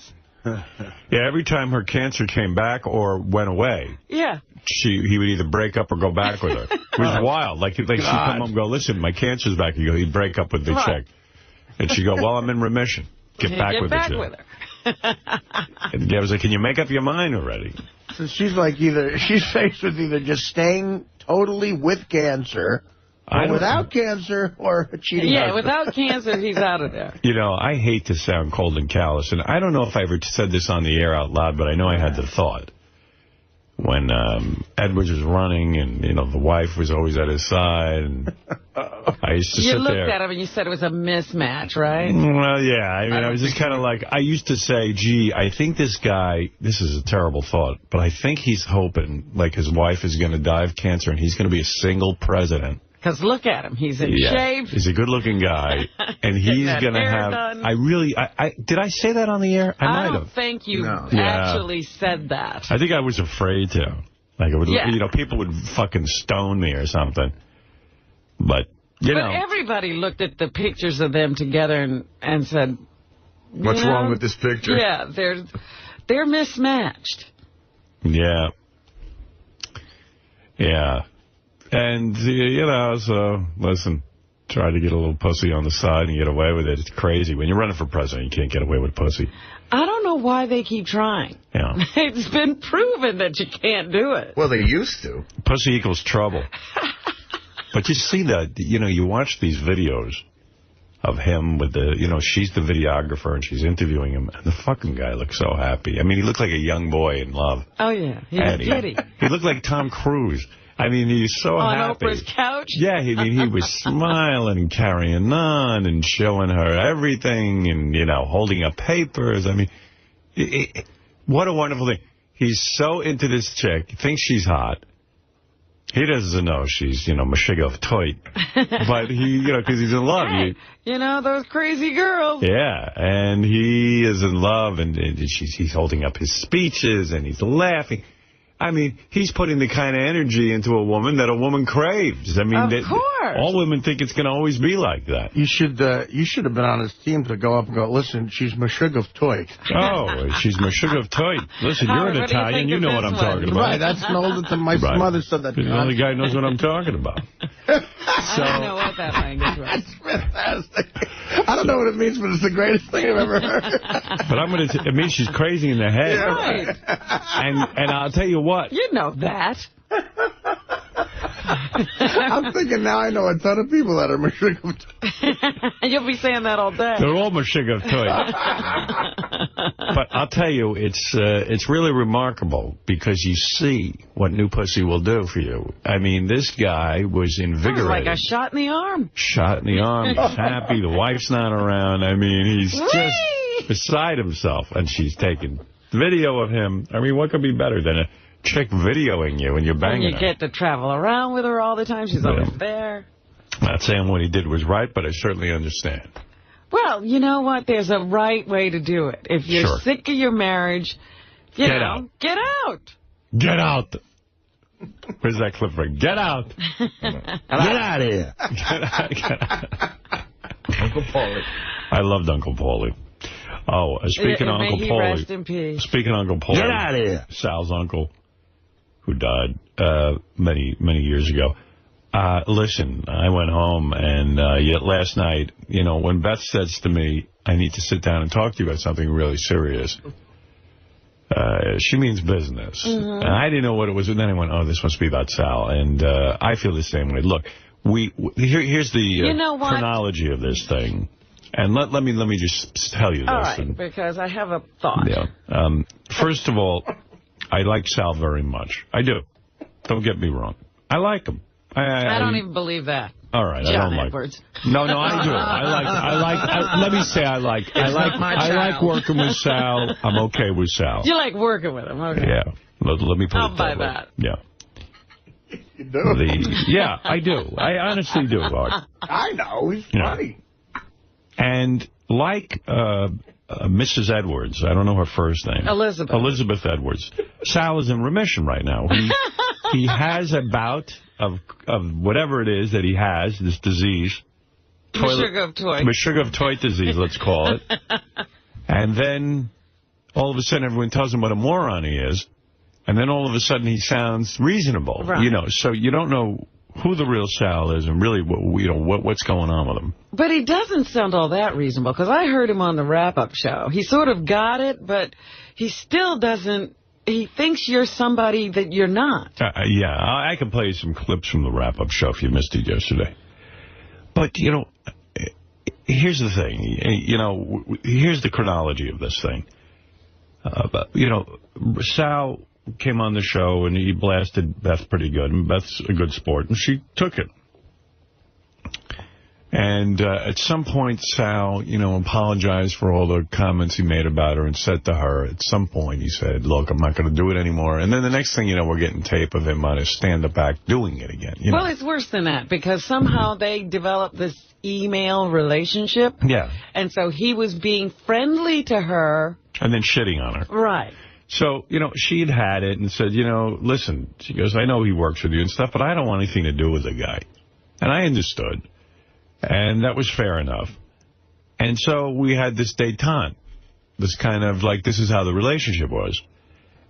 Yeah, every time her cancer came back or went away. Yeah. He would either break up or go back with her. It was wild. Like she'd come home and go, listen, my cancer's back. He'd break up with the chick. And she'd go, well, I'm in remission. Get back with her. And I was like, can you make up your mind already? So she's like she's faced with either just staying totally with cancer, or without cancer, or cheating. Yeah, without cancer, he's out of there. You know, I hate to sound cold and callous, and I don't know if I ever said this on the air out loud, but I know I had the thought. When Edwards was running, and, you know, the wife was always at his side, and I used to sit there. You looked at him and you said it was a mismatch, right? Well, yeah. I mean, I was just kind of like, I used to say, gee, I think this guy, this is a terrible thought, but I think he's hoping, like, his wife is going to die of cancer, and he's going to be a single president. Because look at him. He's in shape. He's a good-looking guy. And he's going to have... Done. Did I say that on the air? I might have. I don't think you actually said that. I think I was afraid to. Like, it would, you know, people would fucking stone me or something. But, you know... everybody looked at the pictures of them together and said... What's wrong with this picture? Yeah, they're mismatched. Yeah. Yeah. And, you know, so, listen, try to get a little pussy on the side and get away with it. It's crazy. When you're running for president, you can't get away with pussy. I don't know why they keep trying. Yeah. It's been proven that you can't do it. Well, they used to. Pussy equals trouble. But you see that, you know, you watch these videos of him with the, you know, she's the videographer and she's interviewing him, and the fucking guy looks so happy. I mean, he looked like a young boy in love. Oh, yeah. He looked like Tom Cruise. I mean, he's so happy. On Oprah's couch? Yeah, he was smiling and carrying on and showing her everything and, you know, holding up papers. I mean, what a wonderful thing. He's so into this chick. He thinks she's hot. He doesn't know she's, you know, 𝗦𝗵cie𝘄𝗿𝗍. But he, you know, because he's in love. Hey, you know, those crazy girls. Yeah, and he is in love, and he's holding up his speeches, and he's laughing. I mean, he's putting the kind of energy into a woman that a woman craves. I mean, of course. All women think it's going to always be like that. You should have been on his team to go up and go, listen, she's 𝗦𝗵cie𝘄𝗿𝗍. Oh, she's 𝗦𝗵cie𝘄𝗿𝗍. Listen, you're an Italian. You know what I'm talking about. Right, that's an older than my mother said that. The only guy knows what I'm talking about. I don't know what that language was. That's fantastic. I don't know what it means, but it's the greatest thing I've ever heard. But it means she's crazy in the head. Yeah, right. And I'll tell you what. You know that. I'm thinking now I know a ton of people that are 𝗦𝗵cie𝘄𝗿𝗍. You'll be saying that all day. They're all 𝗦𝗵cie𝘄𝗿𝗍. But I'll tell you, it's really remarkable because you see what New Pussy will do for you. I mean, this guy was invigorated. It was like a shot in the arm. Shot in the arm. He's happy. The wife's not around. I mean, he's just beside himself. And she's taking video of him. I mean, what could be better than a chick videoing you and you're banging and you get to travel around with her all the time. She's always there. Not saying what he did was right, but I certainly understand. Well, you know what? There's a right way to do it. If you're sick of your marriage, get out. Get out. Get out. Where's that clip from? Get out. Get out of here. Get out. Uncle Paulie. I loved Uncle Paulie. Oh, speaking of Uncle Paulie. Rest in peace. Speaking of Uncle Paulie. Get out of here. Sal's uncle, who died many years ago. Listen, I went home, and yet last night, you know, when Beth says to me, I need to sit down and talk to you about something really serious, she means business. And I didn't know what it was, and then I went, oh, this must be about Sal. And I feel the same way. Look, here's the chronology of this thing. And let me just tell you this. All right, because I have a thought. Yeah. First of all, I like Sal very much. I do. Don't get me wrong. I like him. I don't even believe that. All right, John I don't Edwards. like. No, I do. Let me say I like working with Sal. I'm okay with Sal. You like working with him, okay? Yeah. Let me put I'll it buy that. that. Yeah. You do. Yeah, I do. I honestly do. I know. He's funny. And like Mrs. Edwards, I don't know her first name. Elizabeth Edwards. Sal is in remission right now. He has a bout of whatever it is that he has, this disease. 𝗏 disease, let's call it. And then all of a sudden everyone tells him what a moron he is. And then all of a sudden he sounds reasonable. Right. You know, so you don't know who the real Sal is and really what's going on with him. But he doesn't sound all that reasonable, because I heard him on the wrap-up show. He sort of got it, but he still doesn't. He thinks you're somebody that you're not. Yeah, I can play you some clips from the wrap-up show if you missed it yesterday. But, you know, here's the thing. You know, here's the chronology of this thing. You know, Sal came on the show and he blasted Beth pretty good. And Beth's a good sport, and she took it. And at some point, Sal, you know, apologized for all the comments he made about her and said to her, at some point, he said, look, I'm not going to do it anymore. And then the next thing you know, we're getting tape of him on his stand-up act doing it again. You know? It's worse than that, because somehow they developed this email relationship. Yeah. And so he was being friendly to her. And then shitting on her. Right. So, you know, she'd had it and said, you know, listen, she goes, I know he works with you and stuff, but I don't want anything to do with the guy. And I understood. And that was fair enough. And so we had this détente, this kind of like, this is how the relationship was.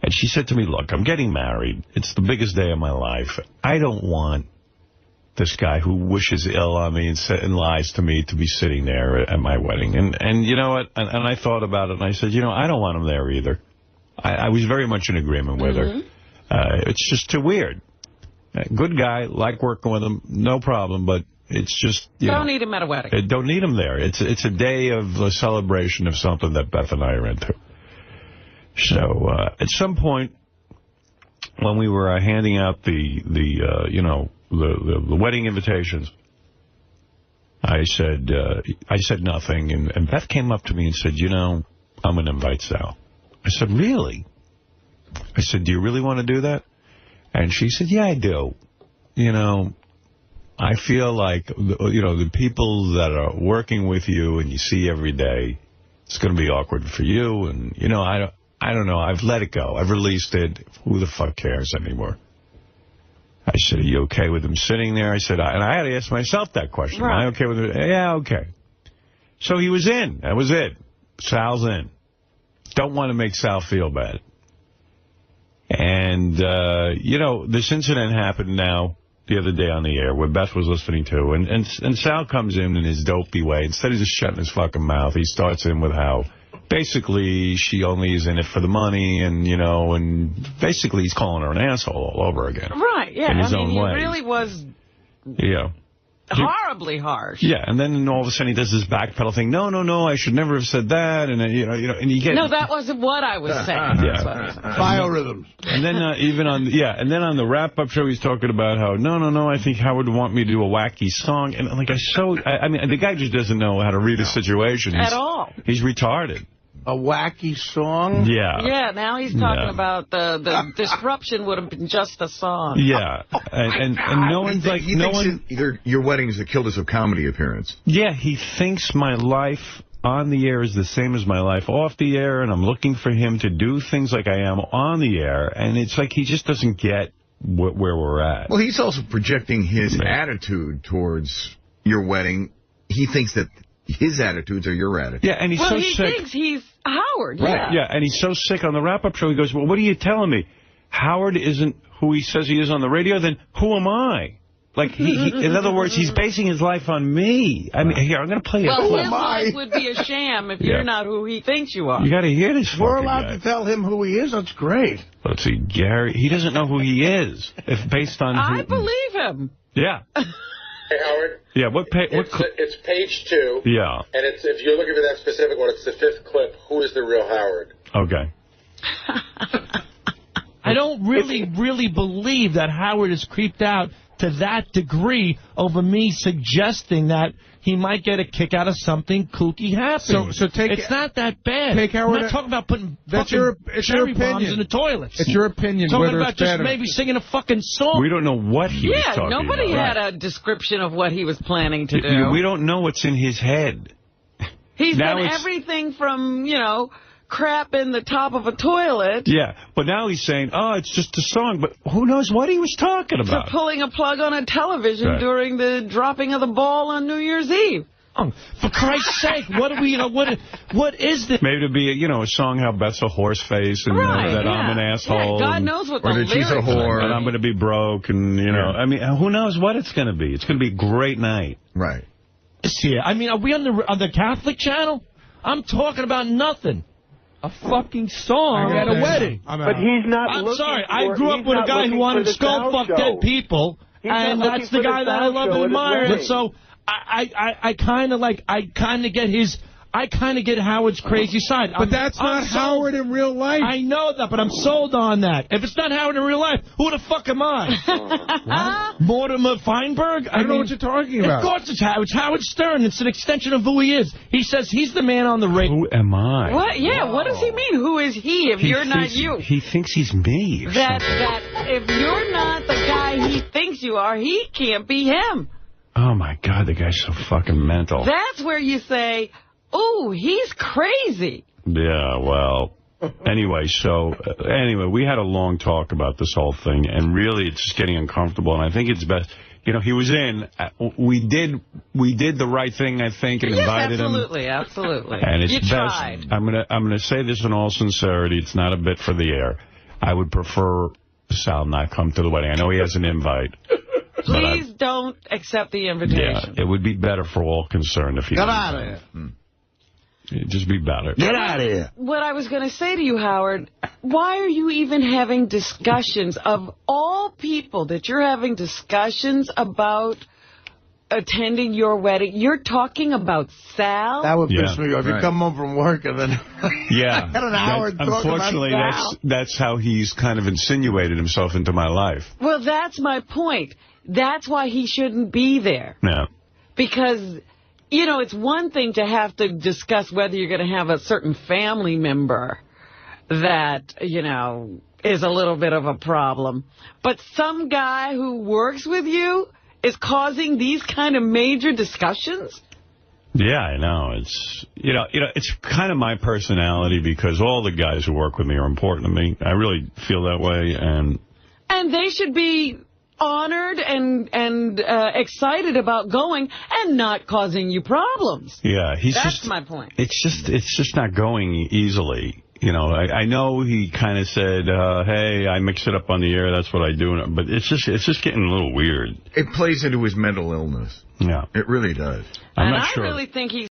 And she said to me, look, I'm getting married. It's the biggest day of my life. I don't want this guy who wishes ill on me and lies to me to be sitting there at my wedding. And you know what? And I thought about it, and I said, you know, I don't want him there either. I was very much in agreement with her. It's just too weird. Good guy, like working with him, no problem, but it's just, don't need him at a wedding. Don't need him there. It's a day of a celebration of something that Beth and I are into. So at some point, when we were handing out the wedding invitations, I said nothing, and Beth came up to me and said, you know, I'm going to invite Sal. I said, really? I said, do you really want to do that? And she said, yeah, I do. You know, I feel like, you know, the people that are working with you and you see every day, it's going to be awkward for you. And, you know, I don't know. I've let it go. I've released it. Who the fuck cares anymore? I said, are you okay with him sitting there? I said, and I had to ask myself that question. Right. Am I okay with it? Yeah, okay. So he was in. That was it. Sal's in. Don't want to make Sal feel bad. And, you know, this incident happened now the other day on the air where Beth was listening to. And Sal comes in his dopey way. Instead of just shutting his fucking mouth, he starts in with how basically she only is in it for the money. And, you know, and basically he's calling her an asshole all over again. Right, yeah. In his own way. He really was... Yeah. horribly harsh. Yeah, and then all of a sudden he does this backpedal thing. No, I should never have said that. And you know, and you get. No, that wasn't what I was saying. Biorhythms. And then and then on the wrap-up show, he's talking about how no, I think Howard would want me to do a wacky song, and like I mean, the guy just doesn't know how to read a situation at all. He's retarded. A wacky song? Yeah. Yeah, now he's talking about the disruption would have been just a song. Yeah. And no one's like, your wedding is the Killers of Comedy appearance. Yeah, he thinks my life on the air is the same as my life off the air, and I'm looking for him to do things like I am on the air, and it's like he just doesn't get where we're at. Well, he's also projecting his attitude towards your wedding. He thinks that his attitudes are your attitudes. Yeah, and he's so sick. He thinks he's Howard. Right. Yeah, and he's so sick on the wrap-up show. He goes, well, what are you telling me? Howard isn't who he says he is on the radio? Then who am I? Like, in other words, he's basing his life on me. I mean, here, I'm going to play it. Well, his life would be a sham if you're not who he thinks you are. You got to hear this. We're allowed to tell him who he is. That's great. Let's see, Gary. He doesn't know who he is. If based on I believe him. Yeah. Hey, Howard. Yeah, what page? It's page 2. Yeah. And it's if you're looking for that specific one, it's the 5th clip. Who is the real Howard? Okay. I don't really believe that Howard is creeped out to that degree over me suggesting that he might get a kick out of something kooky happening. So take it's not that bad. Take Howard. I'm not talking about putting cherry bombs in the toilets. It's your opinion. Talking whether about it's just better. maybe singing a fucking song. We don't know what he was talking about. Nobody had a description of what he was planning to do. We don't know what's in his head. He's done everything from, crap in the top of a toilet. Yeah, but now he's saying, oh, it's just a song, but who knows what he was talking about. To pulling a plug on a television during the dropping of the ball on New Year's Eve. Oh, for Christ's sake, what is this? Maybe to be, a song how Beth's a horse face and that I'm an asshole. Yeah, God knows what the lyrics she's a whore. are. And I'm going to be broke and, I mean, who knows what it's going to be. It's going to be a great night. Right. Yeah, I mean, are we on the Catholic channel? I'm talking about nothing. A fucking song at a wedding. But he's not I'm sorry. I grew up with a guy who wanted to skull fuck dead people, and that's the guy that I love and admire. And so I kind of get Howard's crazy side. But that's not Howard in real life. I know that, but I'm sold on that. If it's not Howard in real life, who the fuck am I? 𝗦𝗵cie Feinberg? I don't know what you're talking about. Of course it's Howard. It's Howard Stern. It's an extension of who he is. He says he's the man on the radio. Who am I? What? Yeah, what does he mean? Who is he if you're not you? He thinks he's me. That if you're not the guy he thinks you are, he can't be him. Oh, my God, the guy's so fucking mental. That's where you say, oh, he's crazy. Yeah, well, anyway, we had a long talk about this whole thing, and really it's just getting uncomfortable, and I think it's best, he was in, we did the right thing, I think, and invited him. Absolutely. And it's you best. Tried. I'm gonna say this in all sincerity, it's not a bit for the air. I would prefer Sal not come to the wedding. I know he has an invite. Please don't accept the invitation. Yeah, it would be better for all concerned if he Get out of here. It'd just be better. Get out of here. What I was going to say to you, Howard, why are you even having discussions of all people that you're having discussions about attending your wedding? You're talking about Sal? That would piss me off. You come home from work and then yeah. I had an hour talk unfortunately, about Sal. that's how he's kind of insinuated himself into my life. Well, that's my point. That's why he shouldn't be there. Yeah. Because, it's one thing to have to discuss whether you're going to have a certain family member that, is a little bit of a problem. But some guy who works with you is causing these kind of major discussions? Yeah, I know. It's, it's kind of my personality because all the guys who work with me are important to me. I really feel that way. And they should be honored and excited about going and not causing you problems. Yeah, that's my point. It's just not going easily. I know he kind of said, hey, I mix it up on the air, that's what I do, but it's just getting a little weird. It plays into his mental illness. Yeah. It really does. I'm not sure. I really think he's